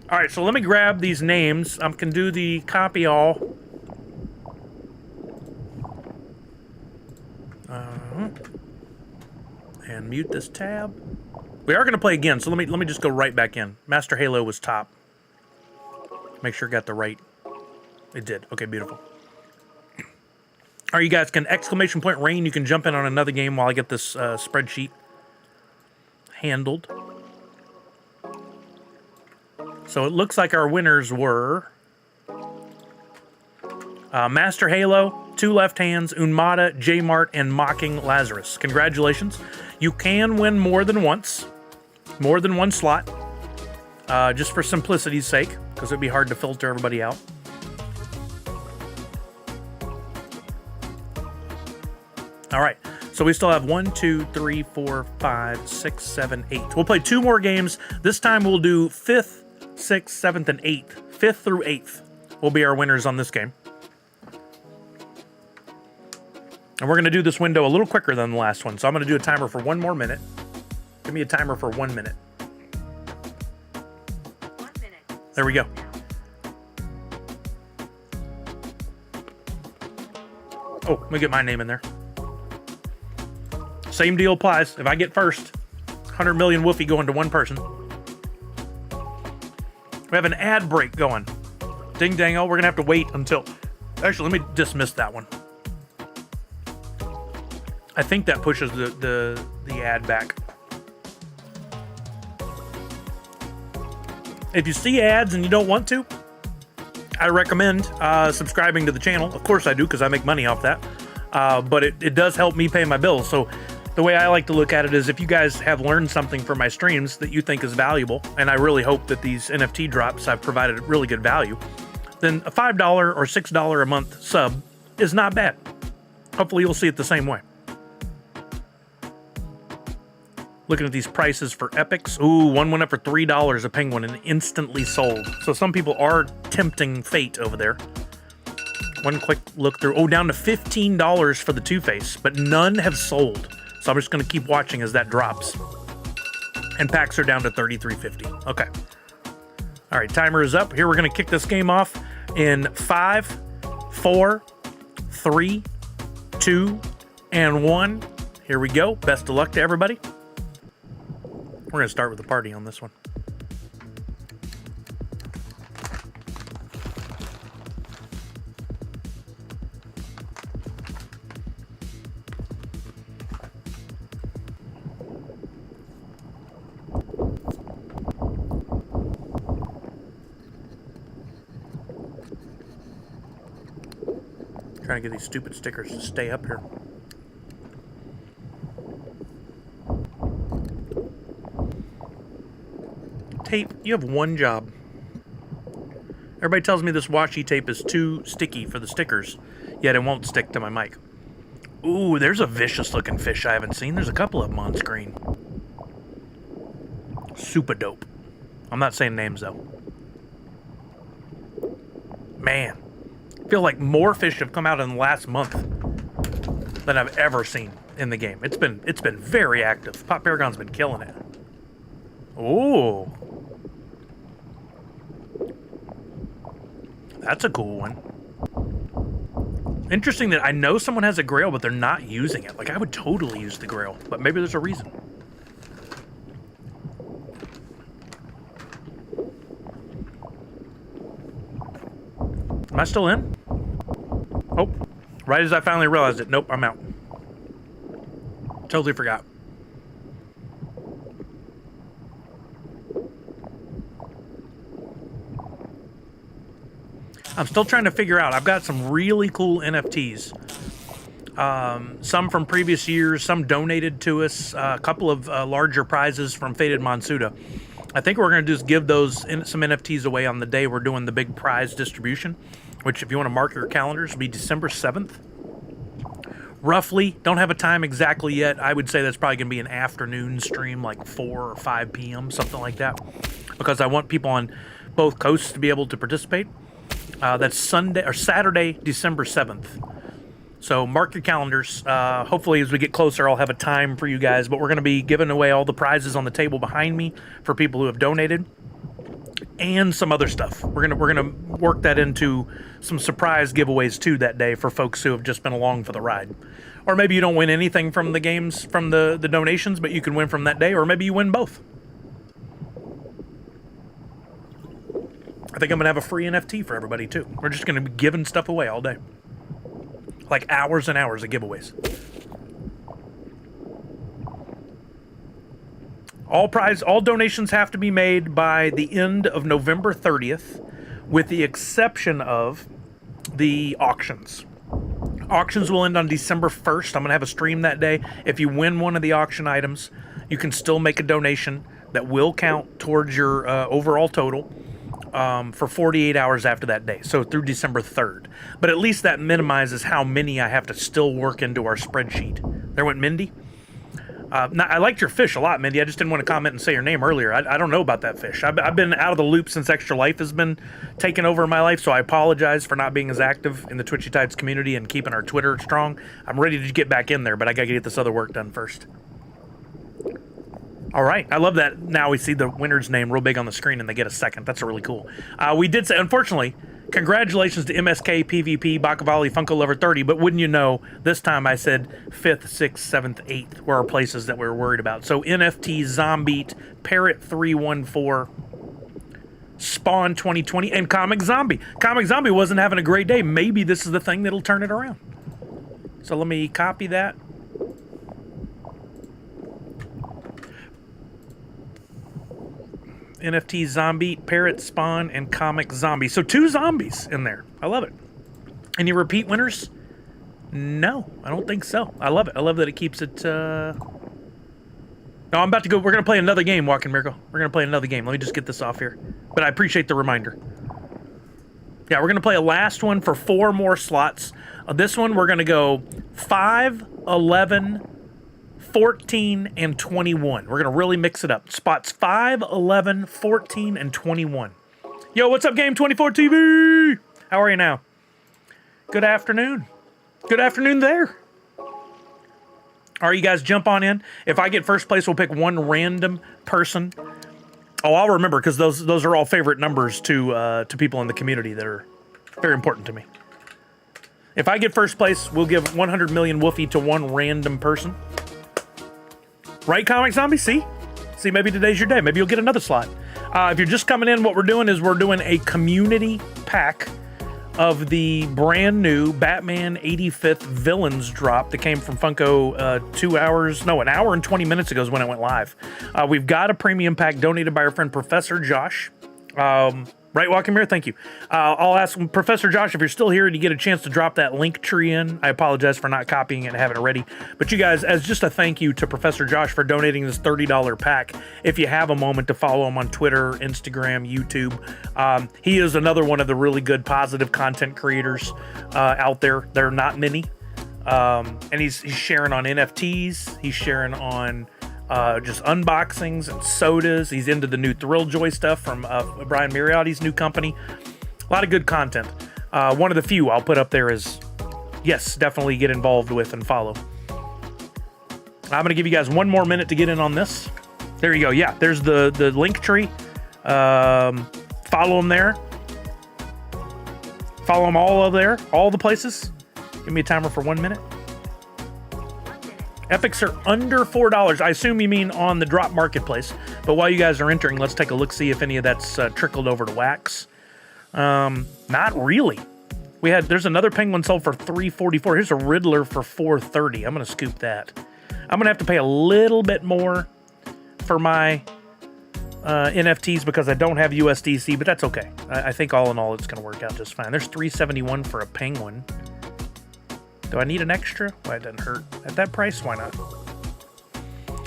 All right, so let me grab these names. I can do the copy all. And mute this tab. We are going to play again, so let me just go right back in. Master Halo was top. Make sure it got the right. It did. Okay, beautiful. All right, you guys can !Rain. You can jump in on another game while I get this spreadsheet handled. So it looks like our winners were Master Halo, 2 left hands, Unmata, J-Mart, and Mocking Lazarus. Congratulations. You can win more than once, more than 1 slot, just for simplicity's sake, because it'd be hard to filter everybody out. All right, so we still have 1, 2, 3, 4, 5, 6, 7, 8. We'll play 2 more games. This time we'll do 5th, 6th, 7th, and 8th. 5th through 8th will be our winners on this game. And we're going to do this window a little quicker than the last one. So I'm going to do a timer for 1 more minute. Give me a timer for 1 minute. 1 minute. There we go. Oh, let me get my name in there. Same deal applies. If I get first, 100 million woofy going to 1 person. We have an ad break going. Ding dango. We're going to have to wait until... Actually, let me dismiss that one. I think that pushes the ad back. If you see ads and you don't want to, I recommend subscribing to the channel. Of course I do, because I make money off that. But it does help me pay my bills. So the way I like to look at it is, if you guys have learned something from my streams that you think is valuable, and I really hope that these NFT drops have provided really good value, then a $5 or $6 a month sub is not bad. Hopefully you'll see it the same way. Looking at these prices for epics. Ooh, one went up for $3 a penguin and instantly sold. So some people are tempting fate over there. One quick look through. Oh, down to $15 for the Two-Face, but none have sold. So I'm just going to keep watching as that drops. And packs are down to $33.50. Okay. All right, timer is up. Here we're going to kick this game off in 5, 4, 3, 2, and 1. Here we go. Best of luck to everybody. We're going to start with the party on this one. Trying to get these stupid stickers to stay up here. Tape, you have one job. Everybody tells me this washi tape is too sticky for the stickers, yet it won't stick to my mic. Ooh, there's a vicious looking fish I haven't seen. There's a couple of them on screen. Super dope. I'm not saying names though. Man. I feel like more fish have come out in the last month than I've ever seen in the game. It's been very active. Pop Paragon's been killing it. Ooh. That's a cool one. Interesting that I know someone has a grail, but they're not using it. Like, I would totally use the grail, but maybe there's a reason. Am I still in? Oh, right as I finally realized it. Nope, I'm out. Totally forgot. I'm still trying to figure out. I've got some really cool NFTs. Some from previous years, some donated to us, a couple of larger prizes from Faded Monsuda. I think what we're going to do is give those some NFTs away on the day we're doing the big prize distribution, which if you want to mark your calendars, will be December 7th. Roughly, don't have a time exactly yet. I would say that's probably going to be an afternoon stream, like 4 or 5 p.m., something like that, because I want people on both coasts to be able to participate. That's Sunday or Saturday, December 7th. So mark your calendars. Hopefully as we get closer, I'll have a time for you guys, but we're going to be giving away all the prizes on the table behind me for people who have donated and some other stuff. We're going to work that into some surprise giveaways too that day for folks who have just been along for the ride. Or maybe you don't win anything from the games, from the donations, but you can win from that day, or maybe you win both. I think I'm going to have a free NFT for everybody, too. We're just going to be giving stuff away all day. Like hours and hours of giveaways. All donations have to be made by the end of November 30th, with the exception of the auctions. Auctions will end on December 1st. I'm going to have a stream that day. If you win one of the auction items, you can still make a donation that will count towards your overall total. For 48 hours after that day, so through December 3rd. But at least that minimizes how many I have to still work into our spreadsheet. There went Mindy. Now, I liked your fish a lot, Mindy. I just didn't want to comment and say your name earlier. I don't know about that fish. I've been out of the loop since Extra Life has been taken over in my life, so I apologize for not being as active in the Twitchy Tides community and keeping our Twitter strong. I'm ready to get back in there, but I got to get this other work done first. All right. I love that now we see the winner's name real big on the screen and they get a second. That's really cool. We did say, unfortunately, congratulations to MSK, PvP, Bakavali, Funko Lover 30, but wouldn't you know, this time I said 5th, 6th, 7th, 8th were our places that we were worried about. So NFT, Zombie, Parrot 314, Spawn 2020, and Comic Zombie. Comic Zombie wasn't having a great day. Maybe this is the thing that'll turn it around. So let me copy that. NFT Zombie, Parrot, Spawn, and Comic Zombie. So 2 zombies in there. I love it. Any repeat winners? No, I don't think so. I love it. I love that it keeps it... No, I'm about to go... We're going to play another game, Walking Miracle. We're going to play another game. Let me just get this off here. But I appreciate the reminder. Yeah, we're going to play a last one for 4 more slots. This one, we're going to go 5, 11... 14 and 21. We're going to really mix it up. Spots 5, 11, 14, and 21. Yo, what's up, Game 24 TV? How are you now? Good afternoon. Good afternoon there. All right, you guys jump on in. If I get first place, we'll pick one random person. Oh, I'll remember because those are all favorite numbers to people in the community that are very important to me. If I get first place, we'll give 100 million Woofy to one random person. Right, Comic Zombie? See, maybe today's your day. Maybe you'll get another slot. If you're just coming in, what we're doing is we're doing a community pack of the brand new Batman 85th Villains drop that came from Funko an hour and 20 minutes ago is when it went live. We've got a premium pack donated by our friend Professor Josh. Right, welcome here. Thank you. I'll ask Professor Josh if you're still here and you get a chance to drop that link tree in. I apologize for not copying it and having it ready. But you guys, as just a thank you to Professor Josh for donating this $30 pack, if you have a moment to follow him on Twitter, Instagram, YouTube. He is another one of the really good positive content creators out there. There are not many. And he's sharing on NFTs. He's sharing on just unboxings and sodas. He's into the new Thrill Joy stuff from Brian Mariotti's new company. A lot of good content. One of the few I'll put up there is, yes, definitely get involved with and follow. I'm going to give you guys one more minute to get in on this. There you go. Yeah, there's the link tree. Follow them there. Follow them all over there, all the places. Give me a timer for 1 minute. Epics are under $4. I assume you mean on the drop marketplace. But while you guys are entering, let's take a look, see if any of that's trickled over to Wax. Not really. There's another penguin sold for $344. Here's a Riddler for $430. I'm going to scoop that. I'm going to have to pay a little bit more for my NFTs because I don't have USDC, but that's okay. I think all in all, it's going to work out just fine. There's $371 for a penguin. Do I need an extra? Well, it doesn't hurt. At that price, why not?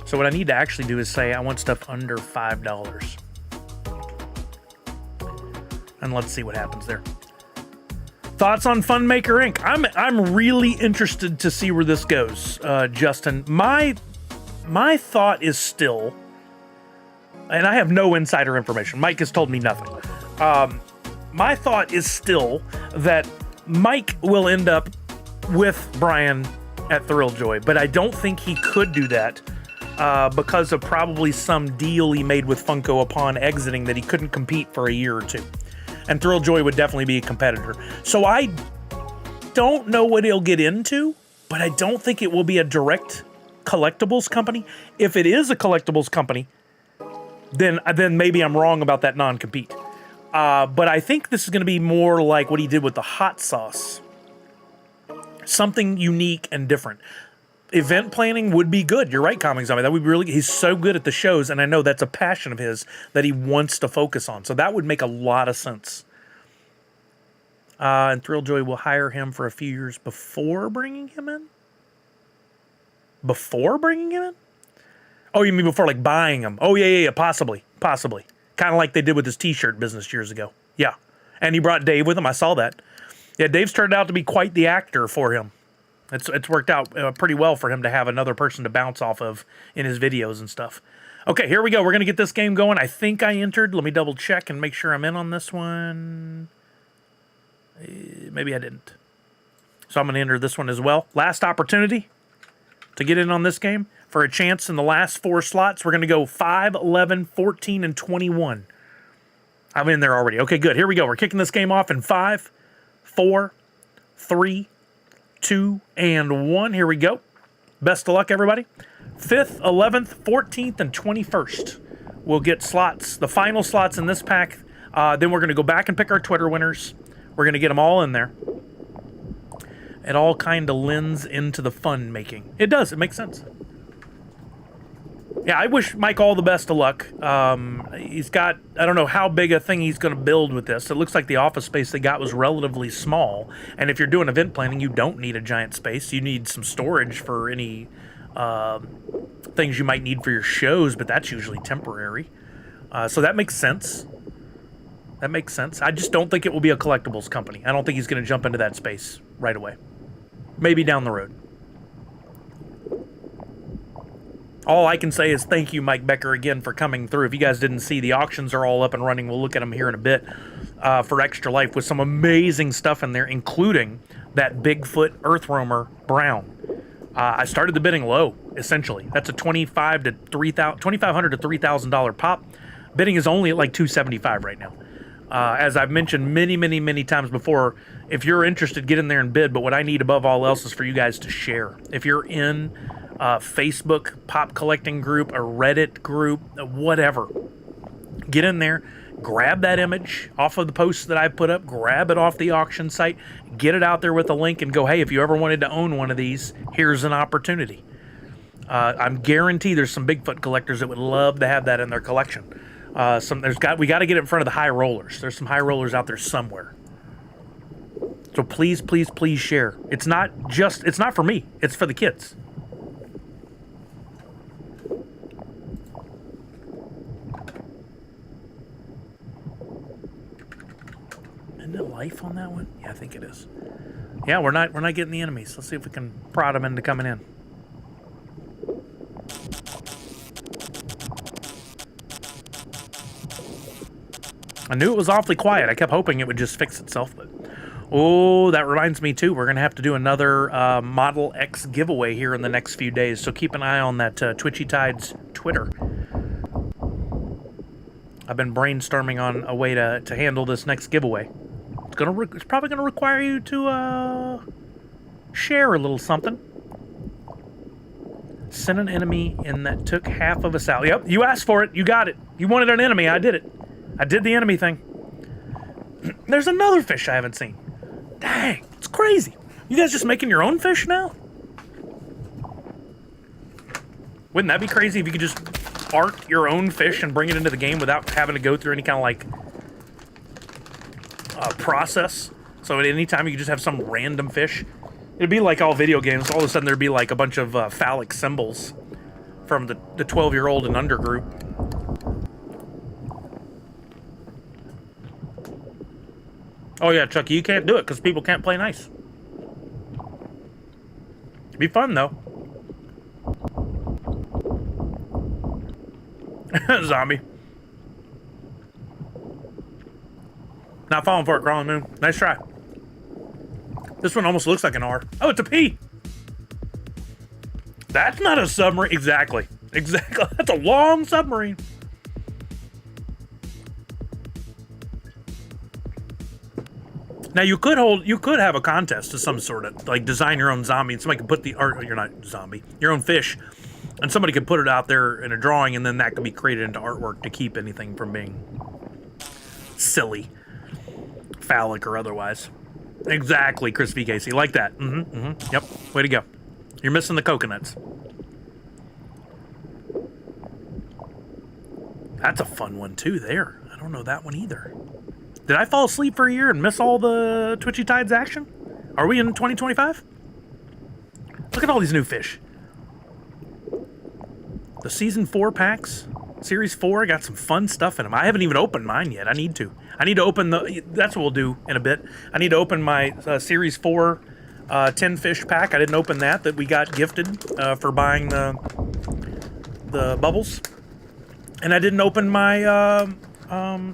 So what I need to actually do is say I want stuff under $5. And let's see what happens there. Thoughts on Funmaker Inc. I'm really interested to see where this goes, Justin. My thought is still, and I have no insider information. Mike has told me nothing. My thought is still that Mike will end up with Brian at Thrilljoy, but I don't think he could do that because of probably some deal he made with Funko upon exiting that he couldn't compete for a year or two. And Thrilljoy would definitely be a competitor. So I don't know what he'll get into, but I don't think it will be a direct collectibles company. If it is a collectibles company, then maybe I'm wrong about that non-compete. But I think this is going to be more like what he did with the hot sauce. Something unique and different. Event planning would be good. You're right, Comic Zombie. That would be really. He's so good at the shows, and I know that's a passion of his that he wants to focus on. So that would make a lot of sense. And Thrilljoy will hire him for a few years before bringing him in. Before bringing him in? Oh, you mean before like buying him? Oh yeah. Possibly. Kind of like they did with his T-shirt business years ago. Yeah, and he brought Dave with him. I saw that. Yeah, Dave's turned out to be quite the actor for him. It's worked out pretty well for him to have another person to bounce off of in his videos and stuff. Okay, here we go. We're going to get this game going. I think I entered. Let me double check and make sure I'm in on this one. Maybe I didn't. So I'm going to enter this one as well. Last opportunity to get in on this game for a chance in the last 4 slots. We're going to go 5, 11, 14, and 21. I'm in there already. Okay, good. Here we go. We're kicking this game off in 5, 4, 3, 2, and 1. Here we go. Best of luck, everybody. 5th, 11th, 14th, and 21st. We'll get slots, the final slots in this pack. Then we're going to go back and pick our Twitter winners. We're going to get them all in there. It all kind of lends into the fun making. It does. It makes sense. Yeah, I wish Mike all the best of luck. He's got, I don't know how big a thing he's going to build with this. It looks like the office space they got was relatively small. And if you're doing event planning, you don't need a giant space. You need some storage for any things you might need for your shows, but that's usually temporary. So that makes sense. That makes sense. I just don't think it will be a collectibles company. I don't think he's going to jump into that space right away. Maybe down the road. All I can say is thank you, Mike Becker, again for coming through. If you guys didn't see, the auctions are all up and running. We'll look at them here in a bit for Extra Life with some amazing stuff in there, including that Bigfoot Earth Roamer Brown. I started the bidding low, essentially. That's a $2,500 to $3,000 pop. Bidding is only at like $275 right now. As I've mentioned many times before, if you're interested, get in there and bid. But what I need above all else is for you guys to share. If you're in a Facebook pop collecting group, a Reddit group, whatever, get in there, grab that image off of the posts that I put up, grab it off the auction site, get it out there with a link, and go, hey, if you ever wanted to own one of these, here's an opportunity. I'm guaranteed there's some Bigfoot collectors that would love to have that in their collection. We got to get it in front of the high rollers. There's some high rollers out there somewhere. So please share. It's not for me. It's for the kids. Isn't there life on that one? Yeah, I think it is. Yeah, we're not getting the enemies. Let's see if we can prod them into coming in. I knew it was awfully quiet. I kept hoping it would just fix itself, but oh, that reminds me too. We're gonna have to do another Model X giveaway here in the next few days. So keep an eye on that Twitchy Tides Twitter. I've been brainstorming on a way to handle this next giveaway. It's probably gonna require you to share a little something. Send an enemy in that took half of us out. Yep, you asked for it. You got it. You wanted an enemy. I did it. I did the enemy thing. There's another fish I haven't seen. Dang, it's crazy. You guys just making your own fish now? Wouldn't that be crazy if you could just art your own fish and bring it into the game without having to go through any kind of like process? So at any time you could just have some random fish. It'd be like all video games. All of a sudden there'd be like a bunch of phallic symbols from the 12-year-old and under group. Oh yeah, Chucky, you can't do it because people can't play nice. It'd be fun though. Zombie. Not falling for it, Crawling Moon. Nice try. This one almost looks like an R. Oh, it's a P. That's not a submarine. Exactly. That's a long submarine. Now you could have a contest of some sort of like design your own zombie, and somebody could put your own fish, and somebody could put it out there in a drawing, and then that could be created into artwork to keep anything from being silly, phallic or otherwise. Exactly, Chris V. Casey, like that. Yep, way to go. You're missing the coconuts. That's a fun one too. There, I don't know that one either. Did I fall asleep for a year and miss all the Twitchy Tides action? Are we in 2025? Look at all these new fish. The Season 4 packs, Series 4, got some fun stuff in them. I haven't even opened mine yet. I need to. I need to open that's what we'll do in a bit. I need to open my Series 4 10 fish pack. I didn't open that we got gifted for buying the bubbles. And I didn't open my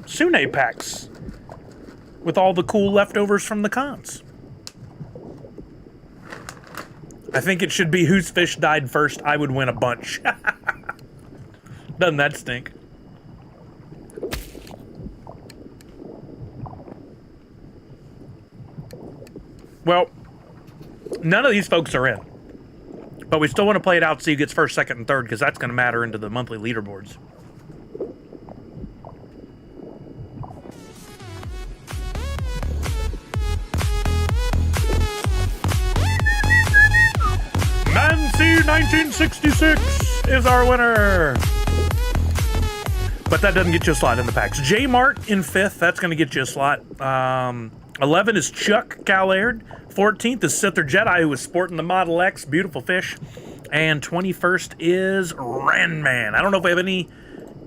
Sune packs with all the cool leftovers from the cons. I think it should be whose fish died first. I would win a bunch. Doesn't that stink? Well, none of these folks are in. But we still want to play it out, see who gets first, second, and third, because that's going to matter into the monthly leaderboards. Mancy 1966 is our winner. But that doesn't get you a slot in the packs. J Mart in 5th. That's going to get you a slot. 11 is Chuck Callard. 14th is Sither Jedi, who was sporting the Model X. Beautiful fish. And 21st is Ranman. I don't know if we have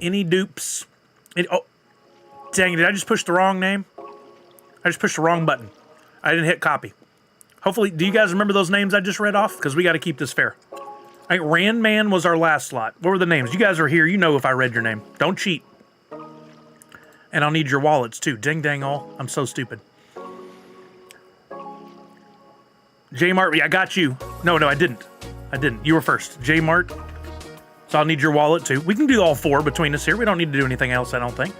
any dupes. Oh, dang, did I just push the wrong name? I just pushed the wrong button. I didn't hit copy. Hopefully, do you guys remember those names I just read off? Because we got to keep this fair. I think Randman was our last slot. What were the names? You guys are here. You know if I read your name. Don't cheat. And I'll need your wallets, too. Ding, dang, all. I'm so stupid. J Mart, I got you. No, I didn't. You were first. J Mart. So I'll need your wallet, too. We can do all 4 between us here. We don't need to do anything else, I don't think.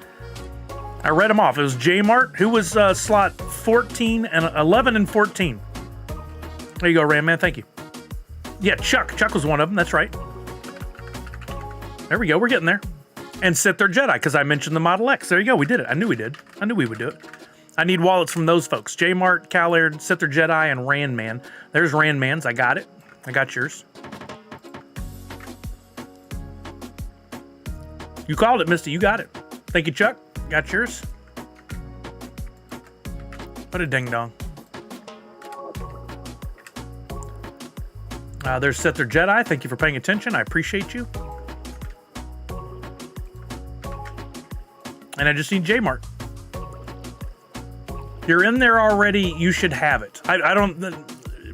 I read them off. It was J-Mart, who was slot 14 and 11 and 14. There you go, Ram Man. Thank you. Yeah, Chuck. Chuck was one of them. That's right. There we go. We're getting there. And Sith or Jedi, because I mentioned the Model X. There you go. We did it. I knew we did. I knew we would do it. I need wallets from those folks. J-Mart, Calaird, Sith or Jedi, and Randman. There's Randman's. I got it. I got yours. You called it, Misty. You got it. Thank you, Chuck. Got yours. What a ding-dong. There's Sith or Jedi. Thank you for paying attention. I appreciate you. And I just need J-Mart. You're in there already. You should have it. I don't...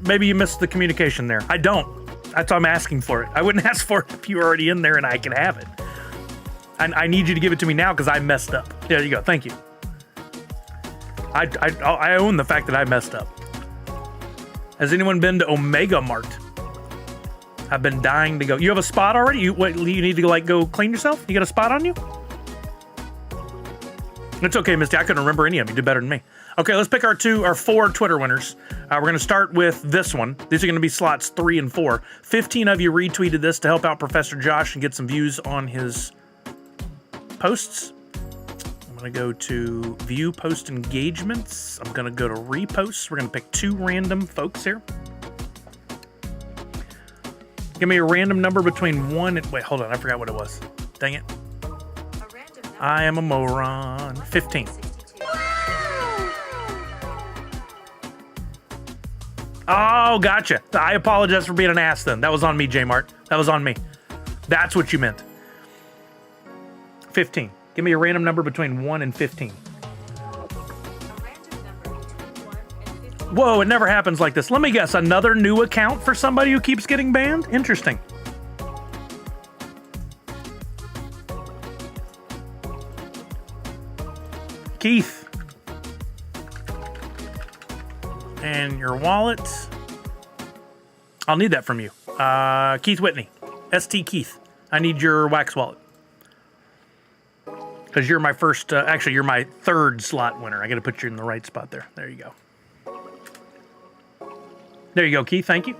Maybe you missed the communication there. I don't. That's why I'm asking for it. I wouldn't ask for it if you were already in there and I can have it. I need you to give it to me now because I messed up. There you go. Thank you. I own the fact that I messed up. Has anyone been to Omega Mart? I've been dying to go. You have a spot already? You need to like go clean yourself? You got a spot on you? It's okay, Misty. I couldn't remember any of them. You did better than me. Okay, let's pick our 4 Twitter winners. We're going to start with this one. These are going to be slots 3 and 4. 15 of you retweeted this to help out Professor Josh and get some views on his posts. I'm going to go to view post engagements. I'm going to go to reposts. We're going to pick 2 random folks here. Give me a random number between 1 and... Wait, hold on. I forgot what it was. Dang it. I am a moron. 15. Oh, gotcha. I apologize for being an ass then. That was on me, J-Mart. That was on me. That's what you meant. 15. Give me a random number between 1 and 15. Whoa, it never happens like this. Let me guess. Another new account for somebody who keeps getting banned? Interesting. Keith. And your wallet. I'll need that from you. Keith Whitney. ST Keith. I need your wax wallet. Because you're my first, actually, you're my 3rd slot winner. I got to put you in the right spot there. There you go. There you go, Keith. Thank you.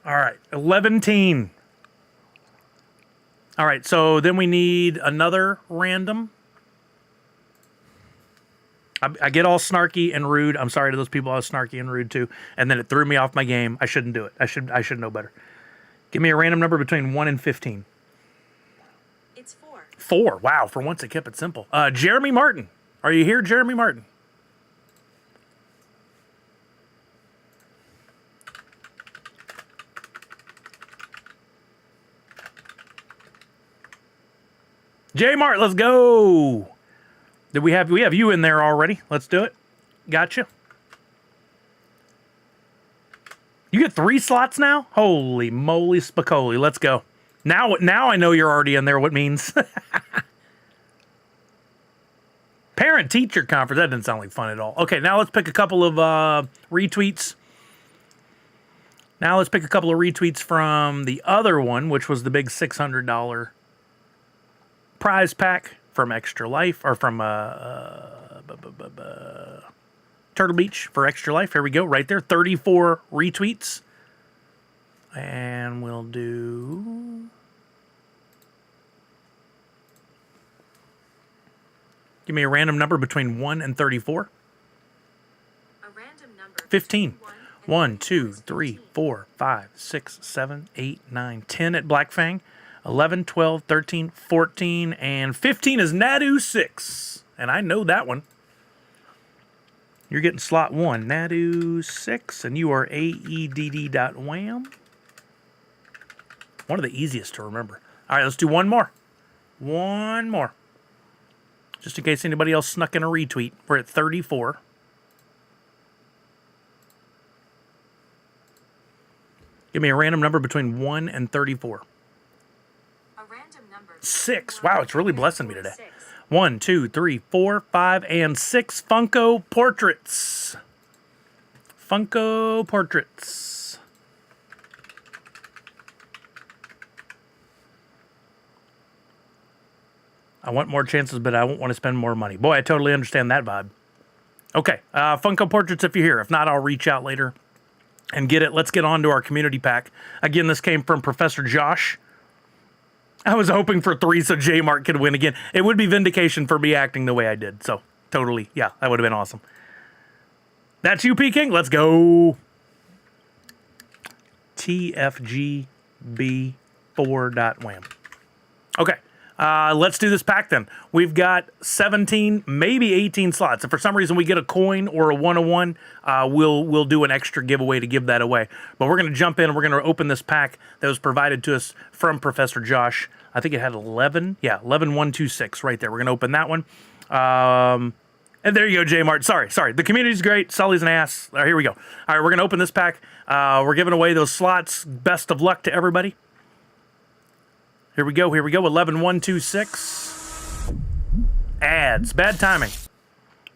All right, 11-teen. All right, so then we need another random. I get all snarky and rude. I'm sorry to those people I was snarky and rude to, and then it threw me off my game. I shouldn't do it. I should know better. Give me a random number between 1 and 15. It's 4. 4. Wow, for once it kept it simple. Jeremy Martin. Are you here, Jeremy Martin? J-Mart, let's go. Did we have you in there already? Let's do it. Gotcha. You get 3 slots now? Holy moly spicoli. Let's go. Now I know you're already in there, what it means. Parent-teacher conference. That didn't sound like fun at all. Okay, now let's pick a couple of retweets. Now let's pick a couple of retweets from the other one, which was the big $600 prize pack from Extra Life, or from Turtle Beach for Extra Life. Here we go, right there. 34 retweets. And we'll do... Give me a random number between 1 and 34. A random number 15. 1, 2, 3, 4, 5, 6, 7, 8, 9, 10 at Black Fang. 11, 12, 13, 14, and 15 is Nadu 6. And I know that one. You're getting slot 1, Nadu 6, and you are AEDD.wham. One of the easiest to remember. All right, let's do one more. One more. Just in case anybody else snuck in a retweet. We're at 34. Give me a random number between 1 and 34. 6. Wow, it's really blessing me today. 1, 2, 3, 4, 5, and 6 Funko portraits. Funko portraits. I want more chances, but I won't want to spend more money. Boy, I totally understand that vibe. Okay, Funko Portraits if you're here. If not, I'll reach out later and get it. Let's get on to our community pack. Again, this came from Professor Josh. I was hoping for 3 so J-Mart could win again. It would be vindication for me acting the way I did. So, totally, yeah, that would have been awesome. That's you, Peking. Let's go. TFGB4.wham. Okay, let's do this pack then. We've got 17, maybe 18 slots. If for some reason we get a coin or a 101, we'll do an extra giveaway to give that away. But we're going to jump in and we're going to open this pack that was provided to us from Professor Josh. I think it had 11. Yeah, 11126 right there. We're going to open that one. And there you go, J-Mart. Sorry. The community's great. Sully's an ass. All right, here we go. All right, we're going to open this pack. We're giving away those slots. Best of luck to everybody. Here we go. 11126. Ads. Bad timing.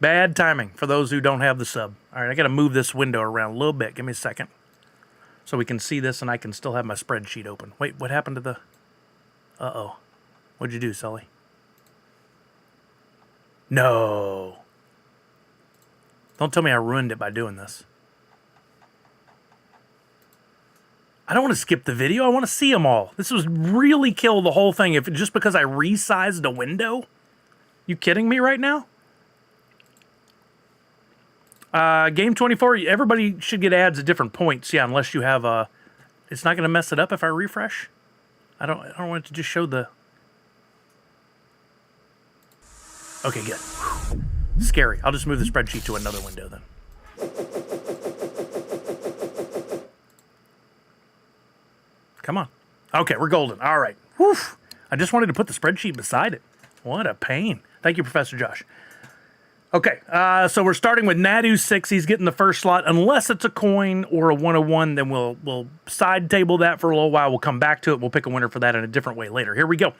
Bad timing for those who don't have the sub. All right, I got to move this window around a little bit. Give me a second so we can see this and I can still have my spreadsheet open. Wait, what happened to the... Uh-oh. What'd you do, Sully? No. Don't tell me I ruined it by doing this. I don't want to skip the video. I want to see them all. This was really kill the whole thing if just because I resized a window. You kidding me right now? Game 24, everybody should get ads at different points. Yeah, unless you have a... It's not going to mess it up if I refresh? I don't want it to just show the... Okay, good. Whew. Scary. I'll just move the spreadsheet to another window then. Come on. Okay, we're golden. All right. Whew. I just wanted to put the spreadsheet beside it. What a pain. Thank you, Professor Josh. Okay, so we're starting with Nadu6. He's getting the first slot. Unless it's a coin or a 101, then we'll side table that for a little while. We'll come back to it. We'll pick a winner for that in a different way later. Here we go.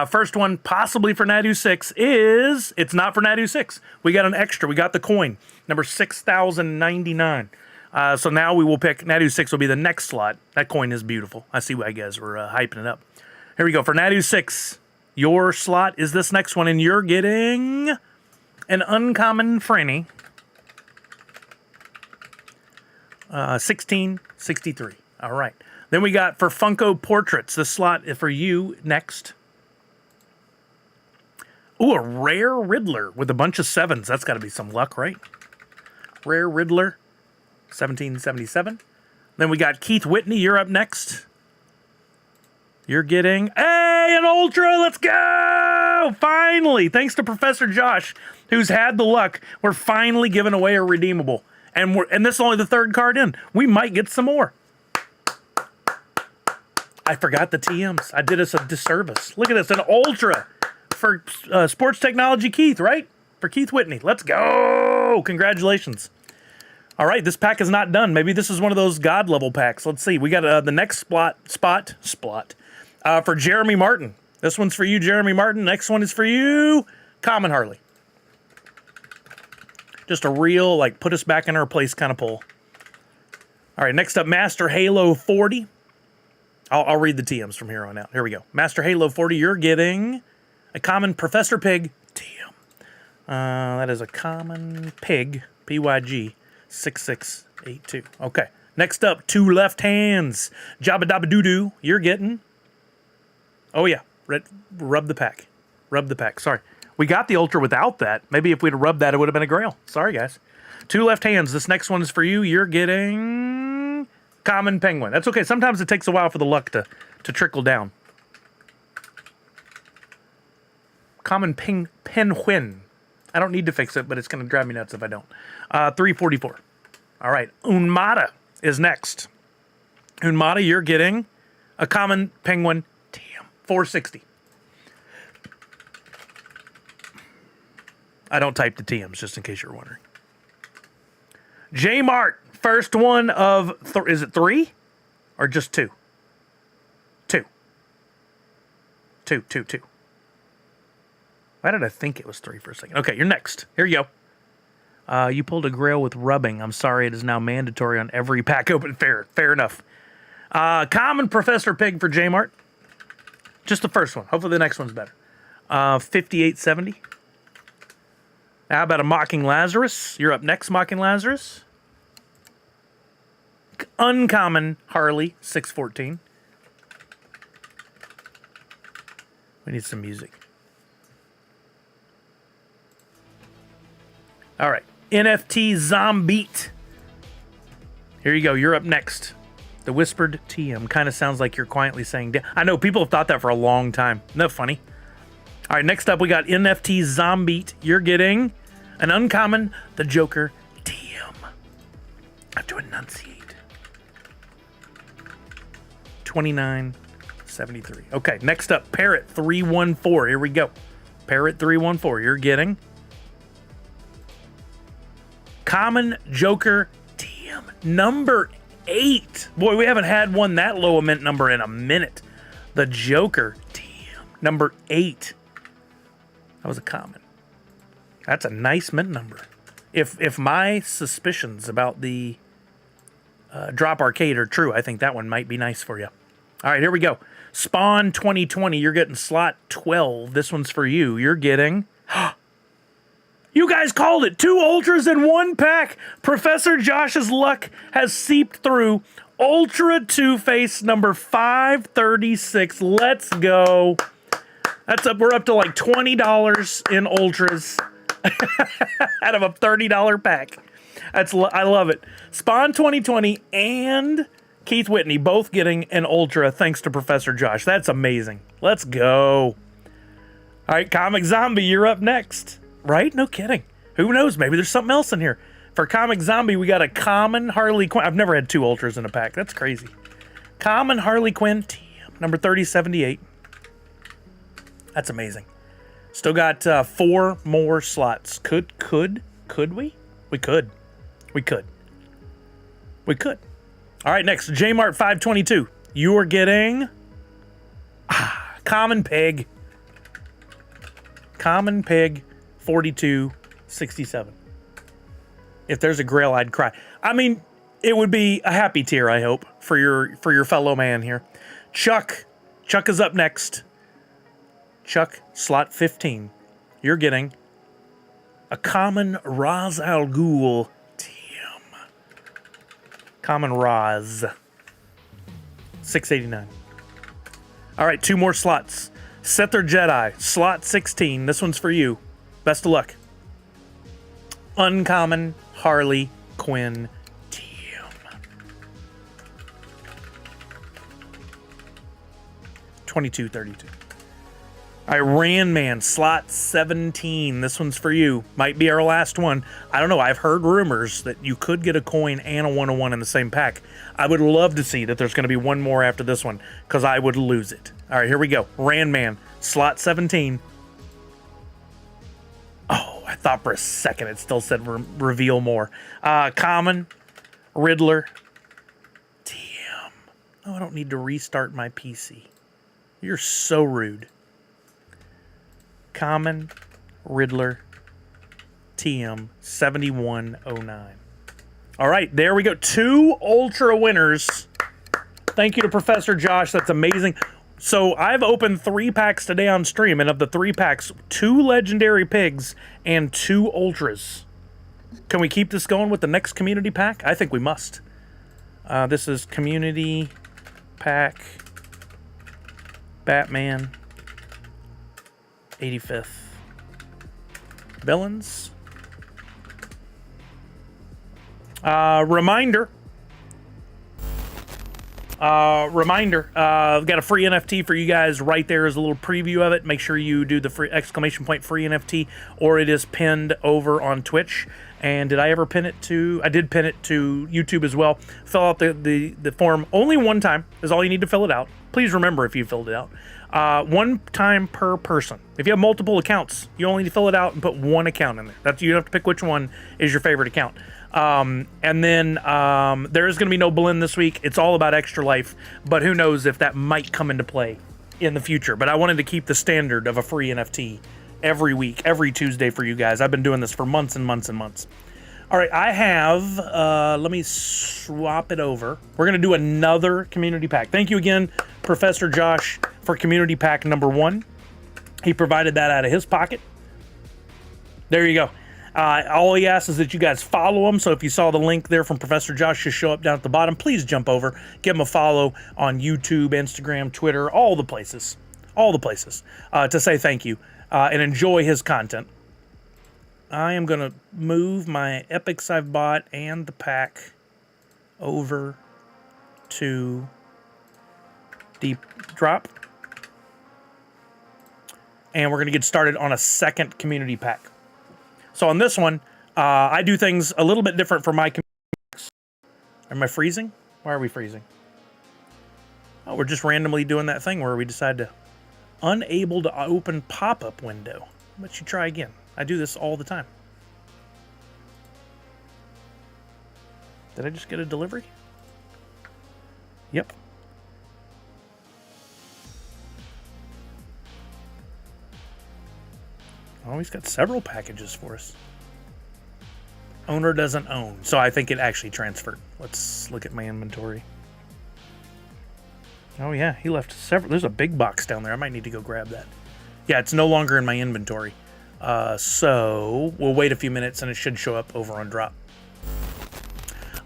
First one, possibly for Nadu6, is... It's not for Nadu6. We got an extra. We got the coin, number 6,099. So now we will pick... Nadu6 will be the next slot. That coin is beautiful. I see why you guys were hyping it up. Here we go. For Nadu6, your slot is this next one, and you're getting... an uncommon Franny. 1663. All right. Then we got for Funko Portraits. The slot is for you next. Ooh, a rare Riddler with a bunch of 7s. That's got to be some luck, right? Rare Riddler. 1777. Then we got Keith Whitney. You're up next. You're getting... Hey, an Ultra! Let's go! Finally! Thanks to Professor Josh, who's had the luck. We're finally giving away a redeemable. And this is only the third card in. We might get some more. I forgot the TMs. I did us a disservice. Look at this. An Ultra for Sports Technology Keith, right? For Keith Whitney. Let's go! Congratulations. All right, this pack is not done. Maybe this is one of those God-level packs. Let's see. We got the next spot. For Jeremy Martin. This one's for you, Jeremy Martin. Next one is for you, Common Harley. Just a real, like, put us back in our place kind of pull. All right, next up, Master Halo 40. I'll read the TMs from here on out. Here we go. Master Halo 40, you're getting a common Professor Pig TM. That is a common Pig, PYG, 6682. Okay, next up, Two Left Hands. Jabba Dabba Doo Doo, you're getting... Oh, yeah. Rub the pack. Rub the pack. Sorry. We got the Ultra without that. Maybe if we'd have rubbed that, it would have been a Grail. Sorry, guys. Two Left Hands. This next one is for you. You're getting... Common Penguin. That's okay. Sometimes it takes a while for the luck to trickle down. Common Penguin. I don't need to fix it, but it's going to drive me nuts if I don't. 344. All right. Unmata is next. Unmata, you're getting a Common Penguin... 460. I don't type the TMs, just in case you're wondering. J-Mart, first one of... is it 3? Or just 2? 2. 2. Why did I think it was 3 for a second? Okay, you're next. Here you go. You pulled a Grail with rubbing. I'm sorry, it is now mandatory on every pack open. Fair enough. Common Professor Pig for J-Mart. Just the first one. Hopefully the next one's better. 58.70. How about a Mocking Lazarus? You're up next, Mocking Lazarus. Uncommon Harley, 614. We need some music. All right, NFT Zombie. Here you go. You're up next. The whispered TM kind of sounds like you're quietly saying. I know people have thought that for a long time. Isn't that funny? All right, next up we got NFT Zombie. You're getting an uncommon, the Joker TM. I have to enunciate. 29.73. Okay, next up, Parrot 314. Here we go. Parrot 314. You're getting common Joker TM number 8. Boy, we haven't had one that low a mint number in a minute. The Joker TM number 8. That was a common. That's a nice mint number. If my suspicions about the Drop Arcade are true, I think that one might be nice for you. All right, here we go. Spawn 2020, you're getting slot 12. This one's for you. You're getting... You guys called it. 2 Ultras in 1 pack. Professor Josh's luck has seeped through. Ultra Two-Face number 536. Let's go. That's up. We're up to like $20 in Ultras out of a $30 pack. I love it. Spawn 2020 and Keith Whitney both getting an Ultra thanks to Professor Josh. That's amazing. Let's go. All right, Comic Zombie, you're up next. Right? No kidding. Who knows? Maybe there's something else in here. For Comic Zombie, we got a common Harley Quinn. I've never had 2 Ultras in a pack. That's crazy. Common Harley Quinn TM, number 3078. That's amazing. Still got 4 more slots. Could we? We could. All right, next, Jmart 522. You are getting Common Pig. Common Pig 4267. If there's a Grail, I'd cry. I mean, it would be a happy tear, I hope, for your fellow man here. Chuck is up next. Chuck, slot 15. You're getting a common Ra's al Ghul TM. Common Ra's. 689. All right, 2 more slots. Sether Jedi, slot 16. This one's for you. Best of luck. Uncommon Harley Quinn TM. 2232. Iran Man, slot 17. This one's for you. Might be our last one. I don't know. I've heard rumors that you could get a coin and a 101 in the same pack. I would love to see that there's going to be one more after this one because I would lose it. All right, here we go. Ran Man, slot 17. Oh, I thought for a second it still said reveal more. Common, Riddler, TM. Oh, I don't need to restart my PC. You're so rude. Common, Riddler, TM, 7109. All right, there we go. 2 Ultra winners. Thank you to Professor Josh. That's amazing. So I've opened 3 packs today on stream, and of the 3 packs, 2 Legendary Pigs and 2 Ultras. Can we keep this going with the next community pack? I think we must. This is Community Pack Batman 85th. Villains. Reminder. I've got a free NFT for you guys right there as a little preview of it. Make sure you do the free exclamation point free NFT, or it is pinned over on Twitch. And did I ever pin it to? I did pin it to YouTube as well. Fill out the form only one time is all you need to fill it out. Please remember if you filled it out. 1 time per person. If you have multiple accounts, you only need to fill it out and put 1 account in there. You have to pick which one is your favorite account. And then there is going to be no blend this week. It's all about Extra Life, but who knows if that might come into play in the future. But I wanted to keep the standard of a free NFT every week, every Tuesday for you guys. I've been doing this for months and months and months. All right, I have, let me swap it over. We're going to do another community pack. Thank you again, Professor Josh, for community pack number 1. He provided that out of his pocket. There you go. All he asks is that you guys follow him. So if you saw the link there from Professor Josh just show up down at the bottom, please jump over, give him a follow on YouTube, Instagram, Twitter, all the places, to say thank you and enjoy his content. I am going to move my epics I've bought and the pack over to Deep Drop. And we're going to get started on a second community pack. So on this one, I do things a little bit different for my community. Am I freezing? Why are we freezing? Oh, we're just randomly doing that thing where we decide to unable to open pop-up window. Let you try again. I do this all the time. Did I just get a delivery? Yep. Oh, he's got several packages for us. Owner doesn't own. So I think it actually transferred. Let's look at my inventory. Oh yeah, he left several. There's a big box down there. I might need to go grab that. Yeah, it's no longer in my inventory. So we'll wait a few minutes and it should show up over on Drop.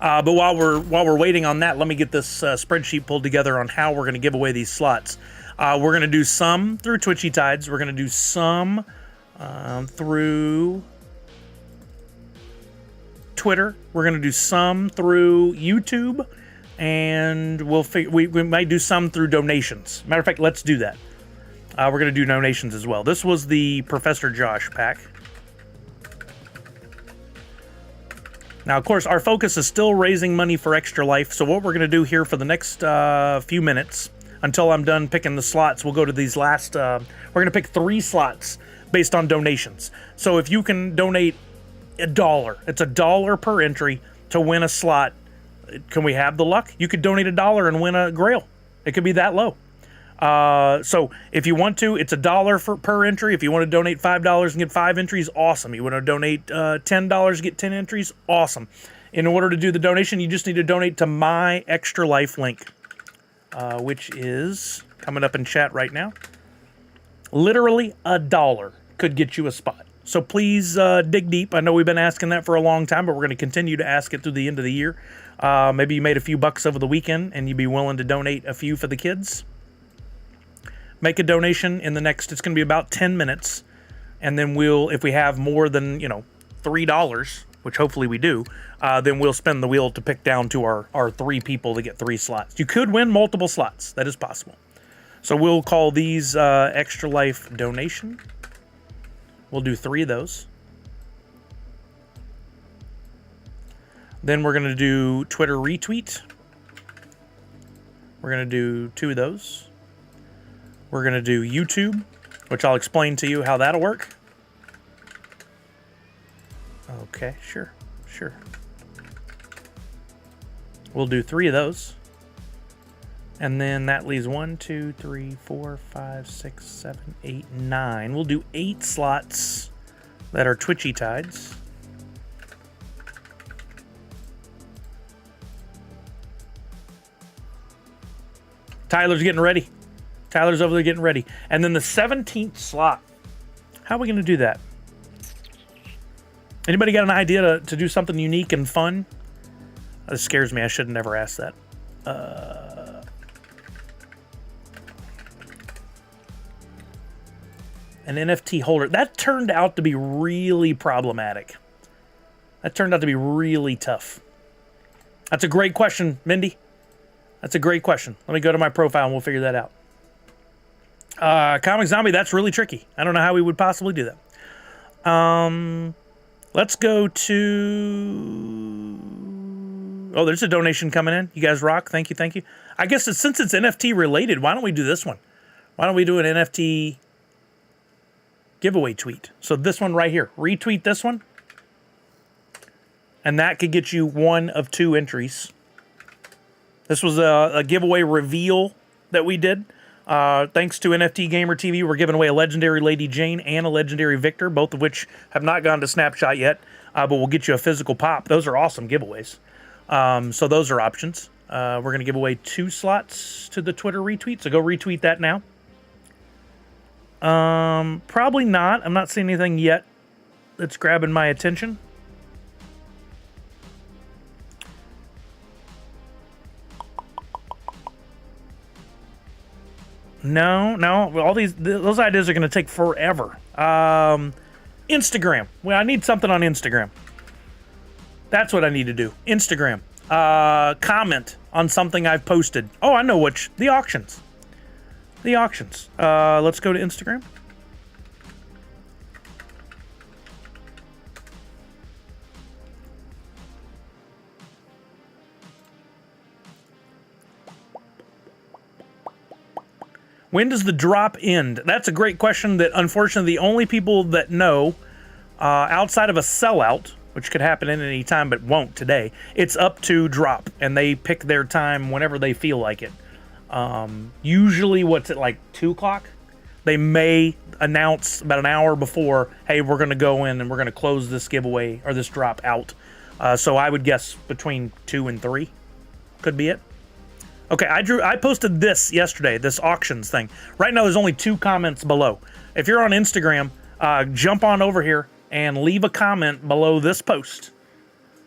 But while we're waiting on that, let me get this spreadsheet pulled together on how we're going to give away these slots. We're going to do some through Twitchy Tides. We're going to do some through Twitter. We're going to do some through YouTube, and we might do some through donations. Matter of fact, let's do that. We're going to do donations as well. This was the Professor Josh pack. Now, of course, our focus is still raising money for Extra Life. So what we're going to do here for the next few minutes, until I'm done picking the slots, we'll go to these last. We're going to pick 3 slots based on donations. So if you can donate $1, it's $1 per entry to win a slot. Can we have the luck? You could donate $1 and win a Grail. It could be that low. So if you want to, it's $1 per entry. If you want to donate $5 and get 5 entries, awesome. You want to donate $10, get 10 entries, awesome. In order to do the donation, you just need to donate to my Extra Life link, which is coming up in chat right now. Literally $1 could get you a spot. So please dig deep. I know we've been asking that for a long time, but we're going to continue to ask it through the end of the year. Maybe you made a few bucks over the weekend and you'd be willing to donate a few for the kids. Make a donation in the next, it's going to be about 10 minutes. And then if we have more than, $3, which hopefully we do, then we'll spin the wheel to pick down to our 3 people to get 3 slots. You could win multiple slots. That is possible. So we'll call these Extra Life donation. We'll do 3 of those. Then we're going to do Twitter retweet. We're going to do 2 of those. We're going to do YouTube, which I'll explain to you how that'll work. Okay, sure. We'll do 3 of those. And then that leaves 1, 2, 3, 4, 5, 6, 7, 8, 9. We'll do 8 slots that are Twitchy Tides. Tyler's getting ready. Tyler's over there getting ready. And then the 17th slot. How are we going to do that? Anybody got an idea to do something unique and fun? This scares me. I should have never asked that. An NFT holder. That turned out to be really problematic. That turned out to be really tough. That's a great question, Mindy. That's a great question. Let me go to my profile and we'll figure that out. Comic Zombie, that's really tricky. I don't know how we would possibly do that. Let's go to... Oh, there's a donation coming in. You guys rock. Thank you. I guess since it's NFT related, why don't we do this one? Why don't we do an NFT giveaway tweet? So this one right here. Retweet this one. And that could get you 1 of 2 entries. This was a giveaway reveal that we did. Thanks to NFT Gamer TV, we're giving away a legendary Lady Jane and a legendary Victor, both of which have not gone to Snapshot yet, but we'll get you a physical pop. Those are awesome giveaways. So those are options. We're going to give away 2 slots to the Twitter retweet, so go retweet that now. Probably not. I'm not seeing anything yet that's grabbing my attention. No. All those ideas are going to take forever. Instagram. Well, I need something on Instagram. That's what I need to do. Instagram. Comment on something I've posted. Oh, I know which. The auctions. The auctions. Let's go to Instagram. When does the drop end? That's a great question that unfortunately the only people that know outside of a sellout, which could happen at any time but won't today, it's up to drop, and they pick their time whenever they feel like it. Usually, what's it, like 2 o'clock? They may announce about an hour before, hey, we're going to go in and we're going to close this giveaway or this drop out. So I would guess between 2 and 3 could be it. Okay, I posted this yesterday, this auctions thing. Right now, there's only 2 comments below. If you're on Instagram, jump on over here and leave a comment below this post.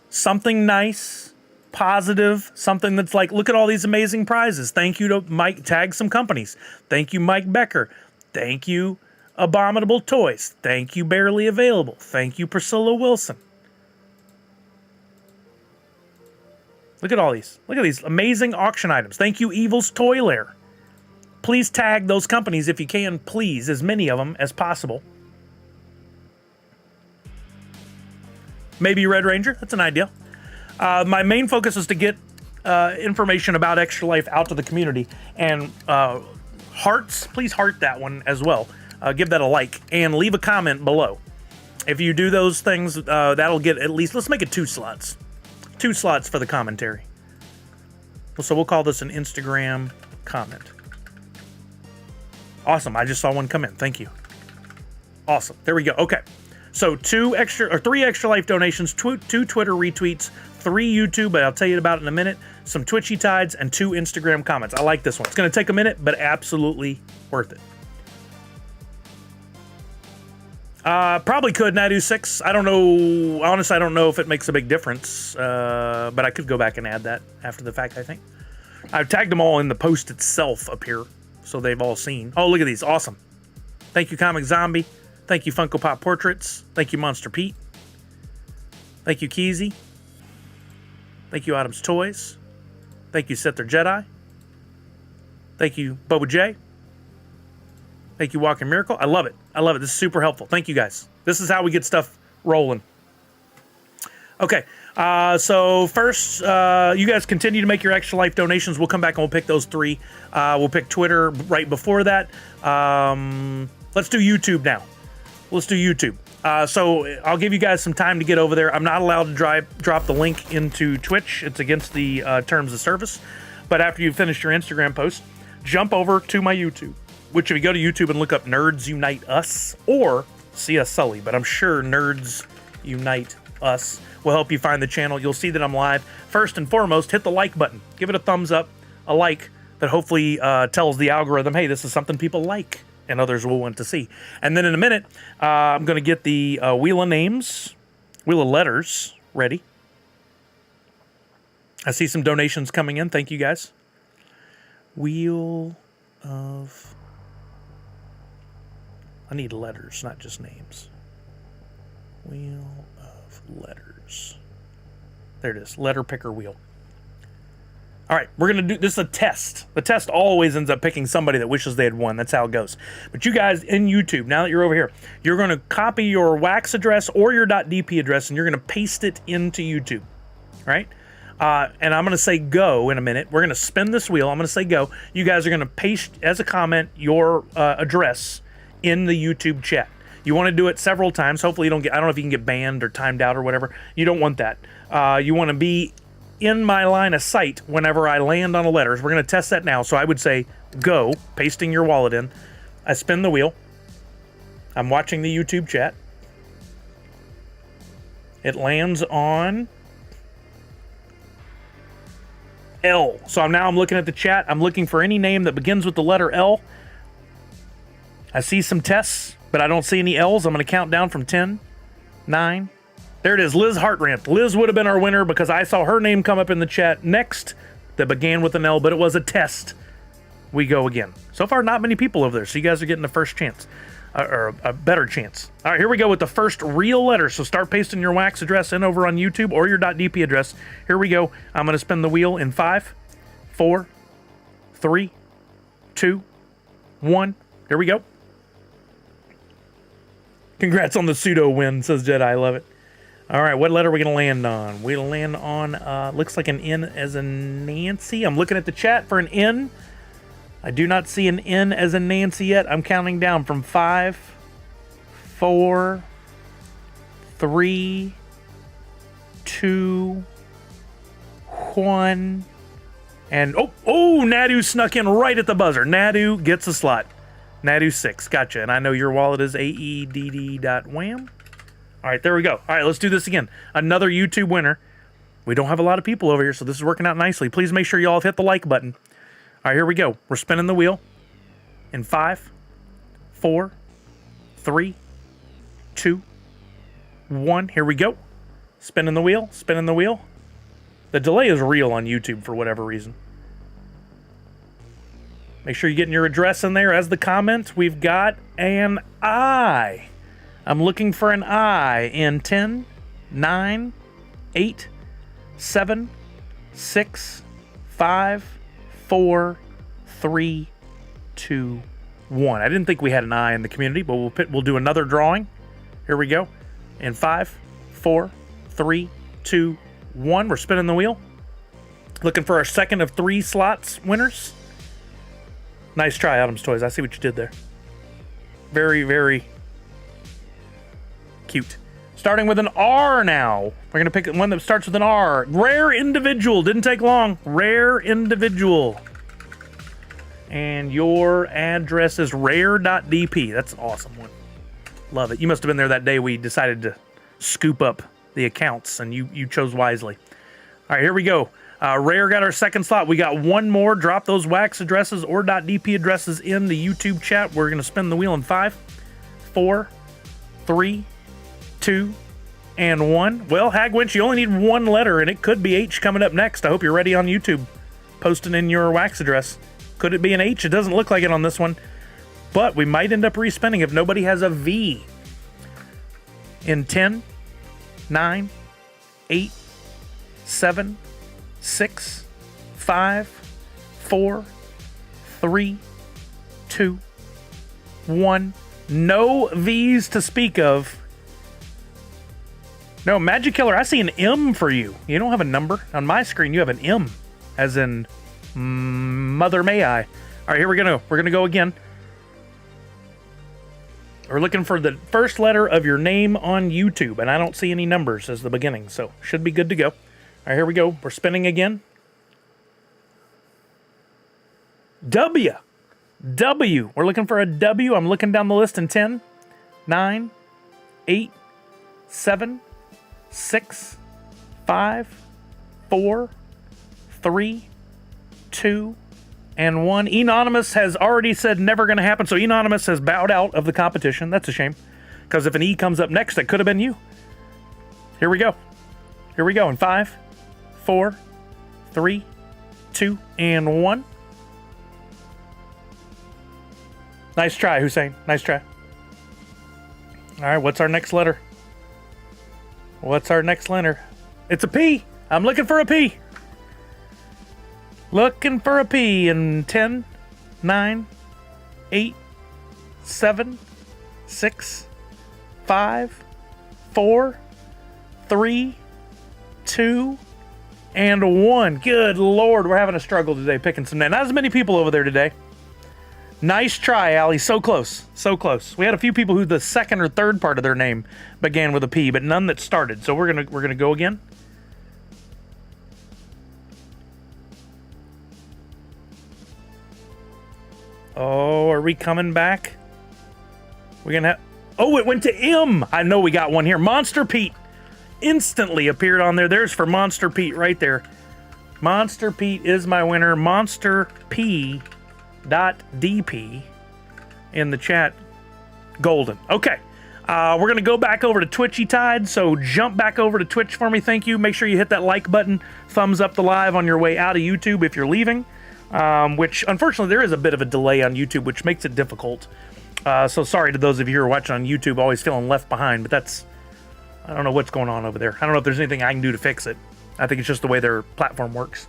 Something nice, positive, something that's like, look at all these amazing prizes. Thank you to Mike. Tag some companies. Thank you, Mike Becker. Thank you, Abominable Toys. Thank you, Barely Available. Thank you, Priscilla Wilson. Look at all these. Look at these amazing auction items. Thank you, Evil's Toy Lair. Please tag those companies if you can, please, as many of them as possible. Maybe Red Ranger. That's an idea. My main focus is to get information about Extra Life out to the community. And hearts, please heart that one as well. Give that a like and leave a comment below. If you do those things, that'll get at least, let's make it 2 slots. 2 slots for the commentary. So we'll call this an Instagram comment. Awesome. I just saw one come in. Thank you. Awesome. There we go. Okay. So 3 Extra Life donations, 2 Twitter retweets, 3 YouTube, but I'll tell you about it in a minute, some Twitchy tides, and 2 Instagram comments. I like this one. It's going to take a minute, but absolutely worth it. Probably could Nadu 6. I don't know. Honestly, I don't know if it makes a big difference, but I could go back and add that after the fact, I think. I've tagged them all in the post itself up here, so they've all seen. Oh, look at these. Awesome. Thank you, Comic Zombie. Thank you, Funko Pop Portraits. Thank you, Monster Pete. Thank you, Keezy. Thank you, Adam's Toys. Thank you, Sith their Jedi. Thank you, Boba J. Thank you, Walking Miracle. I love it. I love it. This is super helpful. Thank you, guys. This is how we get stuff rolling. Okay. So first, you guys continue to make your Extra Life donations. We'll come back and we'll pick those 3. We'll pick Twitter right before that. Let's do YouTube now. Let's do YouTube. So I'll give you guys some time to get over there. I'm not allowed to drop the link into Twitch. It's against the terms of service. But after you've finished your Instagram post, jump over to my YouTube. Which if you go to YouTube and look up Nerds Unite Us or CS Sully, but I'm sure Nerds Unite Us will help you find the channel. You'll see that I'm live. First and foremost, hit the like button. Give it a thumbs up, a like that hopefully tells the algorithm, hey, this is something people like and others will want to see. And then in a minute, I'm going to get the Wheel of Names, Wheel of Letters ready. I see some donations coming in. Thank you, guys. Wheel of... I need letters, not just names. Wheel of Letters. There it is. Letter picker wheel. All right, we're going to do this is a test. The test always ends up picking somebody that wishes they had won. That's how it goes. But you guys in YouTube, now that you're over here, you're going to copy your wax address or your .dp address, and you're going to paste it into YouTube. Right? And I'm going to say go in a minute. We're going to spin this wheel. I'm going to say go. You guys are going to paste as a comment your address in the YouTube chat. You want to do it several times. Hopefully you don't get, I don't know if you can get banned or timed out or whatever. You don't want that. You want to be in my line of sight whenever I land on the letters. We're going to test that now. So I would say go, pasting your wallet in. I spin the wheel. I'm watching the YouTube chat. It lands on L. So now I'm looking at the chat. I'm looking for any name that begins with the letter L. I see some tests, but I don't see any L's. I'm going to count down from 10, 9. There it is, Liz Hartrant. Liz would have been our winner because I saw her name come up in the chat next that began with an L, but it was a test. We go again. So far, not many people over there, so you guys are getting the first chance, or a better chance. All right, here we go with the first real letter. So start pasting your wax address in over on YouTube or your .dp address. Here we go. I'm going to spin the wheel in 5, 4, 3, 2, 1. Here we go. Congrats on the pseudo win, says Jedi. I love it. All right, what letter are we going to land on? We'll land on, looks like an N as in Nancy. I'm looking at the chat for an N. I do not see an N as in Nancy yet. I'm counting down from 5, 4, 3, 2, 1. And, oh, Nadu snuck in right at the buzzer. Nadu gets a slot. Nadu 6, gotcha. And I know your wallet is aedd.wham. All right, there we go. All right, let's do this again. Another YouTube winner. We don't have a lot of people over here, so this is working out nicely. Please make sure you all have hit the like button. All right, here we go. We're spinning the wheel in 5, 4, 3, 2, 1. Here we go. Spinning the wheel, spinning the wheel. The delay is real on YouTube for whatever reason. Make sure you're getting your address in there as the comment. We've got an I. I'm looking for an I in 10, 9, 8, 7, 6, 5, 4, 3, 2, 1. I didn't think we had an I in the community, but we'll do another drawing. Here we go. In 5, 4, 3, 2, 1. We're spinning the wheel. Looking for our second of 3 slots winners. Nice try, Adam's Toys. I see what you did there. Very, very cute. Starting with an R now. We're going to pick one that starts with an R. Rare Individual. Didn't take long. Rare Individual. And your address is rare.dp. That's an awesome one. Love it. You must have been there that day we decided to scoop up the accounts, and you chose wisely. All right, here we go. Rare got our second slot. We got one more. Drop those wax addresses or .dp addresses in the YouTube chat. We're going to spin the wheel in 5, 4, 3, 2, and 1. Well, Hagwinch, you only need one letter, and it could be H coming up next. I hope you're ready on YouTube, posting in your wax address. Could it be an H? It doesn't look like it on this one, but we might end up respinning if nobody has a V. In 10, 9, 8, 7, 6, 5, 4, 3, 2, 1. No V's to speak of. No, Magic Killer, I see an M for you. You don't have a number. On my screen, you have an M, as in Mother May I. All right, here we're gonna go again. We're looking for the first letter of your name on YouTube, and I don't see any numbers as the beginning, so should be good to go. All right, here we go. We're spinning again. W. W. We're looking for a W. I'm looking down the list in 10, 9, 8, 7, 6, 5, 4, 3, 2, and 1. Enonymous has already said never going to happen, so Enonymous has bowed out of the competition. That's a shame, because if an E comes up next, that could have been you. Here we go. Here we go in 5, 4, 3, 2, and 1. Nice try, Hussein. Nice try. All right, what's our next letter? What's our next letter? It's a P. I'm looking for a P. Looking for a P in 10, 9, 8, 7, 6, 5, 4, 3, 2, and 1. Good Lord, we're having a struggle today picking some names. Not as many people over there today. Nice try, Allie. So close. So close. We had a few people who the second or third part of their name began with a P, but none that started. So we're gonna go again. Oh, are we coming back? We're gonna have... Oh, it went to M. I know we got one here. Monster Pete instantly appeared on there. There's for Monster Pete right there. Monster Pete is my winner. Monster P.dp. in the chat. Golden. Okay. We're going to go back over to Twitchy Tide, so jump back over to Twitch for me. Thank you. Make sure you hit that like button, thumbs up the live on your way out of YouTube if you're leaving, which unfortunately there is a bit of a delay on YouTube, which makes it difficult. So sorry to those of you who are watching on YouTube, always feeling left behind, but that's, I don't know what's going on over there. I don't know if there's anything I can do to fix it. I think it's just the way their platform works.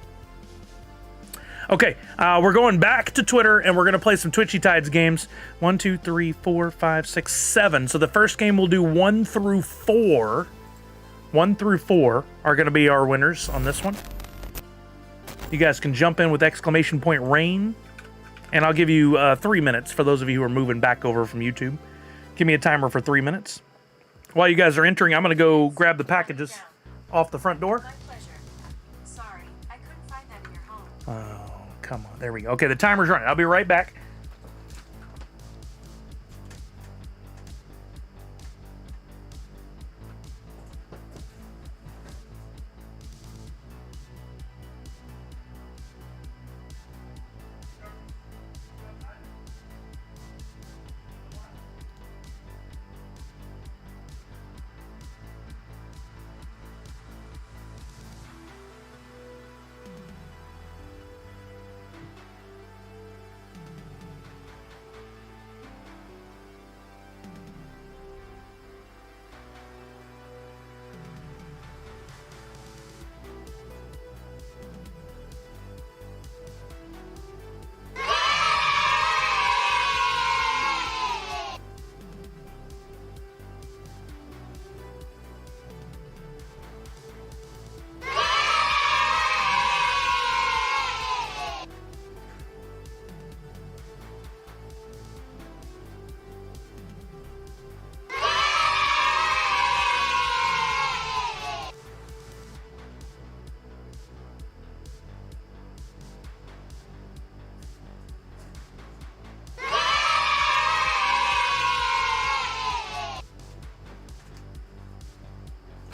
Okay, we're going back to Twitter, and we're going to play some Twitchy Tides games. 1, 2, 3, 4, 5, 6, 7. So the first game we'll do 1 through 4. 1 through 4 are going to be our winners on this one. You guys can jump in with exclamation point rain, and I'll give you 3 minutes for those of you who are moving back over from YouTube. Give me a timer for 3 minutes. While you guys are entering, I'm going to go grab the packages off the front door. My pleasure. Sorry, I couldn't find that in your home. Oh, come on. There we go. Okay, the timer's running. I'll be right back.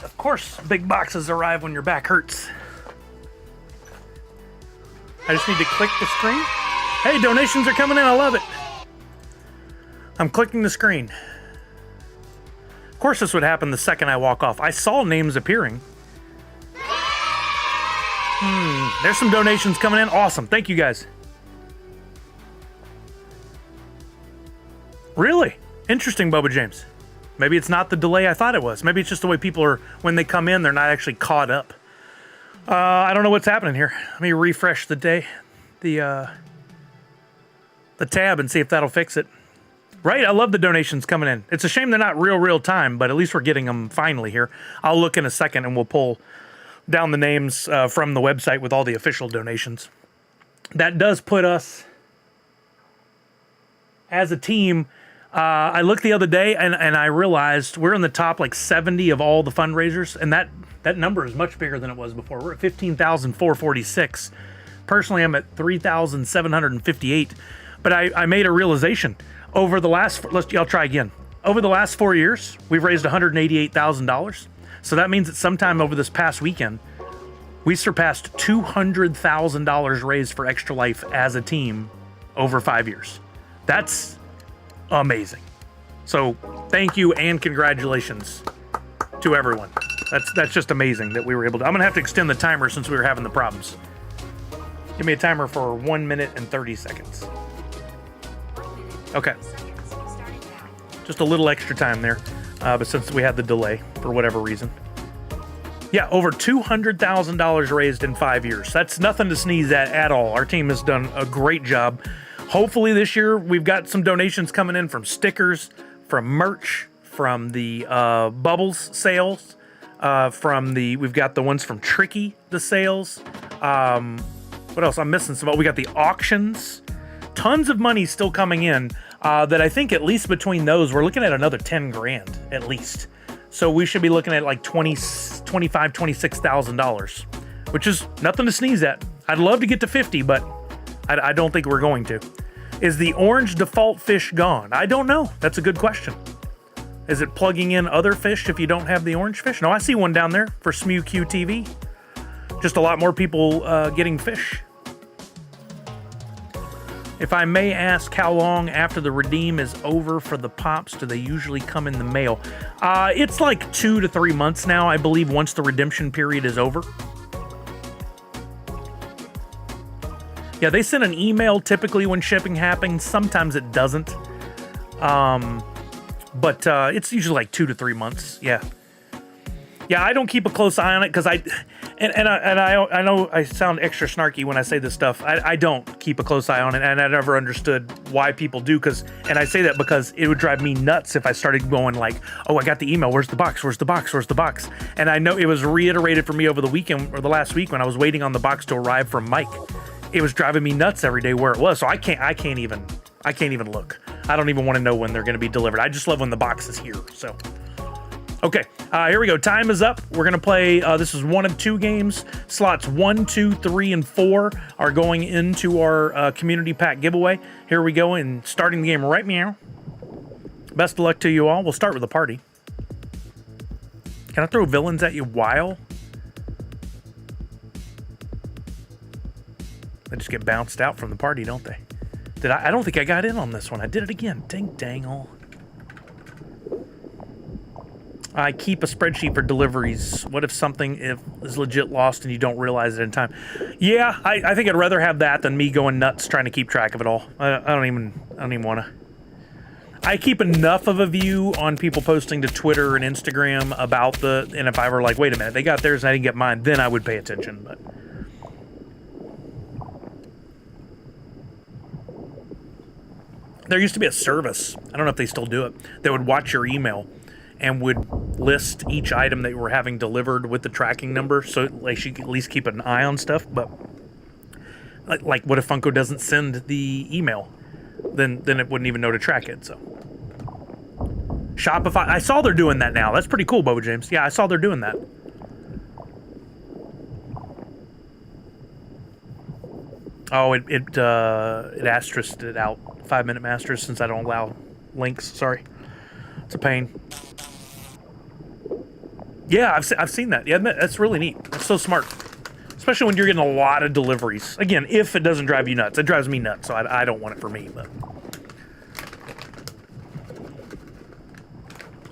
Of course, big boxes arrive when your back hurts. I just need to click the screen. Hey, donations are coming in. I love it. I'm clicking the screen. Of course, this would happen the second I walk off. I saw names appearing. There's some donations coming in. Awesome. Thank you, guys. Really? Interesting, Bubba James. Maybe it's not the delay I thought it was. Maybe it's just the way people are, when they come in, they're not actually caught up. I don't know what's happening here. Let me refresh the tab and see if that'll fix it. Right, I love the donations coming in. It's a shame they're not real time, but at least we're getting them finally here. I'll look in a second and we'll pull down the names from the website with all the official donations. That does put us as a team. I looked the other day and I realized we're in the top like 70 of all the fundraisers, and that number is much bigger than it was before. We're at 15,446. Personally, I'm at 3,758. But I made a realization over the last. I'll try again. Over the last 4 years, we've raised $188,000. So that means that sometime over this past weekend, we surpassed $200,000 raised for Extra Life as a team over 5 years. That's amazing. So thank you and congratulations to everyone. That's just amazing that we were able to. I'm gonna have to extend the timer since we were having the problems. Give me a timer for 1 minute and 30 seconds. Okay. Just a little extra time there, but since we had the delay for whatever reason. Yeah, over $200,000 raised in 5 years. That's nothing to sneeze at all. Our team has done a great job. Hopefully this year we've got some donations coming in from stickers, from merch, from the Bubbles sales, we've got the ones from Tricky, the sales. What else? I'm missing some. We got the auctions. Tons of money still coming in that I think at least between those, we're looking at another 10 grand at least. So we should be looking at like $26,000, which is nothing to sneeze at. I'd love to get to 50, but I don't think we're going to. Is the orange default fish gone? I don't know. That's a good question. Is it plugging in other fish if you don't have the orange fish? No, I see one down there for SmewQ TV. Just a lot more people getting fish. If I may ask, how long after the redeem is over for the pops do they usually come in the mail? It's like 2 to 3 months now, I believe, once the redemption period is over. Yeah, they send an email typically when shipping happens. Sometimes it doesn't. But it's usually like 2 to 3 months. Yeah. Yeah, I don't keep a close eye on it because I know I sound extra snarky when I say this stuff. I don't keep a close eye on it, and I never understood why people do. And I say that because it would drive me nuts if I started going like, "Oh, I got the email. Where's the box? Where's the box? Where's the box?" And I know it was reiterated for me over the weekend or the last week when I was waiting on the box to arrive from Mike. It was driving me nuts every day where it was. So I can't even look. I don't even want to know when they're going to be delivered. I just love when the box is here. So. Okay, here we go. Time is up. We're going to play, this is 1 of 2 games. Slots 1, 2, 3, and 4 are going into our community pack giveaway. Here we go, and starting the game right meow. Best of luck to you all. We'll start with a party. Can I throw villains at you while? They just get bounced out from the party, don't they? I don't think I got in on this one. I did it again. Dang all. I keep a spreadsheet for deliveries. What if something is legit lost and you don't realize it in time? Yeah, I think I'd rather have that than me going nuts trying to keep track of it all. I don't even want to. I keep enough of a view on people posting to Twitter and Instagram about and if I were like, wait a minute, they got theirs and I didn't get mine, then I would pay attention. But there used to be a service, I don't know if they still do it, that would watch your email and would list each item that you were having delivered with the tracking number, so like you could at least keep an eye on stuff. But like what if Funko doesn't send the email? Then it wouldn't even know to track it. So Shopify, I saw they're doing that now. That's pretty cool, Boba James. Yeah, I saw they're doing that. Oh, it asterisked it out. 5-minute masters, since I don't allow links. Sorry, it's a pain. Yeah, I've seen that. Yeah, that's really neat. That's so smart, especially when you're getting a lot of deliveries. Again, if it doesn't drive you nuts, it drives me nuts, so I don't want it for me. But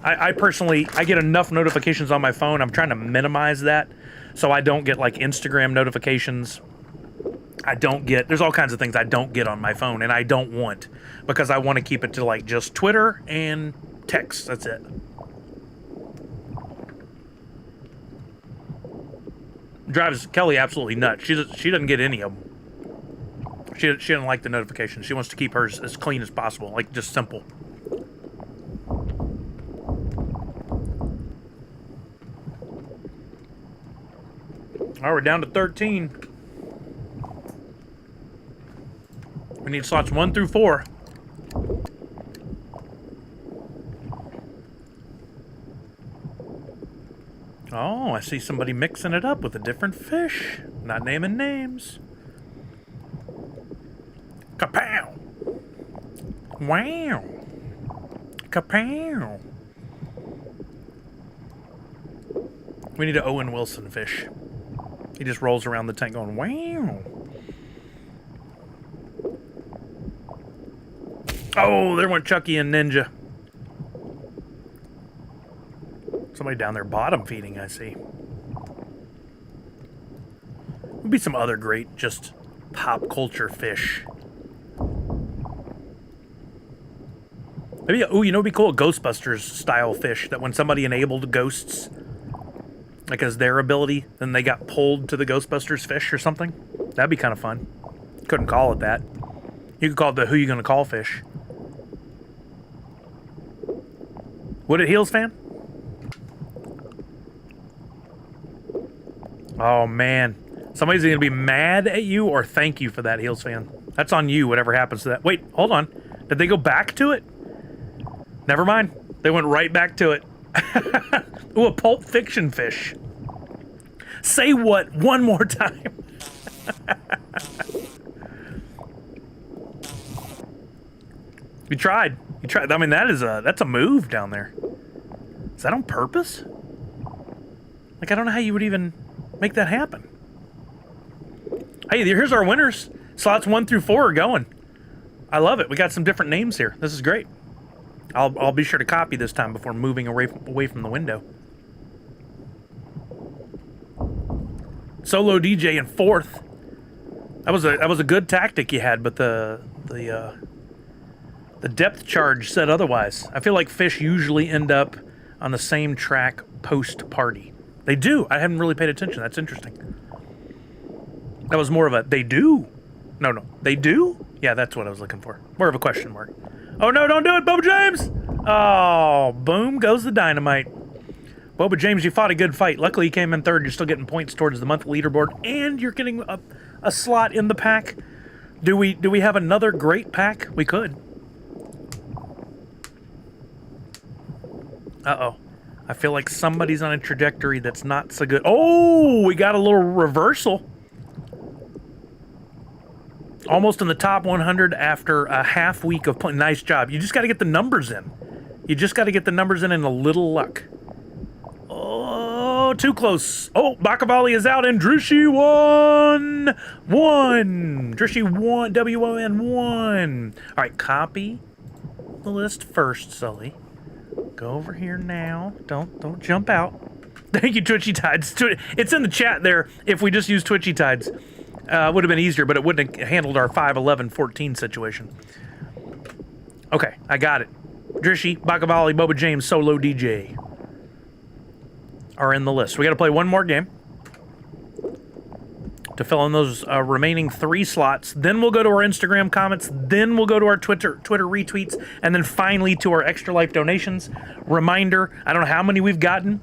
I personally, I get enough notifications on my phone. I'm trying to minimize that, so I don't get like Instagram notifications. There's all kinds of things I don't get on my phone, and I don't want, because I want to keep it to like just Twitter and text. That's it. Drives Kelly absolutely nuts. She doesn't get any of them. She doesn't like the notifications. She wants to keep hers as clean as possible, like just simple. All right, we're down to 13. We need slots 1 through 4. Oh, I see somebody mixing it up with a different fish. Not naming names. Kapow! Wow! Kapow! We need an Owen Wilson fish. He just rolls around the tank going, wow! Oh, there went Chucky and Ninja. Somebody down there bottom feeding, I see. Would be some other great, just pop culture fish. Maybe, oh, you know, it'd be cool, a Ghostbusters style fish that when somebody enabled ghosts, like as their ability, then they got pulled to the Ghostbusters fish or something. That'd be kind of fun. Couldn't call it that. You could call it the Who You Gonna Call fish. Would it, Heels fan? Oh, man. Somebody's going to be mad at you or thank you for that, Heels fan. That's on you, whatever happens to that. Wait, hold on. Did they go back to it? Never mind. They went right back to it. Ooh, a Pulp Fiction fish. Say what one more time? You tried. You tried. I mean, that's a move down there. Is that on purpose? Like, I don't know how you would even make that happen. Hey, here's our winners. Slots 1 through 4 are going. I love it. We got some different names here. This is great. I'll be sure to copy this time before moving away from the window. Solo DJ in fourth. That was a good tactic you had, but the depth charge said otherwise. I feel like fish usually end up on the same track post party. They do. I haven't really paid attention. That's interesting. That was more of a they do. No, they do. Yeah, that's what I was looking for. More of a question mark. Oh no, don't do it, Boba James! Oh, boom goes the dynamite. Boba James, you fought a good fight. Luckily, you came in third. You're still getting points towards the monthly leaderboard, and you're getting a slot in the pack. Do we have another great pack? We could. Uh-oh. I feel like somebody's on a trajectory that's not so good. Oh, we got a little reversal. Almost in the top 100 after a half week of playing. Nice job. You just got to get the numbers in. You just got to get the numbers in and a little luck. Oh, too close. Oh, Bakavali is out and Drushi won. Drushi won. W-O-N won. All right, copy the list first, Sully. Go over here now. Don't jump out. Thank you, Twitchy Tides. It's in the chat there. If we just use Twitchy Tides. Would have been easier, but it wouldn't have handled our 5-11-14 situation. Okay, I got it. Drishy, Bakavali, Boba James, Solo DJ are in the list. We got to play one more game to fill in those remaining 3 slots. Then we'll go to our Instagram comments. Then we'll go to our Twitter retweets. And then finally to our Extra Life donations. Reminder, I don't know how many we've gotten.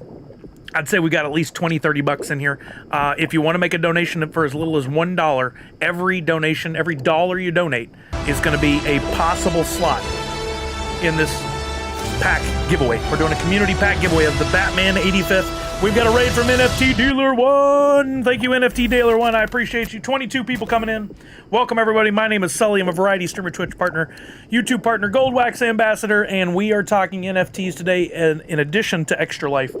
I'd say we got at least 20, 30 bucks in here. If you want to make a donation for as little as $1, every donation, every dollar you donate is going to be a possible slot in this pack giveaway. We're doing a community pack giveaway of the Batman 85th. We've got a raid from NFT Dealer 1. Thank you, NFT Dealer 1. I appreciate you. 22 people coming in. Welcome, everybody. My name is Sully. I'm a variety streamer, Twitch partner, YouTube partner, Gold Wax ambassador, and we are talking NFTs today in addition to Extra Life.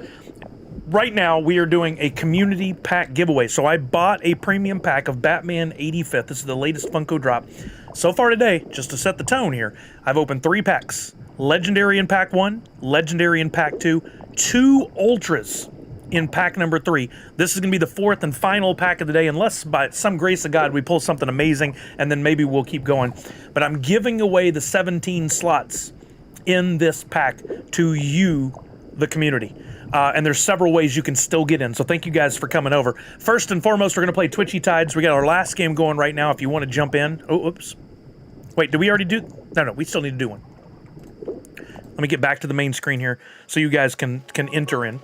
Right now, we are doing a community pack giveaway. So I bought a premium pack of Batman 85th. This is the latest Funko drop. So far today, just to set the tone here, I've opened 3 packs. Legendary in pack 1, Legendary in pack 2, 2 Ultras in pack number 3. This is going to be the 4th and final pack of the day, unless by some grace of God we pull something amazing, and then maybe we'll keep going. But I'm giving away the 17 slots in this pack to you, the community. And there's several ways you can still get in, so thank you guys for coming over. First and foremost, we're going to play Twitchy Tides. We got our last game going right now if you want to jump in. Oh, oops. Wait, did we already do? No, we still need to do one. Let me get back to the main screen here so you guys can enter in.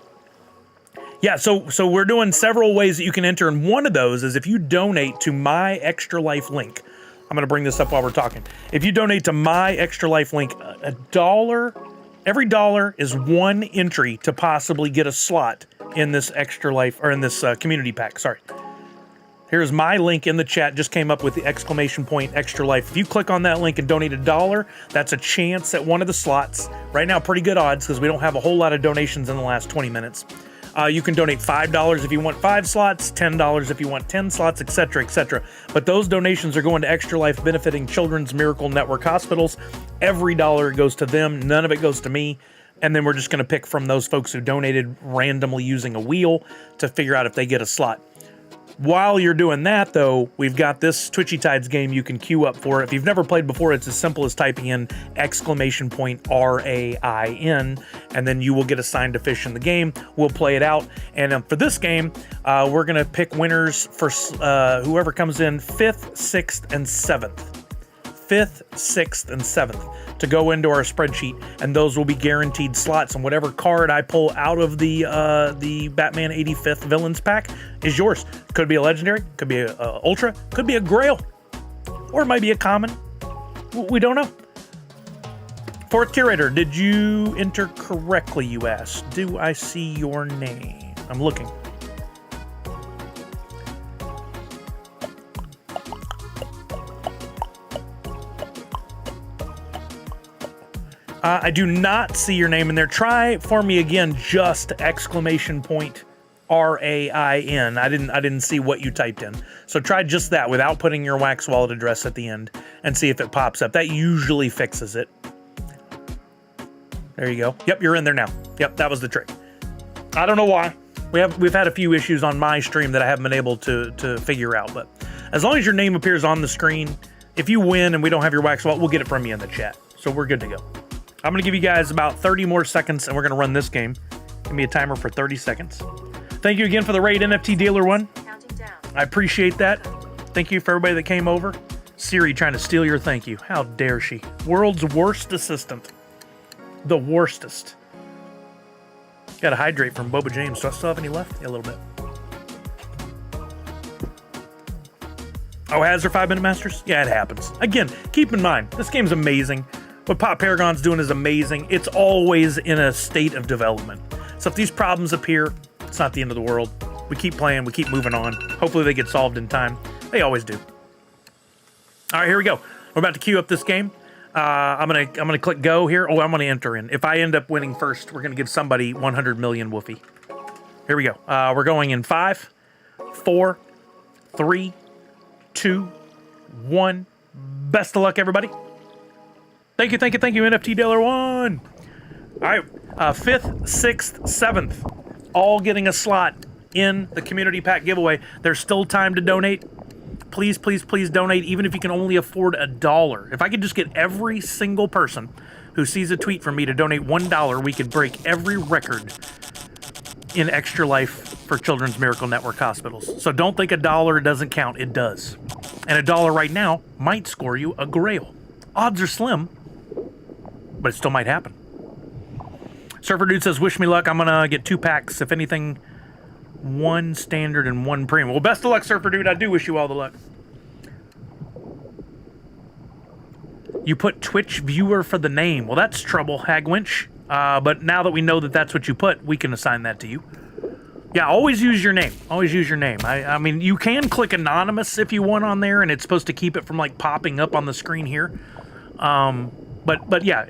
Yeah, so we're doing several ways that you can enter, and one of those is if you donate to my Extra Life link. I'm going to bring this up while we're talking. If you donate to my Extra Life link, $1... Every dollar is 1 entry to possibly get a slot in this Extra Life, or in this community pack, sorry. Here's my link in the chat, just came up with the exclamation point Extra Life. If you click on that link and donate $1, that's a chance at one of the slots. Right now, pretty good odds, because we don't have a whole lot of donations in the last 20 minutes. You can donate $5 if you want 5 slots, $10 if you want 10 slots, etc., etc. But those donations are going to Extra Life, benefiting Children's Miracle Network hospitals. Every dollar goes to them. None of it goes to me. And then we're just going to pick from those folks who donated randomly using a wheel to figure out if they get a slot. While you're doing that, though, we've got this Twitchy Tides game you can queue up for. If you've never played before, it's as simple as typing in exclamation point RAIN, and then you will get assigned to fish in the game. We'll play it out. And for this game, we're going to pick winners for whoever comes in 5th, 6th, and 7th. 5th, 6th, and 7th to go into our spreadsheet, and those will be guaranteed slots, and whatever card I pull out of the Batman 85th Villains pack is yours. Could be a Legendary, could be a Ultra, could be a Grail, or it might be a Common. We don't know. 4th Curator, did you enter correctly, you asked? Do I see your name? I'm looking. I do not see your name in there. Try for me again, just exclamation point RAIN. I didn't see what you typed in. So try just that without putting your Wax Wallet address at the end. and see if it pops up. That usually fixes it. There you go. Yep, you're in there now. Yep, that was the trick. I don't know why. We've had a few issues on my stream that I haven't been able to figure out, but as long as your name appears on the screen, if you win and we don't have your wax wallet, we'll get it from you in the chat. So we're good to go. I'm going to give you guys about 30 more seconds, and we're going to run this game. Give me a timer for 30 seconds. Thank you again for the raid, NFT Dealer 1. Counting down. I appreciate that. Thank you for everybody that came over. Siri trying to steal your thank you. How dare she? World's worst assistant. The worstest. Got to hydrate from Boba James. Do I still have any left? Yeah, a little bit. Oh, has there 5-minute masters? Yeah, it happens. Again, keep in mind, this game's amazing. What Pop Paragon's doing is amazing. It's always in a state of development. So if these problems appear, it's not the end of the world. We keep playing, we keep moving on. Hopefully they get solved in time. They always do. All right, here we go. We're about to queue up this game. I'm gonna click go here. Oh, I'm gonna enter in. If I end up winning first, we're gonna give somebody 100 million woofie. Here we go. We're going in 5, 4, 3, 2, 1. Best of luck, everybody. Thank you, NFT Dealer 1. All right, 5th, 6th, 7th, all getting a slot in the community pack giveaway. There's still time to donate. Please, please, please donate, even if you can only afford $1. If I could just get every single person who sees a tweet from me to donate $1, we could break every record in Extra Life for Children's Miracle Network hospitals. So don't think $1 doesn't count. It does. And $1 right now might score you a Grail. Odds are slim, but it still might happen. Surfer Dude says, wish me luck. I'm going to get 2 packs. If anything, 1 standard and 1 premium. Well, best of luck, Surfer Dude. I do wish you all the luck. You put Twitch viewer for the name. Well, that's trouble, Hagwinch. But now that we know that that's what you put, we can assign that to you. Yeah, always use your name. Always use your name. I mean, you can click anonymous if you want on there, and it's supposed to keep it from like popping up on the screen here. But yeah,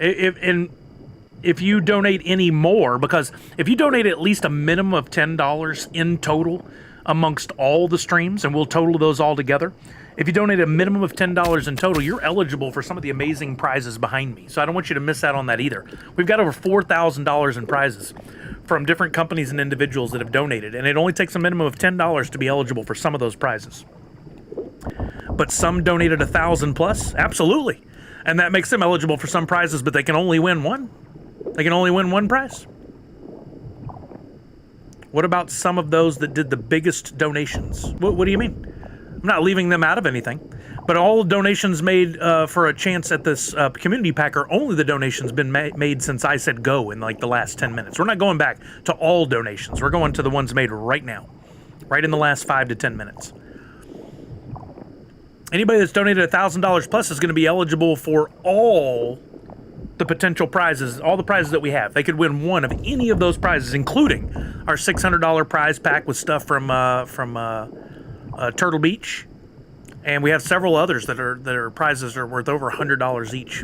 if you donate any more, because if you donate at least a minimum of $10 in total amongst all the streams, and we'll total those all together. If you donate a minimum of $10 in total, you're eligible for some of the amazing prizes behind me. So I don't want you to miss out on that either. We've got over $4,000 in prizes from different companies and individuals that have donated, and it only takes a minimum of $10 to be eligible for some of those prizes. But some donated $1,000 plus, absolutely. And that makes them eligible for some prizes, but they can only win one. They can only win one prize. What about some of those that did the biggest donations? What do you mean? I'm not leaving them out of anything. But all donations made for a chance at this community pack are only the donations been made since I said go in like the last 10 minutes. We're not going back to all donations. We're going to the ones made right now. Right in the last 5 to 10 minutes. Anybody that's donated $1,000 plus is going to be eligible for all the potential prizes, all the prizes that we have. They could win one of any of those prizes, including our $600 prize pack with stuff from Turtle Beach, and we have several others that are prizes are worth over $100 each.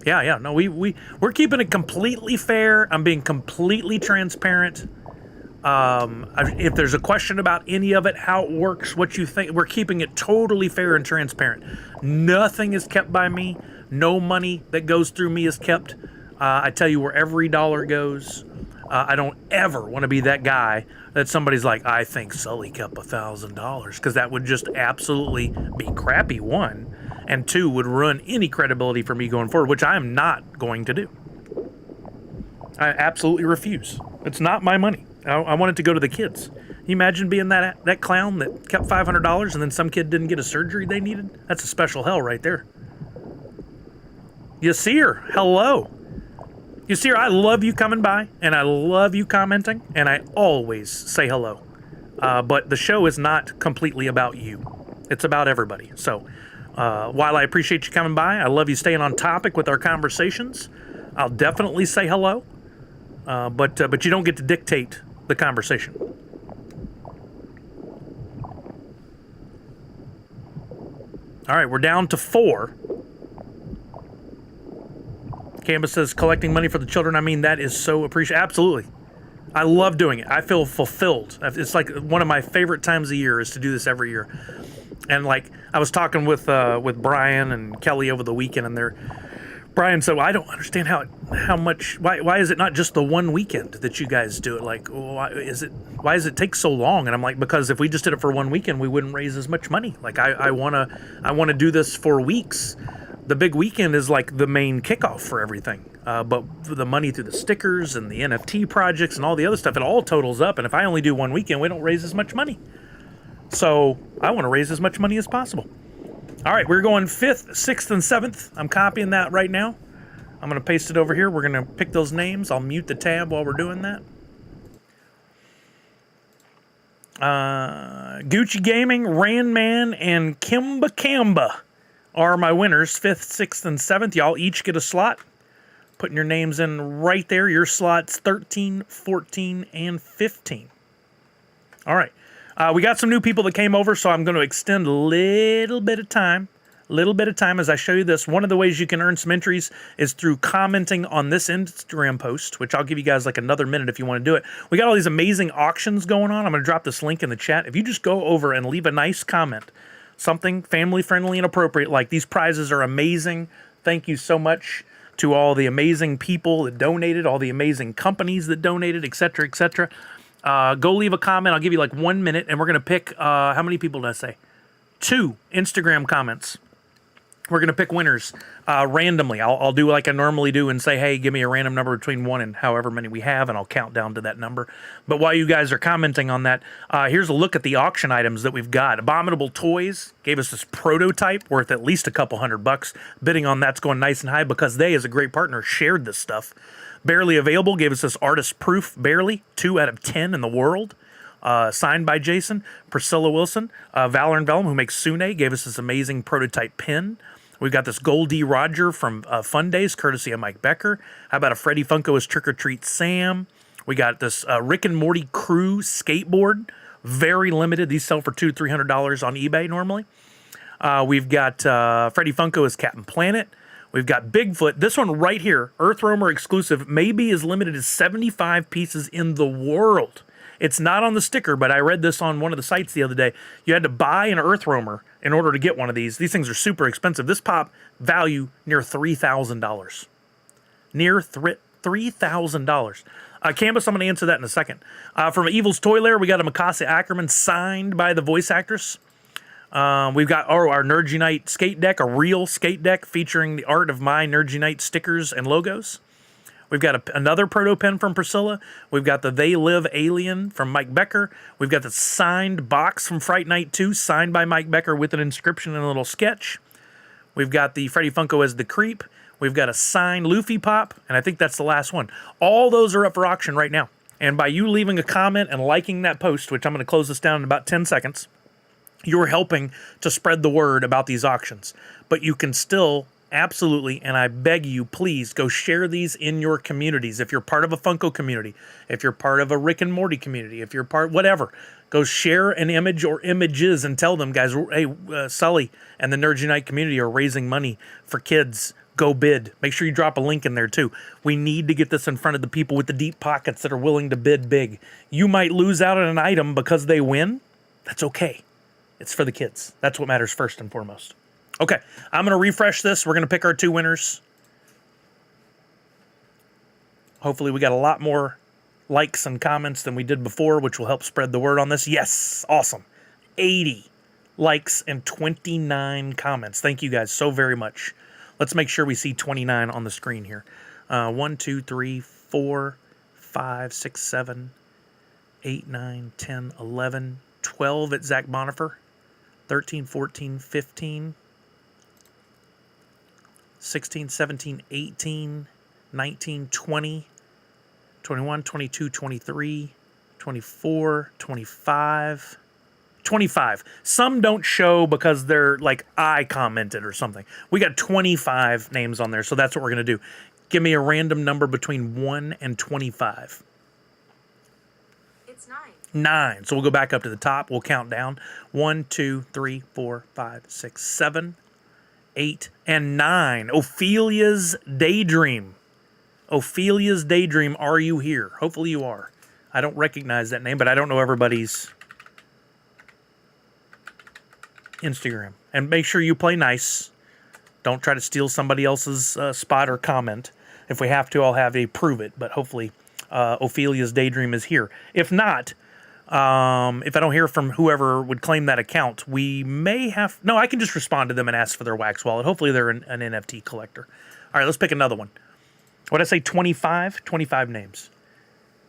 Yeah. No, we're keeping it completely fair. I'm being completely transparent. If there's a question about any of it, how it works, what you think, we're keeping it totally fair and transparent. Nothing is kept by me. No money that goes through me is kept. I tell you where every dollar goes. I don't ever want to be that guy that somebody's like, I think Sully kept $1,000, because that would just absolutely be crappy, 1, and 2, would ruin any credibility for me going forward, which I am not going to do. I absolutely refuse. It's not my money. I want it to go to the kids. Can you imagine being that clown that kept $500 and then some kid didn't get a surgery they needed? That's a special hell right there. Yasir, hello. Yasir, I love you coming by, and I love you commenting, and I always say hello. But the show is not completely about you. It's about everybody. So while I appreciate you coming by, I love you staying on topic with our conversations. I'll definitely say hello, but you don't get to dictate the conversation. All right, we're down to 4. Canvas says, collecting money for the children. I mean, that is so appreciated. Absolutely. I love doing it. I feel fulfilled. It's like one of my favorite times of year is to do this every year. And like I was talking with Brian and Kelly over the weekend, and Brian said, "Well, I don't understand how much. Why is it not just the one weekend that you guys do it? Like, why does it take so long?" And I'm like, because if we just did it for one weekend, we wouldn't raise as much money. Like I wanna do this for weeks. The big weekend is like the main kickoff for everything. But the money through the stickers and the NFT projects and all the other stuff, it all totals up. And if I only do one weekend, we don't raise as much money. So I want to raise as much money as possible. All right, we're going 5th, 6th, and 7th. I'm copying that right now. I'm going to paste it over here. We're going to pick those names. I'll mute the tab while we're doing that. Gucci Gaming, Randman, and Kimba Kamba are my winners, 5th, 6th, and 7th. Y'all each get a slot. Putting your names in right there. Your slots 13, 14, and 15. All right. We got some new people that came over, so I'm going to extend a little bit of time as I show you this. One of the ways you can earn some entries is through commenting on this Instagram post, which I'll give you guys like another minute if you want to do it. We got all these amazing auctions going on. I'm going to drop this link in the chat. If you just go over and leave a nice comment, something family-friendly and appropriate, like these prizes are amazing. Thank you so much to all the amazing people that donated, all the amazing companies that donated, etc., etc. Go leave a comment. I'll give you like 1 minute, and we're going to pick, how many people did I say? 2 Instagram comments. We're going to pick winners randomly. I'll do like I normally do and say, hey, give me a random number between 1 and however many we have, and I'll count down to that number. But while you guys are commenting on that, here's a look at the auction items that we've got. Abominable Toys gave us this prototype worth at least a couple $100. Bidding on that's going nice and high because they, as a great partner, shared this stuff. Barely Available gave us this artist proof, barely, 2 out of 10 in the world. Signed by Jason. Priscilla Wilson, Valor and Vellum, who makes Sune, gave us this amazing prototype pin. We've got this Goldie Roger from Fun Days, courtesy of Mike Becker. How about a Freddie Funko as Trick or Treat Sam? We got this Rick and Morty Crew skateboard, very limited. These sell for $200-300 on eBay normally. We've got Freddie Funko as Captain Planet. We've got Bigfoot. This one right here, Earth Roamer exclusive, maybe as limited as 75 pieces in the world. It's not on the sticker, but I read this on one of the sites the other day. You had to buy an Earth Roamer in order to get one of these. These things are super expensive. This pop value near $3,000. Near $3,000. Canvas, I'm going to answer that in a second. From Evil's Toy Lair, we got a Mikasa Ackerman signed by the voice actress. We've got our Nerd Unite skate deck, a real skate deck featuring the art of my Nerd Unite stickers and logos. We've got another proto pen from Priscilla. We've got the They Live Alien from Mike Becker. We've got the signed box from Fright Night 2, signed by Mike Becker with an inscription and a little sketch. We've got the Freddie Funko as the Creep. We've got a signed Luffy Pop, and I think that's the last one. All those are up for auction right now. And by you leaving a comment and liking that post, which I'm going to close this down in about 10 seconds, you're helping to spread the word about these auctions. But you can still absolutely, and I beg you, please go share these in your communities. If you're part of a Funko community, if you're part of a Rick and Morty community, if you're part, whatever, go share an image or images and tell them, guys, hey, Sully and the Nerd Unite community are raising money for kids. Go bid. Make sure you drop a link in there too. We need to get this in front of the people with the deep pockets that are willing to bid big. You might lose out on an item because they win. That's okay. It's for the kids. That's what matters first and foremost. Okay, I'm going to refresh this. We're going to pick our 2 winners. Hopefully we got a lot more likes and comments than we did before, which will help spread the word on this. Yes, awesome. 80 likes and 29 comments. Thank you guys so very much. Let's make sure we see 29 on the screen here. 1, 2, 3, 4, 5, 6, 7, 8, 9, 10, 11, 12 at Zach Bonifer. 13, 14, 15, 16, 17, 18, 19, 20, 21, 22, 23, 24, 25, 25. Some don't show because they're like I commented or something. We got 25 names on there, so that's what we're going to do. Give me a random number between 1 and 25. It's 9. 9. So we'll go back up to the top. We'll count down. 1, 2, 3, 4, 5, 6, 7, 8, and 9. Ophelia's Daydream. Ophelia's Daydream, are you here? Hopefully you are. I don't recognize that name, but I don't know everybody's. Instagram. And make sure you play nice. Don't try to steal somebody else's spot or comment. If we have to, I'll have a prove it. But hopefully, Ophelia's Daydream is here. If not, if I don't hear from whoever would claim that account, we may have... No, I can just respond to them and ask for their wax wallet. Hopefully, they're an NFT collector. All right, let's pick another one. What did I say? 25? 25 names.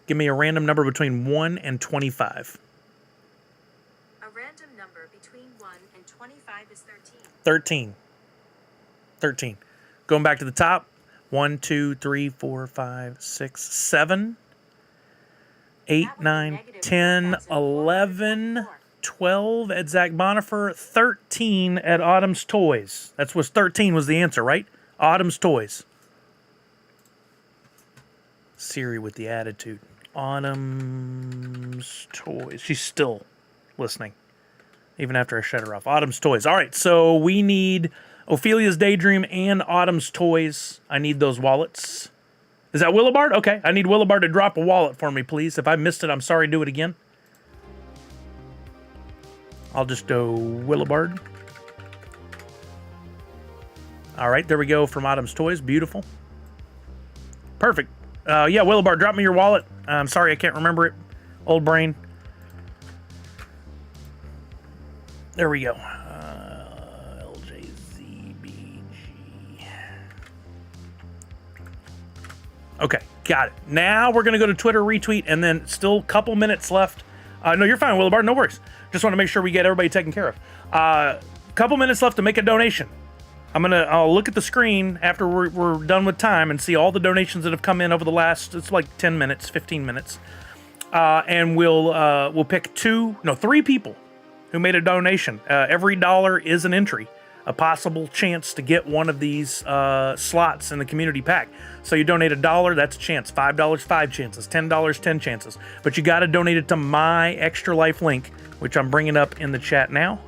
Give me a random number between 1 and 25. A random number between 1 and 25 is 13. 13. 13. Going back to the top. 1, 2, 3, 4, 5, 6, 7, 8, 9, 10, 11, 12 at Zach Bonifer, 13 at Autumn's Toys. That's what 13 was the answer, right? Autumn's Toys. Siri with the attitude. Autumn's Toys. She's still listening, even after I shut her off. Autumn's Toys. All right, so we need Ophelia's Daydream and Autumn's Toys. I need those wallets. Is that Willibard? Okay, I need Willibard to drop a wallet for me, please. If I missed it, I'm sorry. Do it again. I'll just go Willibard. All right, there we go from Autumn's Toys. Beautiful. Perfect. Yeah, Willibard, drop me your wallet. I'm sorry, I can't remember it. Old brain. There we go. LJZBG. Okay, got it. Now we're going to go to Twitter retweet, and then still a couple minutes left. No, you're fine, Willibard. No worries. Just want to make sure we get everybody taken care of. Couple minutes left to make a donation. I'll look at the screen after we're done with time and see all the donations that have come in over the last, it's like 10 minutes, 15 minutes. And we'll pick 3 people who made a donation. Every dollar is an entry, a possible chance to get one of these slots in the community pack. So you donate $1, that's a chance. $5, 5 chances. $10, 10 chances. But you got to donate it to my Extra Life link, which I'm bringing up in the chat now.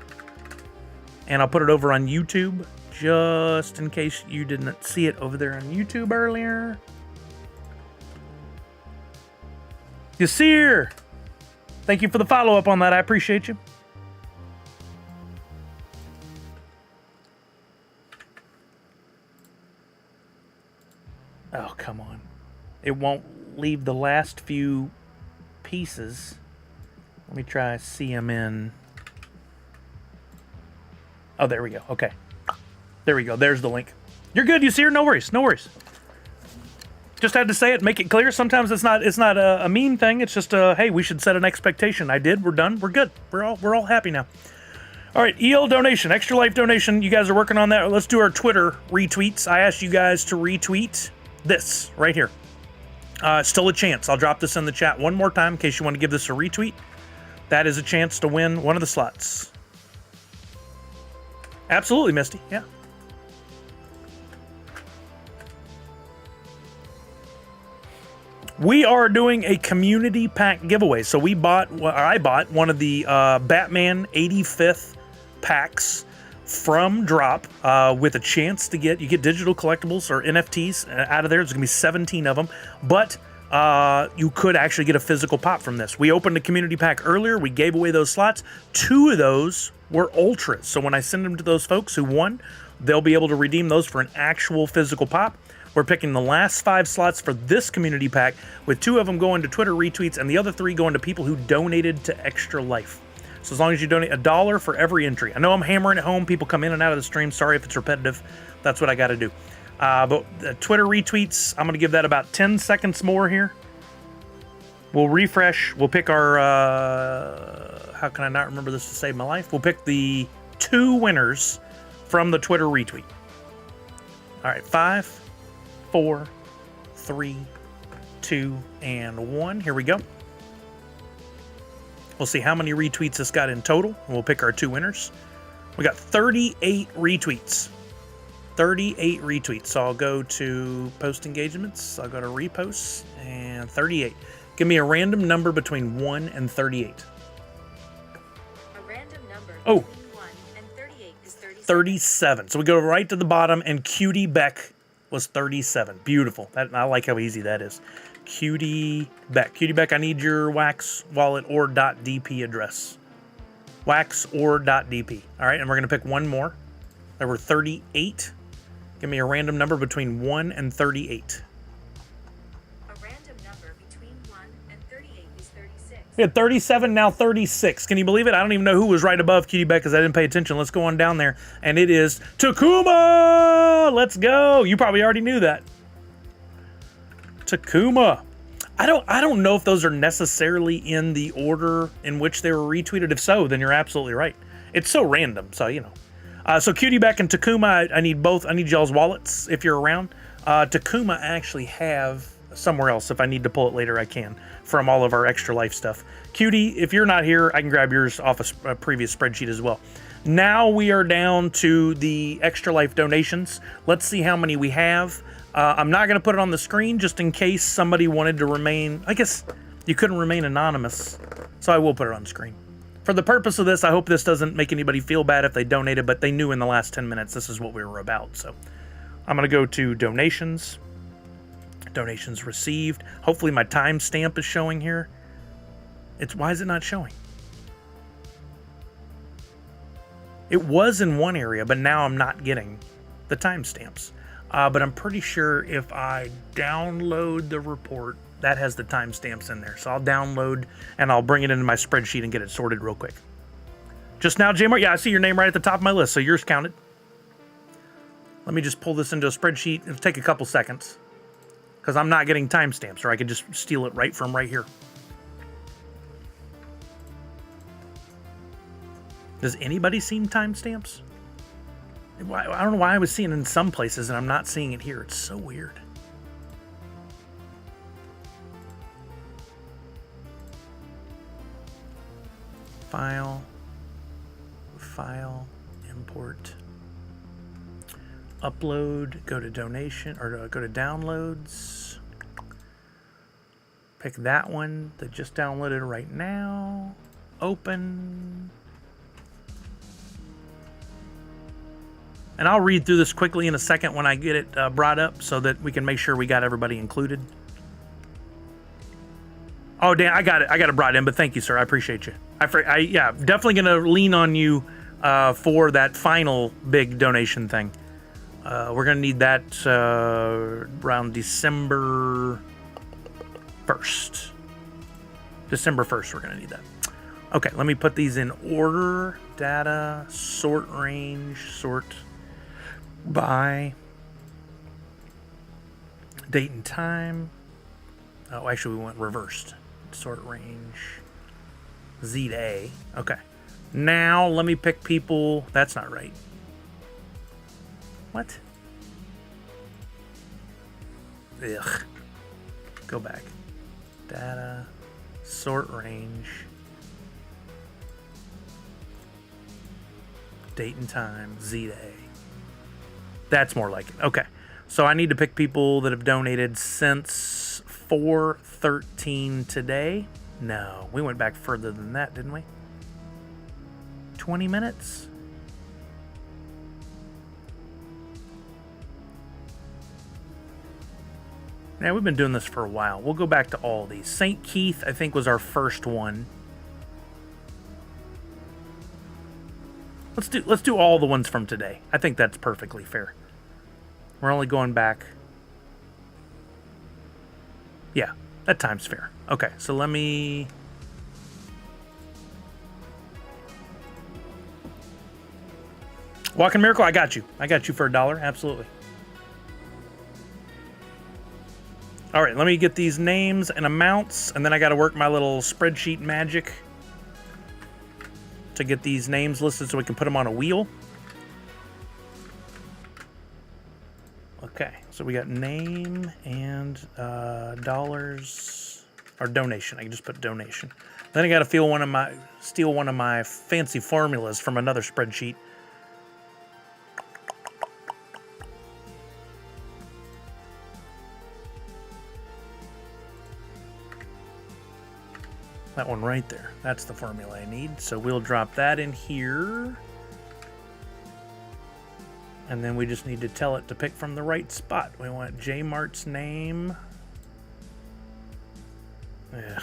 And I'll put it over on YouTube, just in case you didn't see it over there on YouTube earlier. Yasir, thank you for the follow-up on that. I appreciate you. Oh, come on. It won't leave the last few pieces. Let me try CMN. Oh, there we go. Okay. There we go. There's the link. You're good, Yasir. No worries. No worries. Just had to say it, make it clear. Sometimes it's not a mean thing. It's just hey, we should set an expectation. I did. We're done. We're good. We're all happy now. All right, EL donation, Extra Life donation. You guys are working on that. Let's do our Twitter retweets. I asked you guys to retweet this right here. Still a chance. I'll drop this in the chat one more time in case you want to give this a retweet. That is a chance to win one of the slots. Absolutely, Misty. Yeah. We are doing a community pack giveaway. So I bought one of the Batman 85th packs from Drop with a chance to get digital collectibles or NFTs out of there. There's going to be 17 of them. But you could actually get a physical pop from this. We opened a community pack earlier. We gave away those slots. 2 of those were ultras. So when I send them to those folks who won, they'll be able to redeem those for an actual physical pop. We're picking the last 5 slots for this community pack, with 2 of them going to Twitter retweets and the other 3 going to people who donated to Extra Life. So as long as you donate $1 for every entry. I know I'm hammering it home. People come in and out of the stream. Sorry if it's repetitive. That's what I got to do. But Twitter retweets, I'm going to give that about 10 seconds more here. We'll refresh. We'll pick our... how can I not remember this to save my life? We'll pick the 2 winners from the Twitter retweet. All right, 5, 4, 3, 2, and 1. Here we go. We'll see how many retweets this got in total, and we'll pick our 2 winners. We got 38 retweets. 38 retweets. So I'll go to post engagements. I'll go to reposts, and 38. Give me a random number between 1 and 38. A random number Oh. between 1 and 38 is 37. 37. So we go right to the bottom, and Cutie Beck was 37. Beautiful. I like how easy that is. Cutie Beck. Cutie Beck, I need your wax wallet or .dp address. wax or .dp. All right, and we're going to pick one more. There were 38. Give me a random number between 1 and 38. A random number between 1 and 38 is 36. We had 37, now 36. Can you believe it? I don't even know who was right above Cutie Beck because I didn't pay attention. Let's go on down there. And it is Takuma! Let's go. You probably already knew that. Takuma. I don't know if those are necessarily in the order in which they were retweeted. If so, then you're absolutely right. It's so random, so you know. So Cutie Beck and Takuma, I need both. I need y'all's wallets if you're around. Takuma I actually have somewhere else. If I need to pull it later, I can, from all of our Extra Life stuff. Cutie, if you're not here, I can grab yours off a previous spreadsheet as well. Now we are down to the Extra Life donations. Let's see how many we have. I'm not going to put it on the screen just in case somebody wanted to remain. I guess you couldn't remain anonymous, so I will put it on the screen. For the purpose of this, I hope this doesn't make anybody feel bad if they donated, but they knew in the last 10 minutes this is what we were about. So I'm going to go to donations. Donations received. Hopefully my timestamp is showing here. Why is it not showing? It was in one area, but now I'm not getting the timestamps. But I'm pretty sure if I download the report, that has the timestamps in there. So I'll download and I'll bring it into my spreadsheet and get it sorted real quick. Just now, J-Mart, yeah, I see your name right at the top of my list, so yours counted. Let me just pull this into a spreadsheet. It'll take a couple seconds because I'm not getting timestamps, or I could just steal it right from right here. Does anybody see timestamps? I don't know why I was seeing it in some places and I'm not seeing it here. It's so weird. File, import, upload, go to donation, or go to downloads. Pick that one that just downloaded right now. Open. And I'll read through this quickly in a second when I get it brought up so that we can make sure we got everybody included. Oh, Dan, I got it brought in, but thank you, sir. I appreciate you. Yeah, definitely going to lean on you for that final big donation thing. We're going to need that around December 1st. December 1st, we're going to need that. Okay, let me put these in order. Data, sort range, sort by, date and time. Oh, actually, we went reversed. Sort range, Z to A. Okay. Now, let me pick people. That's not right. What? Ugh. Go back. Data, sort range, date and time, Z to A. That's more like it. Okay. So I need to pick people that have donated since 4/13 today. No, we went back further than that, didn't we? 20 minutes? Yeah, we've been doing this for a while. We'll go back to all these. St. Keith, I think, was our first one. Let's do all the ones from today. I think that's perfectly fair. We're only going back. Yeah, that time's fair. Okay, so let me. Walking Miracle, I got you. I got you for $1. Absolutely. All right, let me get these names and amounts, and then I got to work my little spreadsheet magic to get these names listed so we can put them on a wheel. Okay, so we got name and dollars, or donation. I can just put donation. Then I got to steal one of my fancy formulas from another spreadsheet. That one right there. That's the formula I need. So we'll drop that in here. And then we just need to tell it to pick from the right spot. We want J Mart's name. Ugh.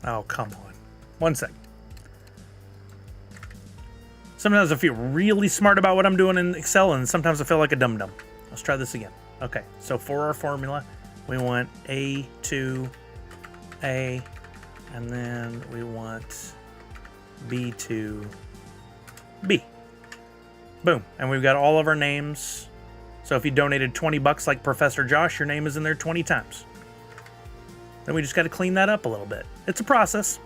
Oh, come on. 1 second. Sometimes I feel really smart about what I'm doing in Excel, and sometimes I feel like a dum-dum. Let's try this again. Okay, so for our formula, we want A to A, and then we want B to B. Boom. And we've got all of our names. So if you donated 20 bucks like Professor Josh, your name is in there 20 times. Then we just got to clean that up a little bit. It's a process.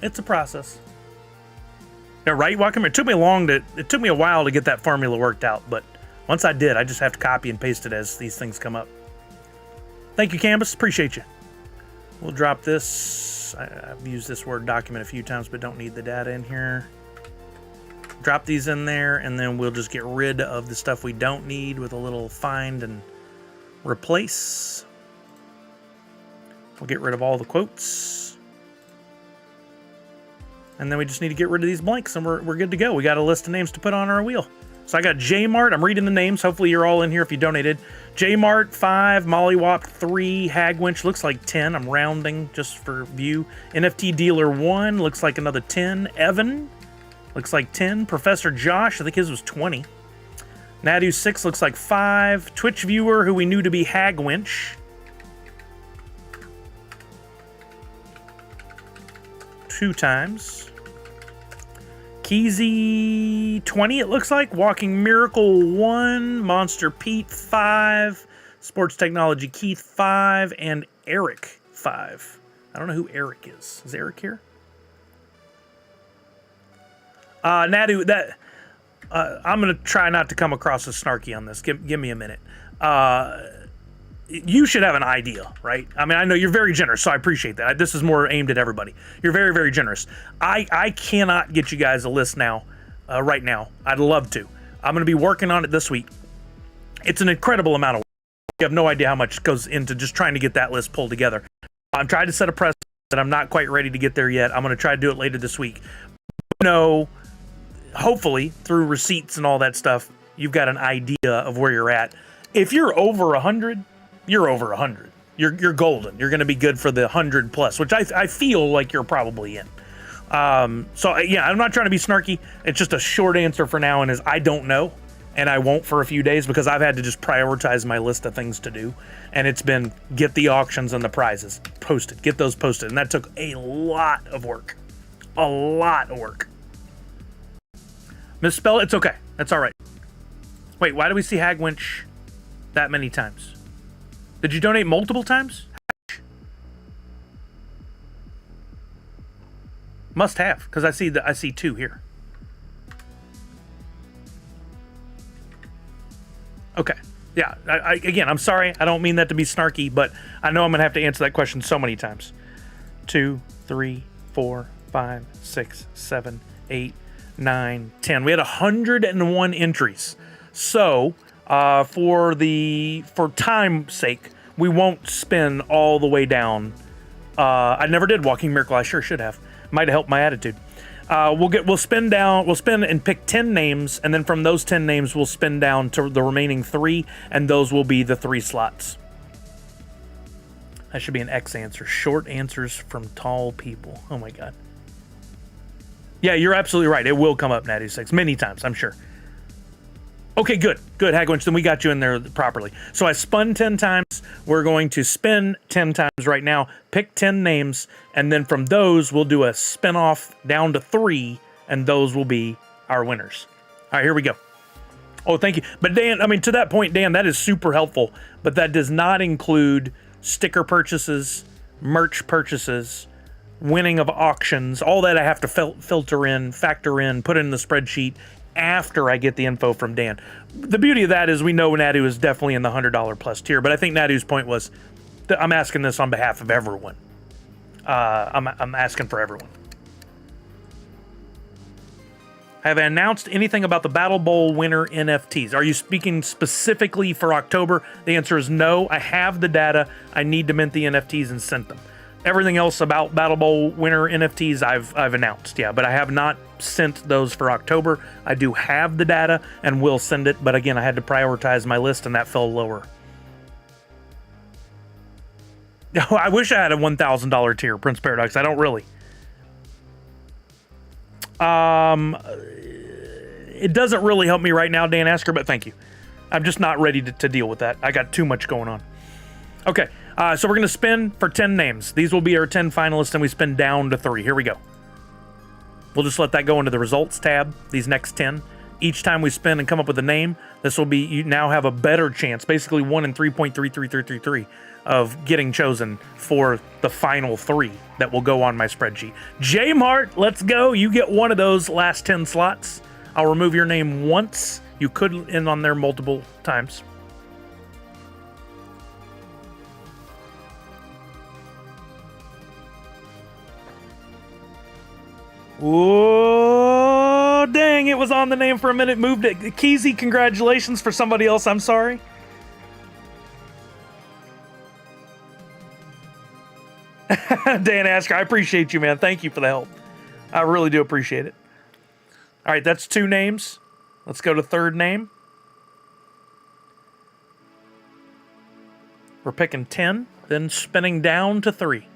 It's a process. Yeah, right, Joaquin? It took me a while to get that formula worked out, but once I did, I just have to copy and paste it as these things come up. Thank you, Canvas. Appreciate you. We'll drop this. I've used this Word document a few times, but don't need the data in here. Drop these in there, and then we'll just get rid of the stuff we don't need with a little find and replace. We'll get rid of all the quotes. And then we just need to get rid of these blanks, and we're good to go. We got a list of names to put on our wheel. So I got J-Mart. I'm reading the names. Hopefully you're all in here if you donated. J-Mart, 5. Mollywop, 3. Hagwinch, looks like 10. I'm rounding just for view. NFT Dealer, 1. Looks like another 10. Evan, looks like 10. Professor Josh, I think his was 20. Nadu 6 looks like 5. Twitch Viewer, who we knew to be Hagwinch, 2 times. Keezy 20, it looks like. Walking Miracle 1. Monster Pete 5. Sports Technology Keith 5. And Eric 5. I don't know who Eric is. Is Eric here? Nadu, that I'm gonna try not to come across as snarky on this. Give me a minute. You should have an idea, right? I mean, I know you're very generous, so I appreciate that. This is more aimed at everybody. You're very, very generous. I cannot get you guys a list now, right now. I'd love to. I'm gonna be working on it this week. It's an incredible amount of work. You have no idea how much goes into just trying to get that list pulled together. I'm trying to set a precedent, but I'm not quite ready to get there yet. I'm gonna try to do it later this week. Hopefully through receipts and all that stuff, you've got an idea of where you're at. If you're over 100, you're over 100. You're golden. You're going to be good for the 100 plus, which I feel like you're probably in. So yeah, I'm not trying to be snarky. It's just a short answer for now, and is I don't know, and I won't for a few days because I've had to just prioritize my list of things to do, and it's been get the auctions and the prizes posted, get those posted, and that took a lot of work. A lot of work. Misspell it? It's okay. That's all right. Wait, why do we see Hagwinch that many times? Did you donate multiple times? Must have, because I see 2 here. Okay. Yeah. Again, I'm sorry. I don't mean that to be snarky, but I know I'm gonna have to answer that question so many times. 2, 3, 4, 5, 6, 7, 8, 9, 10. We had 101 entries. So for time's sake, we won't spin all the way down. I never did Walking Miracle. I sure should have. Might have helped my attitude. We'll spin and pick 10 names, and then from those 10 names we'll spin down to the remaining 3, and those will be the 3 slots. That should be an X answer. Short answers from tall people. Oh my god. Yeah, you're absolutely right. It will come up, Natty 6, many times, I'm sure. Okay, good. Good, Hagwinch. Then we got you in there properly. So I spun 10 times. We're going to spin 10 times right now, pick 10 names, and then from those, we'll do a spin-off down to 3, and those will be our winners. All right, here we go. Oh, thank you. But Dan, I mean, to that point, Dan, that is super helpful, but that does not include sticker purchases, merch purchases, winning of auctions, all that I have to filter in, factor in, put in the spreadsheet after I get the info from Dan. The beauty of that is we know Nadu is definitely in the $100 plus tier, but I think Nadu's point was that I'm asking this on behalf of everyone. I'm asking for everyone. Have I announced anything about the Battle Bowl winner NFTs? Are you speaking specifically for October? The answer is no. I have the data. I need to mint the NFTs and sent them. Everything else about Battle Bowl winner NFTs I've announced, yeah, but I have not sent those for October. I do have the data and will send it, but again, I had to prioritize my list and that fell lower. I wish I had a $1,000 tier, Prince Paradox. I don't really. It doesn't really help me right now, Dan Asker, but thank you. I'm just not ready to deal with that. I got too much going on. Okay, so we're going to spin for 10 names. These will be our 10 finalists, and we spin down to 3. Here we go. We'll just let that go into the results tab, these next 10. Each time we spin and come up with a name, this will be, you now have a better chance, basically 1 in 3.33333, of getting chosen for the final 3 that will go on my spreadsheet. J-Mart, let's go. You get one of those last 10 slots. I'll remove your name once. You could end on there multiple times. Oh, dang, it was on the name for a minute, moved it. Keezy, congratulations. For somebody else, I'm sorry. Dan Asker, I appreciate you, man. Thank you for the help. I really do appreciate it. All right, that's 2 names. Let's go to third name. We're picking 10, then spinning down to 3.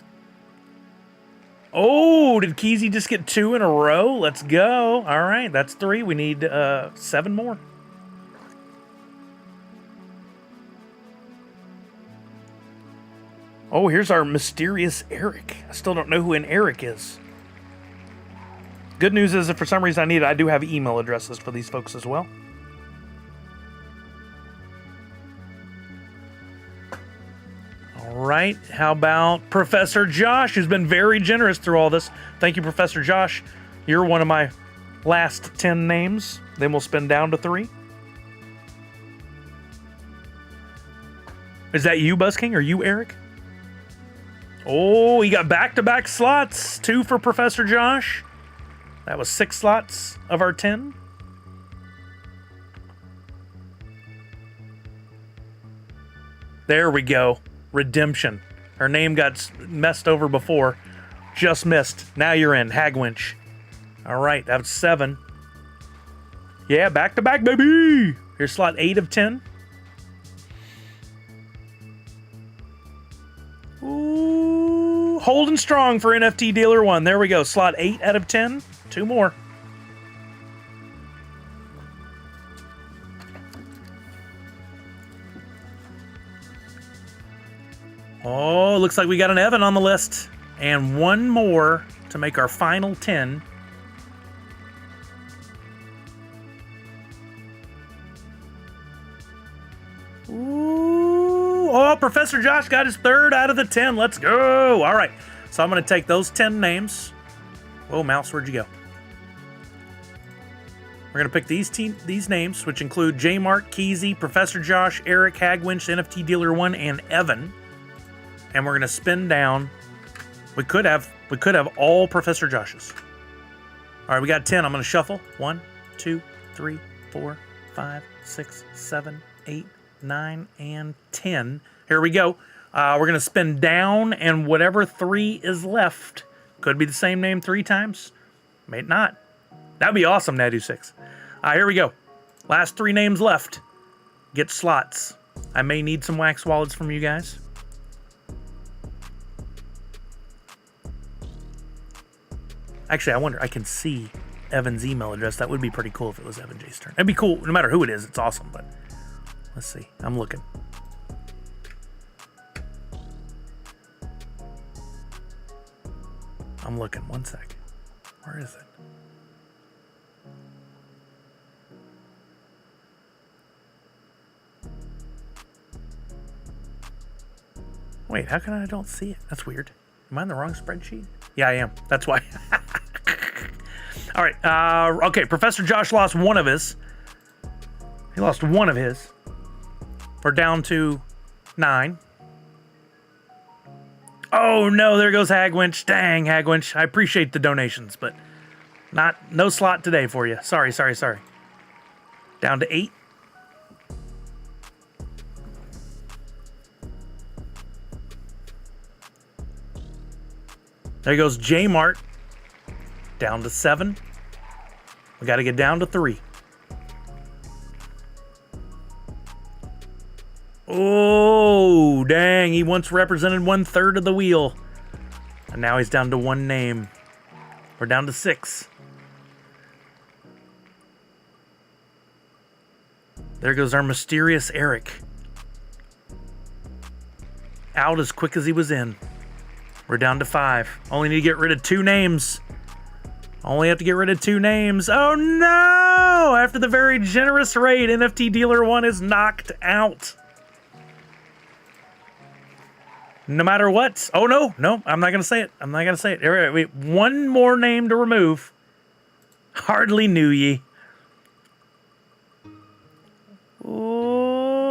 Oh, did Keezy just get 2 in a row? Let's go. All right, that's 3. We need 7 more. Oh, here's our mysterious Eric. I still don't know who an Eric is. Good news is, if for some reason I need it, I do have email addresses for these folks as well. All right, how about Professor Josh, who's been very generous through all this. Thank you, Professor Josh. You're one of my last 10 names. Then we'll spin down to 3. Is that you, Buzzking? Or you, Eric? Oh, he got back-to-back slots. 2 for Professor Josh. That was 6 slots of our 10. There we go. Redemption. Her name got messed over before. Just missed. Now you're in. Hagwinch. All right, that was 7. Yeah, back-to-back, baby. Here's slot 8 of 10. Ooh, holding strong for NFT Dealer 1. There we go. Slot 8 out of 10. 2 more. Oh, looks like we got an Evan on the list. And 1 more to make our final 10. Ooh. Oh, Professor Josh got his 3rd out of the 10. Let's go. All right. So I'm going to take those 10 names. Whoa, mouse, where'd you go? We're going to pick these names, which include J-Mart, Keezy, Professor Josh, Eric, Hagwinch, NFT Dealer 1, and Evan. And we're going to spin down. We could have all Professor Joshes. All right, we got 10. I'm going to shuffle. 1, 2, 3, 4, 5, 6, 7, 8, 9, and 10. Here we go. We're going to spin down, and whatever 3 is left, could be the same name 3 times. May not. That'd be awesome, Nadu6. Here we go. Last 3 names left. Get slots. I may need some wax wallets from you guys. Actually, I wonder, I can see Evan's email address. That would be pretty cool if it was Evan J's turn. It'd be cool, no matter who it is. It's awesome, but let's see. I'm looking. I'm looking. 1 sec. Where is it? Wait, how come I don't see it? That's weird. Am I on the wrong spreadsheet? Yeah, I am. That's why. All right. Okay, Professor Josh lost 1 of his. He lost 1 of his. We're down to 9. Oh, no, there goes Hagwinch. Dang, Hagwinch. I appreciate the donations, but no slot today for you. Sorry. Down to 8. There goes J-Mart. Down to 7. We got to get down to 3. Oh, dang. He once represented 1/3 of the wheel. And now he's down to one name. We're down to 6. There goes our mysterious Eric. Out as quick as he was in. We're down to 5. Only need to get rid of 2 names. Only have to get rid of 2 names. Oh no! After the very generous raid, NFT Dealer 1 is knocked out. No matter what. Oh no, I'm not going to say it. I'm not going to say it. All right, wait, 1 more name to remove. Hardly knew ye.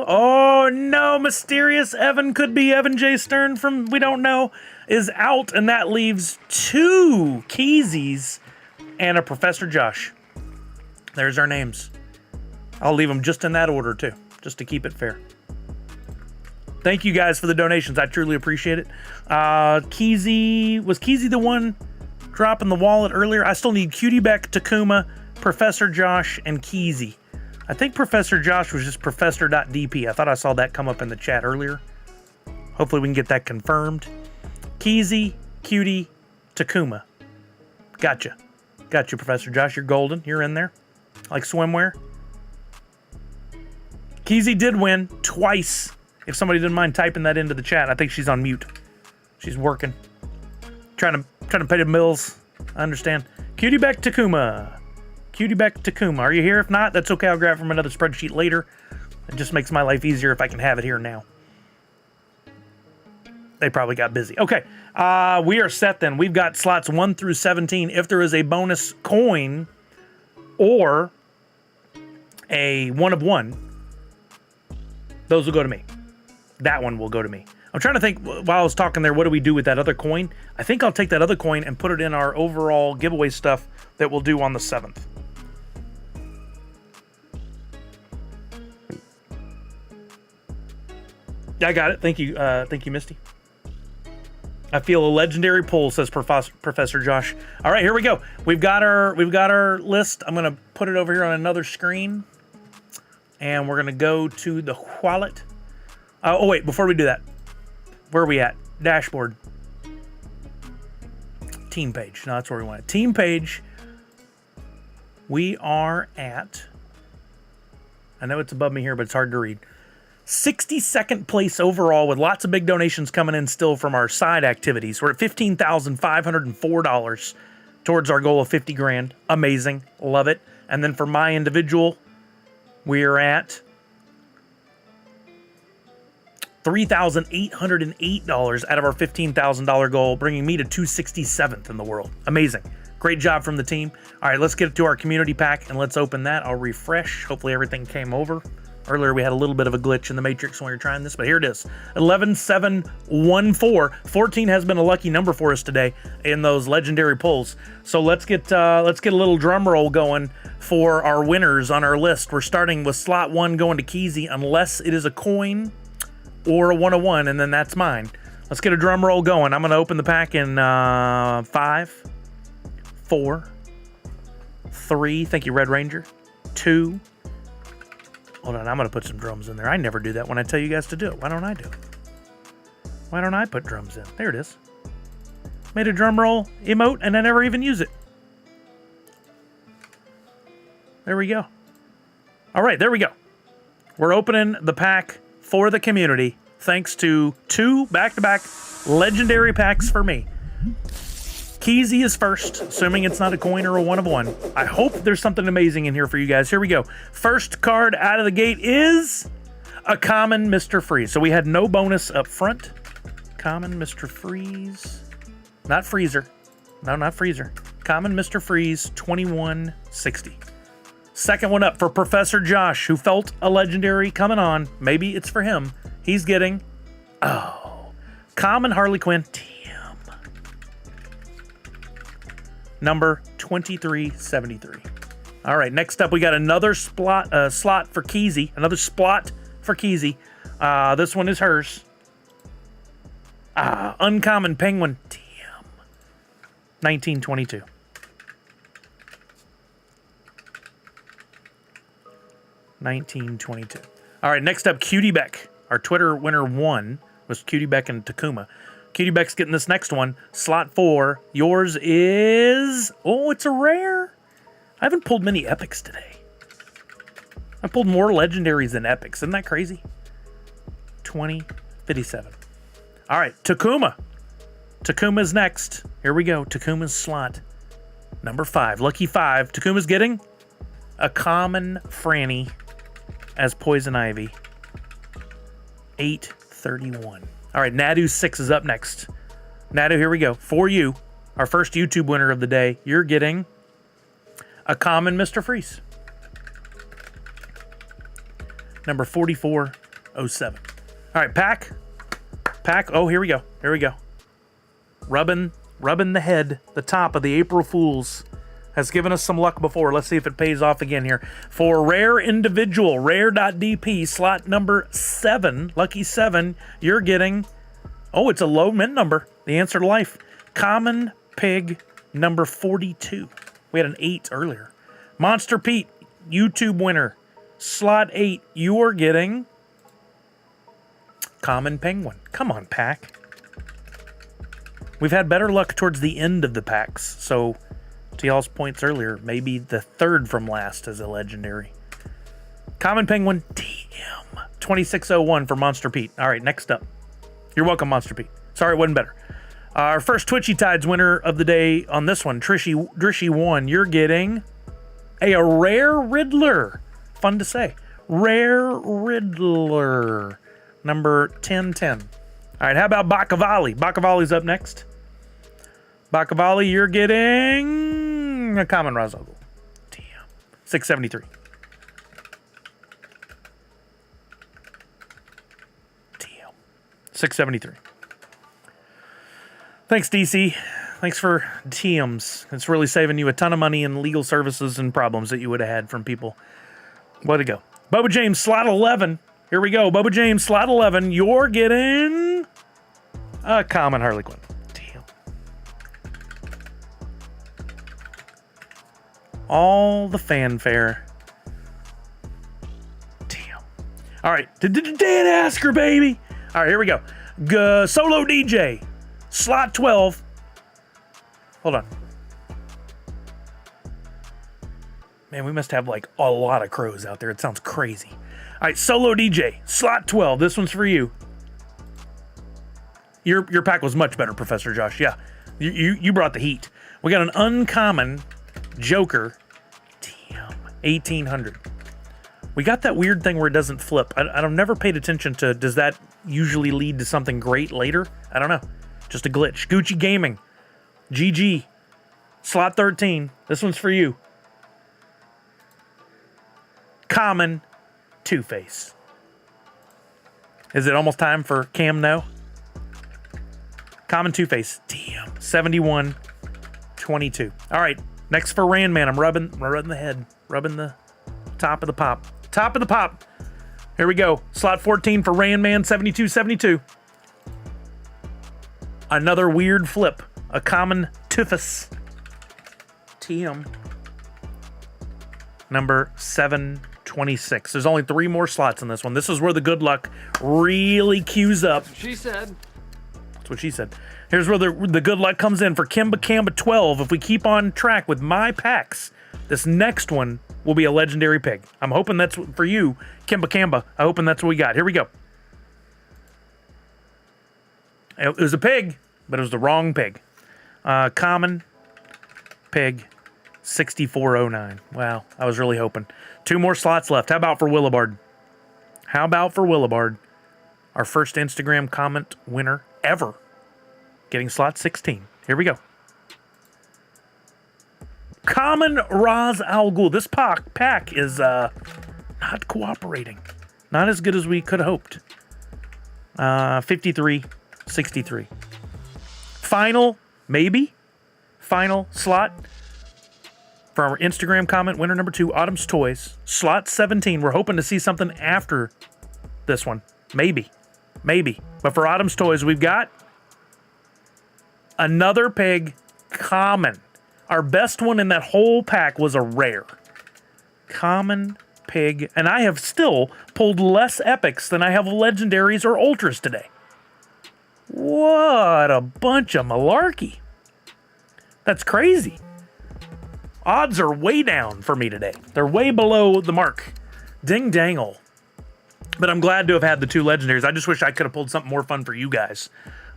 Oh no, mysterious Evan, could be Evan J. Stern from we don't know, is out, and that leaves 2 Keezies and a Professor Josh. There's our names. I'll leave them just in that order too, just to keep it fair. Thank you guys for the donations. I truly appreciate it. Keezy, was Keezy the one dropping the wallet earlier? I still need Cutie Beck, Takuma, Professor Josh, and Keezy. I think Professor Josh was just professor.dp. I thought I saw that come up in the chat earlier. Hopefully we can get that confirmed. Keezy, Cutie, Takuma. Gotcha. Gotcha, Professor Josh. You're golden. You're in there. Like swimwear. Keezy did win twice. If somebody didn't mind typing that into the chat. I think she's on mute. She's working. Trying to pay the bills. I understand. Cutie Beck, Takuma. Cutie Beck, Takuma. Are you here? If not, that's okay. I'll grab from another spreadsheet later. It just makes my life easier if I can have it here now. They probably got busy. Okay. We are set then. We've got slots 1 through 17. If there is a bonus coin or a 1 of 1, those will go to me. That one will go to me. I'm trying to think while I was talking there, what do we do with that other coin? I think I'll take that other coin and put it in our overall giveaway stuff that we'll do on the 7th. I got it. Thank you. Thank you, Misty. I feel a legendary pull, says Professor Josh. All right, here we go. We've got our list. I'm gonna put it over here on another screen, and we're gonna go to the wallet. Oh wait, before we do that, where are we at? Dashboard. Team page. No, that's where we want it. Team page. We are at. I know it's above me here, but it's hard to read. 62nd place overall with lots of big donations coming in still from our side activities. We're at $15,504 towards our goal of 50 grand. Amazing. Love it. And then for my individual, we're at $3,808 out of our $15,000 goal, bringing me to 267th in the world. Amazing. Great job from the team. All right, let's get to our community pack and let's open that. I'll refresh. Hopefully everything came over. Earlier, we had a little bit of a glitch in the matrix when we were trying this, but here it is. 11714. 14 has been a lucky number for us today in those legendary pulls. So let's get a little drum roll going for our winners on our list. We're starting with slot 1 going to Keezy, unless it is a coin or a 101, and then that's mine. Let's get a drum roll going. I'm going to open the pack in 5, 4, 3. Thank you, Red Ranger. 2. Hold on, I'm going to put some drums in there. I never do that when I tell you guys to do it. Why don't I do it? Why don't I put drums in? There it is. Made a drum roll emote and I never even use it. There we go. All right, there we go. We're opening the pack for the community thanks to 2 back-to-back legendary packs for me. Keezy is first, assuming it's not a coin or a 1 of 1. I hope there's something amazing in here for you guys. Here we go. First card out of the gate is a common Mr. Freeze. So we had no bonus up front. Common Mr. Freeze. Not Freezer. No, not Freezer. Common Mr. Freeze, 2160. Second one up for Professor Josh, who felt a legendary coming on. Maybe it's for him. He's getting, common Harley Quinn. Number 2373. All right, next up we got another slot for Keezy. Another splot for Keezy. This one is hers. Uncommon Penguin. Damn. 1922. All right, next up, Cutie Beck. Our Twitter winner 1 was Cutie Beck and Takuma. Cutie Beck's getting this next one. Slot 4. Yours is... Oh, it's a rare. I haven't pulled many epics today. I pulled more legendaries than epics. Isn't that crazy? 2057. All right, Takuma. Takuma's next. Here we go. Takuma's slot number 5. Lucky 5. Takuma's getting a common Franny as Poison Ivy. 831. All right, Nadu 6 is up next. Nadu, here we go. For you, our first YouTube winner of the day, you're getting a common Mr. Freeze. Number 4407. All right, Pack. Oh, here we go. Here we go. Rubbing the head, the top of the April Fools. Has given us some luck before. Let's see if it pays off again here. For Rare Individual, rare.dp, slot number 7, lucky 7, you're getting, oh, it's a low mint number. The answer to life. Common Pig number 42. We had an 8 earlier. Monster Pete, YouTube winner, slot 8, you are getting Common Penguin. Come on, pack. We've had better luck towards the end of the packs, so to y'all's points earlier, maybe the third from last is a legendary. Common Penguin TM 2601 for Monster Pete. All right, next up. You're welcome, Monster Pete. Sorry it wasn't better. Our first Twitchy Tides winner of the day on this one, Drishy 1. You're getting a rare Riddler. Fun to say. Rare Riddler. Number 1010. All right, how about Bakavali? Bakavali's up next. Bakavali, you're getting a common Razogul. Damn. 673. Damn. 673. Thanks, DC. Thanks for TMs. It's really saving you a ton of money in legal services and problems that you would have had from people. Way to go. Bubba James, slot 11. Here we go. Bubba James, slot 11. You're getting a common Harley Quinn. Damn. All the fanfare. Damn. All right. Dan Asker, baby. All right, here we go. Solo DJ, slot 12. Hold on. Man, we must have like a lot of crows out there. It sounds crazy. All right, Solo DJ, slot 12. This one's for you. Your pack was much better, Professor Josh. Yeah, you brought the heat. We got an uncommon Joker. Damn, 1800. We got that weird thing where it doesn't flip. I've never paid attention to, does that usually lead to something great later? I don't know. Just a glitch. Gucci Gaming. GG. Slot 13. This one's for you. Common Two-Face. Is it almost time for Cam No? Common Two-Face. Damn. 7122. All right. Next for Randman. I'm rubbing the head. Rubbing the top of the pop. Top of the pop. Here we go. Slot 14 for Randman. 7272. Another weird flip. A common Two-Face. TM. Number 726. There's only 3 more slots in this one. This is where the good luck really queues up. She said. That's what she said. Here's where the good luck comes in for Kimba Kamba 12. If we keep on track with my packs, this next one will be a legendary pig. I'm hoping that's for you, Kimba Kamba. I'm hoping that's what we got. Here we go. It was a pig, but it was the wrong pig. Common pig 6409. Wow, I was really hoping. 2 more slots left. How about for Willibard? How about for Willibard? Our first Instagram comment winner ever. Getting slot 16. Here we go. Common Raz Al Ghul. This pack is not cooperating. Not as good as we could have hoped. 53-63. Final, maybe. Final slot for our Instagram comment winner number 2, Autumn's Toys. Slot 17. We're hoping to see something after this one. Maybe. But for Autumn's Toys, we've got another pig common. Our best one in that whole pack was a rare. Common pig, and I have still pulled less epics than I have legendaries or ultras today. What a bunch of malarkey. That's crazy. Odds are way down for me today. They're way below the mark. Ding dangle. But I'm glad to have had the 2 legendaries. I just wish I could have pulled something more fun for you guys.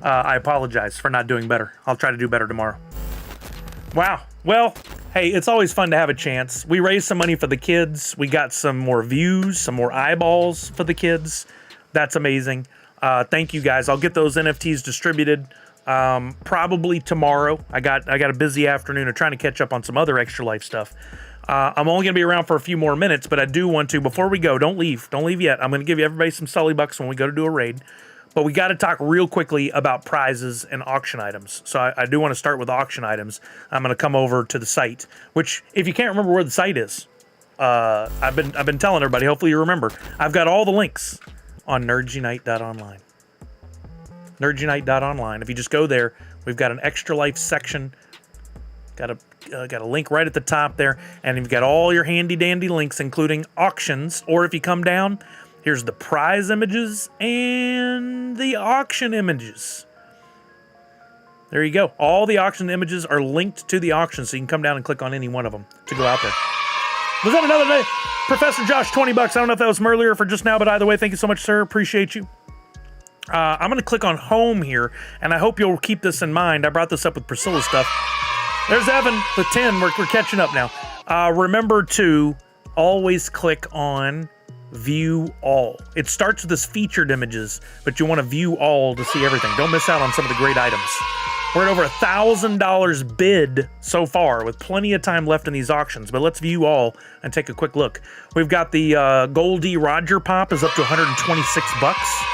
I apologize for not doing better. I'll try to do better tomorrow. Wow. Well, hey, it's always fun to have a chance. We raised some money for the kids. We got some more views, some more eyeballs for the kids. That's amazing. Thank you guys. I'll get those NFTs distributed probably tomorrow. I got a busy afternoon of trying to catch up on some other Extra Life stuff. I'm only going to be around for a few more minutes, but I do want to, before we go, don't leave yet. I'm going to give you everybody some Sully bucks when we go to do a raid. But we got to talk real quickly about prizes and auction items. So I do want to start with auction items. I'm going to come over to the site, which, if you can't remember where the site is, I've been telling everybody. Hopefully you remember. I've got all the links on nerdsunite.online. Nerdsunite.online. If you just go there, we've got an Extra Life section. Got a link right at the top there, and you've got all your handy dandy links, including auctions. Or if you come down, here's the prize images and the auction images. There you go. All the auction images are linked to the auction, so you can come down and click on any one of them to go out there. Was that another day? Professor Josh, 20 bucks. I don't know if that was from earlier or for just now, but either way, thank you so much, sir. Appreciate you. I'm going to click on home here, and I hope you'll keep this in mind. I brought this up with Priscilla's stuff. There's Evan with 10. We're catching up now. Remember to always click on view all. It starts with this featured images, but you want to view all to see everything. Don't miss out on some of the great items. We're at over $1,000 bid so far, with plenty of time left in these auctions, but let's view all and take a quick look. We've got the Goldie Roger pop is up to 126 bucks.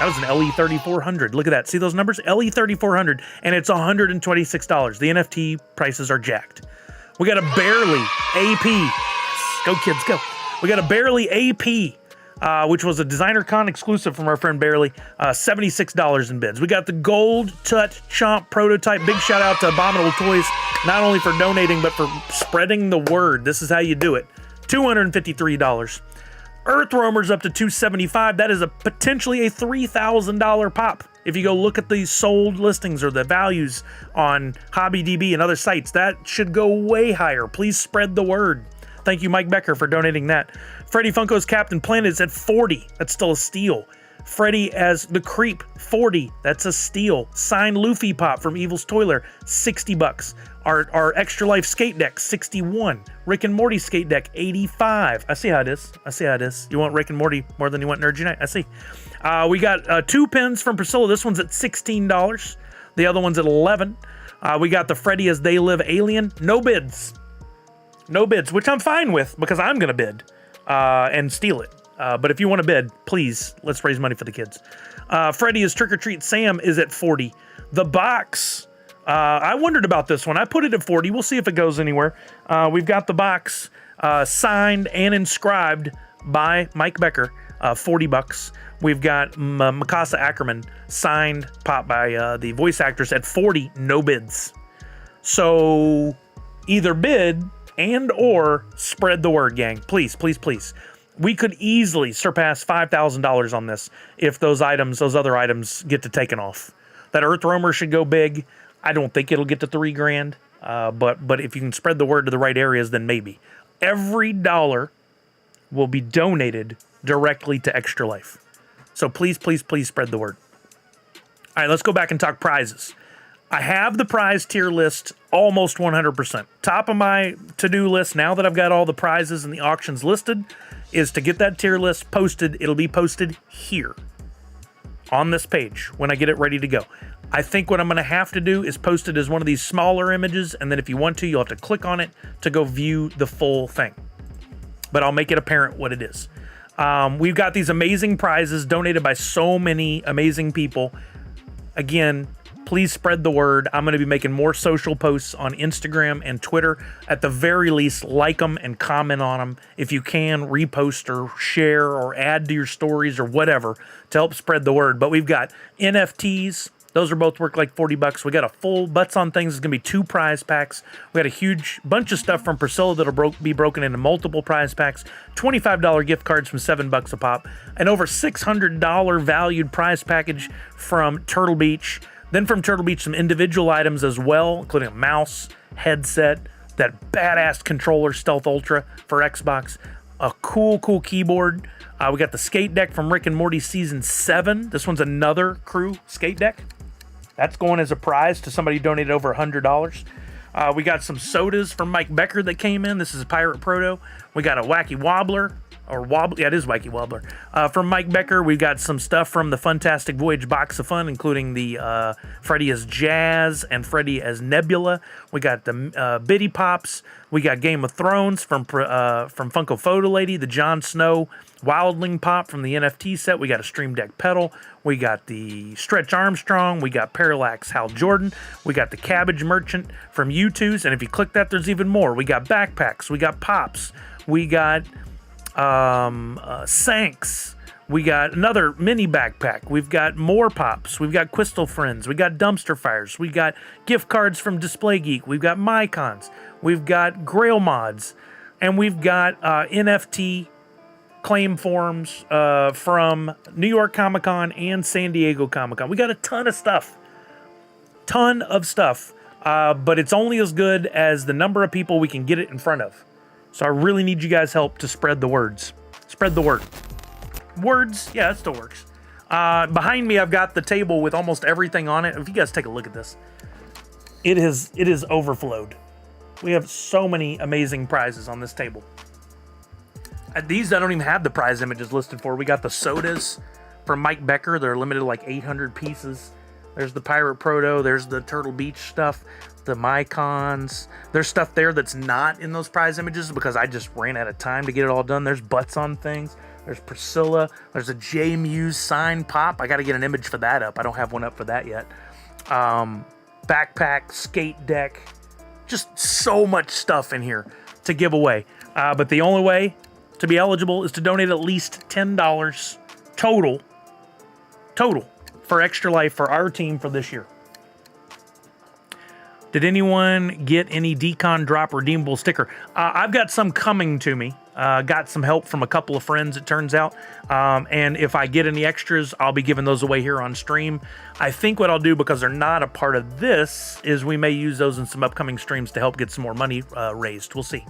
That was an LE3400. Look at that. See those numbers? LE3400, and it's $126. The NFT prices are jacked. We got a barely AP. Yes. Go kids, go. We got a barely AP, which was a Designer Con exclusive from our friend Barely. $76 in bids. We got the Gold Tut Chomp prototype. Big shout out to Abominable Toys, not only for donating, but for spreading the word. This is how you do it. $253. Earth Roamer's up to $275. That is potentially a $3,000 pop. If you go look at these sold listings or the values on HobbyDB and other sites, that should go way higher. Please spread the word. Thank you, Mike Becker, for donating that. Freddy Funko's Captain Planet is at 40. That's still a steal. Freddy as the Creep, 40. That's a steal. Signed Luffy Pop from Evil's Toiler, 60 bucks. Our Extra Life skate deck, 61. Rick and Morty skate deck, 85. I see how it is. You want Rick and Morty more than you want Nerd Unite? I see. We got 2 pins from Priscilla. This one's at $16. The other one's at 11. We got the Freddy as They Live Alien. No bids. No bids, which I'm fine with because I'm going to bid and steal it. But if you want to bid, please, let's raise money for the kids. Freddy is Trick or Treat Sam is at 40. The box, I wondered about this one. I put it at 40. We'll see if it goes anywhere. We've got the box signed and inscribed by Mike Becker, 40 bucks. We've got Mikasa Ackerman signed pop by the voice actors at 40, no bids. So either bid and or spread the word, gang. Please, please, please. We could easily surpass $5,000 on this if those other items get to taking off. That Earth Roamer should go big. I don't think it'll get to $3,000, but if you can spread the word to the right areas, then maybe. Every dollar will be donated directly to Extra Life. So please, please, please spread the word. All right, let's go back and talk prizes. I have the prize tier list almost 100%. Top of my to-do list, now that I've got all the prizes and the auctions listed, is to get that tier list posted. It'll be posted here on this page when I get it ready to go. I think what I'm going to have to do is post it as one of these smaller images, and then if you want to, you'll have to click on it to go view the full thing. But I'll make it apparent what it is. We've got these amazing prizes donated by so many amazing people. Again, please spread the word. I'm going to be making more social posts on Instagram and Twitter. At the very least, like them and comment on them. If you can, repost or share or add to your stories or whatever to help spread the word. But we've got NFTs, Those are both worth like $40. We got a full Butts on Things. It's going to be 2 prize packs. We got a huge bunch of stuff from Priscilla that'll be broken into multiple prize packs. $25 gift cards from $7 a pop. An over $600 valued prize package from Turtle Beach. Then from Turtle Beach, some individual items as well, including a mouse, headset, that badass controller, Stealth Ultra for Xbox, a cool keyboard. We got the skate deck from Rick and Morty Season 7. This one's another crew skate deck. That's going as a prize to somebody who donated over $100. We got some sodas from Mike Becker that came in. This is a Pirate Proto. We got a Wacky Wobbler. Yeah, it is Wacky Wobbler. From Mike Becker, we got some stuff from the Funtastic Voyage Box of Fun, including the Freddy as Jazz and Freddy as Nebula. We got the Biddy Pops. We got Game of Thrones from Funko Photo Lady, the Jon Snow Wildling Pop from the NFT set. We got a Stream Deck pedal. We got the Stretch Armstrong. We got Parallax Hal Jordan. We got the Cabbage Merchant from U2's. And if you click that, there's even more. We got backpacks. We got pops. We got Sanks. We got another mini backpack. We've got more pops. We've got Crystal Friends. We got Dumpster Fires. We got gift cards from Display Geek. We've got Mycons. We've got Grail Mods. And we've got NFT claim forms from New York Comic Con and San Diego Comic Con. We got a ton of stuff. But it's only as good as the number of people we can get it in front of. So I really need you guys' help to spread the words. Spread the word. Words, yeah, that still works. Behind me, I've got the table with almost everything on it. If you guys take a look at this, it is overflowed. We have so many amazing prizes on this table. These I don't even have the prize images listed for. We got the sodas from Mike Becker. They're limited to like 800 pieces. There's the Pirate Proto. There's the Turtle Beach stuff. The Mycons. There's stuff there that's not in those prize images because I just ran out of time to get it all done. There's Butts on Things. There's Priscilla. There's a J Muse sign pop. I got to get an image for that up. I don't have one up for that yet. Backpack, skate deck. Just so much stuff in here to give away. But the only way to be eligible is to donate at least $10 total for Extra Life for our team for this year. Did anyone get any Decon Drop redeemable sticker? I've got some coming to me. Got some help from a couple of friends, it turns out. And if I get any extras, I'll be giving those away here on stream. I think what I'll do, because they're not a part of this, is we may use those in some upcoming streams to help get some more money raised. We'll see.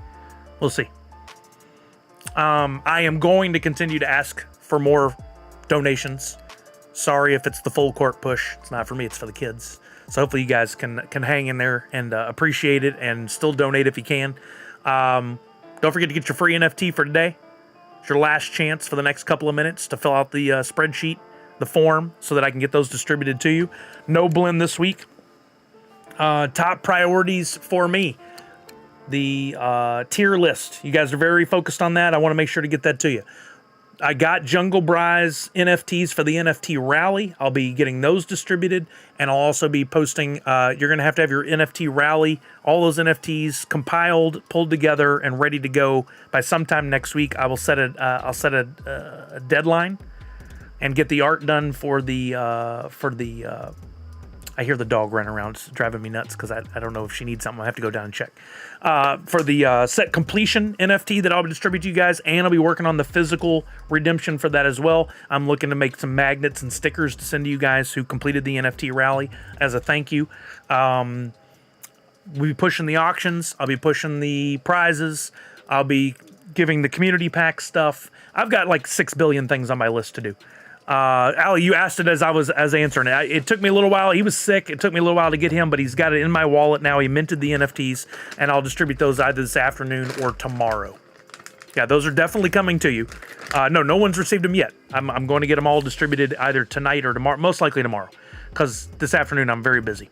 I am going to continue to ask for more donations. Sorry if it's the full court push. It's not for me, it's for the kids. So hopefully you guys can hang in there and appreciate it and still donate if you can. Don't forget to get your free NFT for today. It's your last chance for the next couple of minutes to fill out the spreadsheet, the form, so that I can get those distributed to you. No blend this week. Top priorities for me. The tier list. You guys are very focused on that. I want to make sure to get that to you. I got Jungle Bry's NFTs for the NFT rally. I'll be getting those distributed, and I'll also be posting. You're going to have your NFT rally, all those NFTs compiled, pulled together, and ready to go by sometime next week. I will set a deadline and get the art done for the. I hear the dog running around. It's driving me nuts because I don't know if she needs something. I have to go down and check. For the set completion NFT that I'll distribute to you guys, and I'll be working on the physical redemption for that as well. I'm looking to make some magnets and stickers to send to you guys who completed the NFT rally as a thank you. We'll be pushing the auctions. I'll be pushing the prizes. I'll be giving the community pack stuff. I've got like 6 billion things on my list to do. Ali, you asked it as I was answering it. It took me a little while. He was sick. It took me a little while to get him, but he's got it in my wallet now. He minted the NFTs, and I'll distribute those either this afternoon or tomorrow. Yeah, those are definitely coming to you. No one's received them yet. I'm going to get them all distributed either tonight or tomorrow, most likely tomorrow, because this afternoon I'm very busy.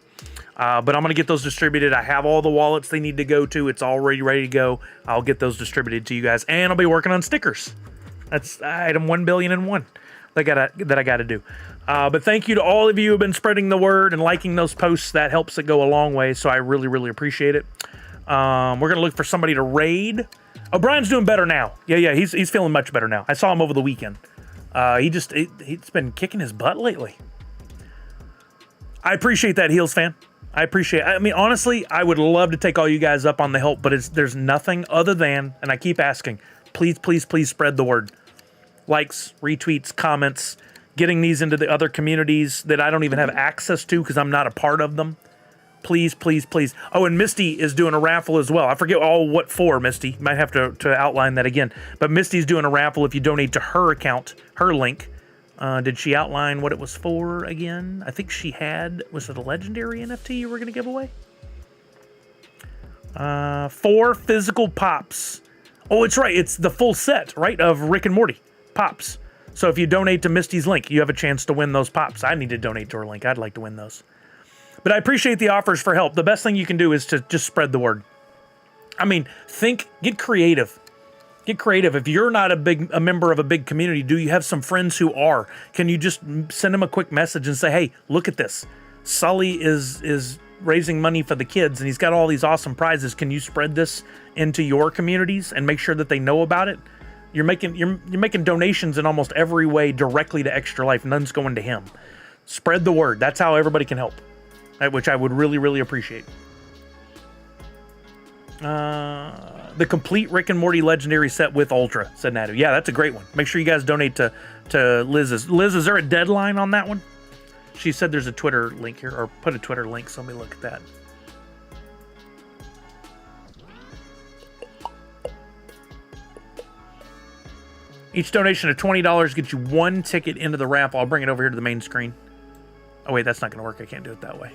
But I'm going to get those distributed. I have all the wallets they need to go to. It's already ready to go. I'll get those distributed to you guys, and I'll be working on stickers. That's item 1,000,001. That I gotta do. But thank you to all of you who have been spreading the word and liking those posts. That helps it go a long way, so I really, really appreciate it. We're gonna look for somebody to raid. Oh, Brian's doing better now. Yeah, he's feeling much better now. I saw him over the weekend. He's been kicking his butt lately. I appreciate that, Heels fan. I appreciate it. I mean, honestly, I would love to take all you guys up on the help, but there's nothing other than, and I keep asking, please, please, please spread the word. Likes, retweets, comments, getting these into the other communities that I don't even have access to because I'm not a part of them. Please, please, please. Oh, and Misty is doing a raffle as well. I forget what for, Misty. Might have to outline that again. But Misty's doing a raffle if you donate to her account, her link. Did she outline what it was for again? I think she had, was it a legendary NFT you were going to give away? 4 physical pops. Oh, it's right. It's the full set, right, of Rick and Morty pops. So if you donate to Misty's link, you have a chance to win those pops. I need to donate to her link. I'd like to win those. But I appreciate the offers for help. The best thing you can do is to just spread the word. I mean, get creative. Get creative. If you're not a member of a big community, do you have some friends who are? Can you just send them a quick message and say, hey, look at this. Sully is raising money for the kids and he's got all these awesome prizes. Can you spread this into your communities and make sure that they know about it? You're making donations in almost every way directly to Extra Life. None's going to him. Spread the word. That's how everybody can help, which I would really, really appreciate. The complete Rick and Morty legendary set with Ultra, said Nadu. Yeah, that's a great one. Make sure you guys donate to Liz's. Liz, is there a deadline on that one? She said there's a Twitter link here, or put a Twitter link, so let me look at that. Each donation of $20 gets you 1 ticket into the raffle. I'll bring it over here to the main screen. Oh, wait, that's not going to work. I can't do it that way.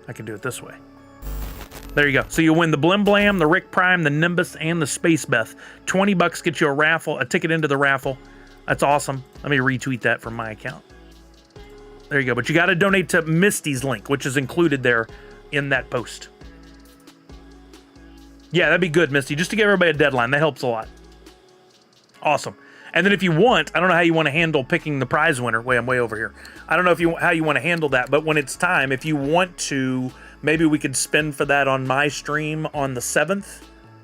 I can do it this way. There you go. So you win the Blim Blam, the Rick Prime, the Nimbus, and the Space Beth. $20 gets you a ticket into the raffle. That's awesome. Let me retweet that from my account. There you go. But you got to donate to Misty's link, which is included there in that post. Yeah, that'd be good, Misty. Just to give everybody a deadline. That helps a lot. Awesome. And then if you want, I don't know how you want to handle picking the prize winner. Wait, I'm way over here. I don't know how you want to handle that, but when it's time, if you want to, maybe we could spin for that on my stream on the 7th.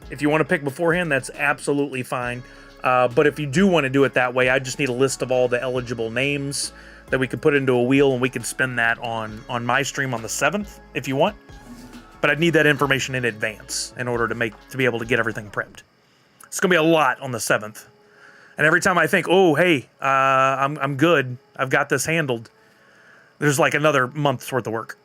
If you want to pick beforehand, that's absolutely fine. But if you do want to do it that way, I just need a list of all the eligible names that we could put into a wheel, and we could spin that on my stream on the 7th if you want. But I'd need that information in advance in order to be able to get everything prepped. It's gonna be a lot on the 7th. And every time I think, oh, hey, I'm good, I've got this handled, there's like another month's worth of work.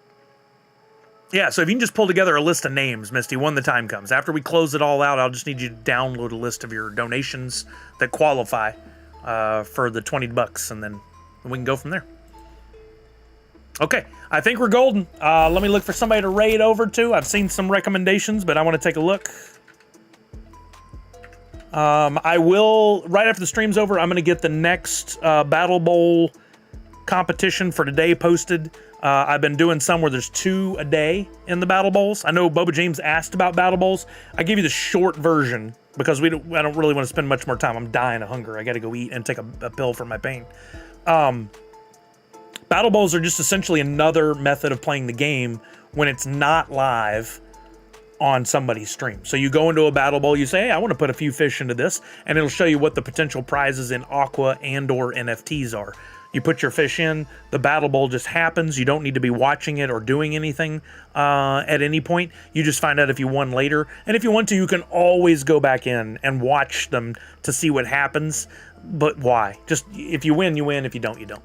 Yeah, so if you can just pull together a list of names, Misty, when the time comes. After we close it all out, I'll just need you to download a list of your donations that qualify for the $20, and then we can go from there. Okay, I think we're golden. Let me look for somebody to raid over to. I've seen some recommendations, but I want to take a look. I will, right after the stream's over, I'm going to get the next Battle Bowl competition for today posted. I've been doing some where there's 2 a day in the Battle Bowls. I know Boba James asked about Battle Bowls. I gave you the short version because I don't really want to spend much more time. I'm dying of hunger. I got to go eat and take a pill for my pain. Battle Bowls are just essentially another method of playing the game when it's not live on somebody's stream. So you go into a Battle Bowl, you say, hey, I want to put a few fish into this, and it'll show you what the potential prizes in Aqua and or NFTs are. You put your fish in, the Battle Bowl just happens. You don't need to be watching it or doing anything at any point. You just find out if you won later. And if you want to, you can always go back in and watch them to see what happens. But why? Just if you win, you win. If you don't, you don't.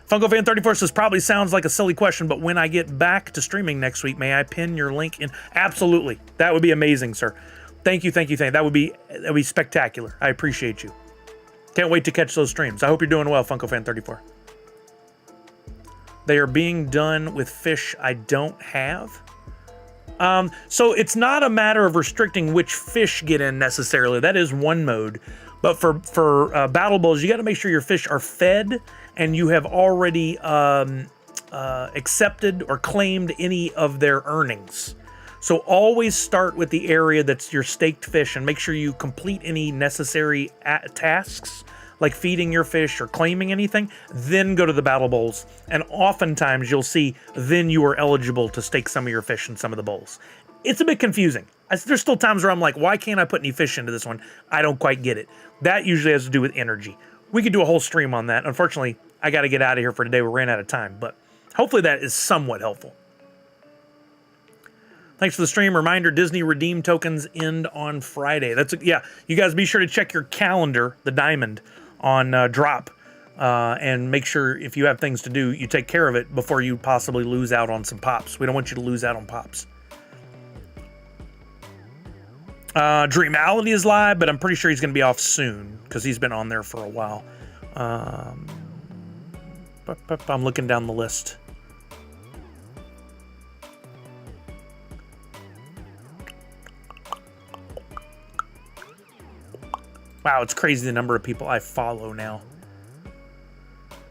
FunkoFan34 says, probably sounds like a silly question, but when I get back to streaming next week, may I pin your link in? Absolutely. That would be amazing, sir. Thank you. That would be spectacular. I appreciate you. Can't wait to catch those streams. I hope you're doing well, FunkoFan34. They are being done with fish I don't have. So it's not a matter of restricting which fish get in necessarily. That is one mode. But for Battle Bowls, you got to make sure your fish are fed and you have already accepted or claimed any of their earnings. So always start with the area that's your staked fish and make sure you complete any necessary tasks like feeding your fish or claiming anything, then go to the Battle Bowls. And oftentimes you'll see then you are eligible to stake some of your fish in some of the bowls. It's a bit confusing. There's still times where I'm like, why can't I put any fish into this one? I don't quite get it. That usually has to do with energy. We could do a whole stream on that. Unfortunately, I got to get out of here for today. We ran out of time, but hopefully that is somewhat helpful. Thanks for the stream. Reminder, Disney redeem tokens end on Friday. Yeah, you guys be sure to check your calendar, the diamond, on drop. And make sure if you have things to do, you take care of it before you possibly lose out on some pops. We don't want you to lose out on pops. Dreamality is live, but I'm pretty sure he's going to be off soon because he's been on there for a while. I'm looking down the list. Wow, it's crazy the number of people I follow now.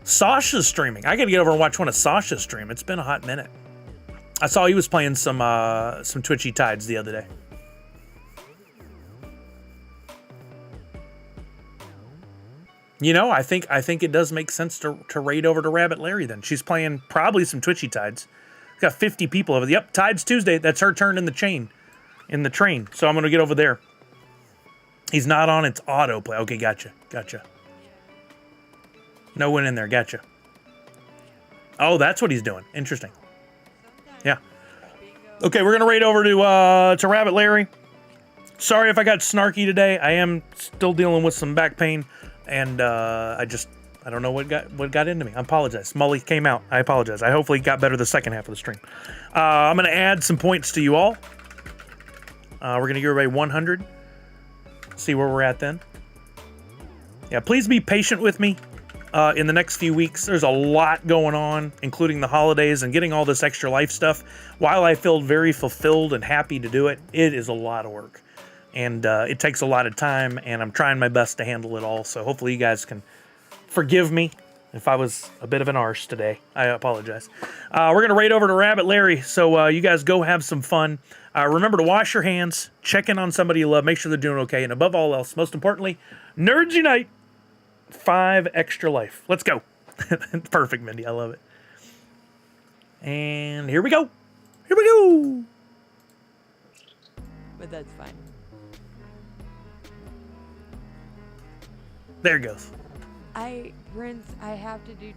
Sasha's streaming. I got to get over and watch one of Sasha's stream. It's been a hot minute. I saw he was playing some Twitchy Tides the other day. You know, I think it does make sense to raid over to Rabbit Larry then. She's playing probably some Twitchy Tides. Got 50 people over there. Yep, Tides Tuesday. That's her turn in the train. So I'm going to get over there. He's not on, it's autoplay. Okay, gotcha. No one in there, gotcha. Oh, that's what he's doing. Interesting. Yeah. Okay, we're going to raid over to Rabbit Larry. Sorry if I got snarky today. I am still dealing with some back pain. And I don't know what got into me. I apologize. Molly came out. I apologize. I hopefully got better the second half of the stream. I'm going to add some points to you all. We're going to give everybody 100. See where we're at then. Yeah, please be patient with me in the next few weeks. There's a lot going on, including the holidays and getting all this extra life stuff. While I feel very fulfilled and happy to do it, it is a lot of work. And it takes a lot of time, and I'm trying my best to handle it all. So hopefully you guys can forgive me if I was a bit of an arse today. I apologize. We're going to raid over to Rabbit Larry, so you guys go have some fun. Remember to wash your hands, check in on somebody you love, make sure they're doing okay, and above all else, most importantly, Nerds Unite, 5 extra life. Let's go. Perfect, Mindy. I love it. And here we go. But that's fine. There it goes. Prince, I have to do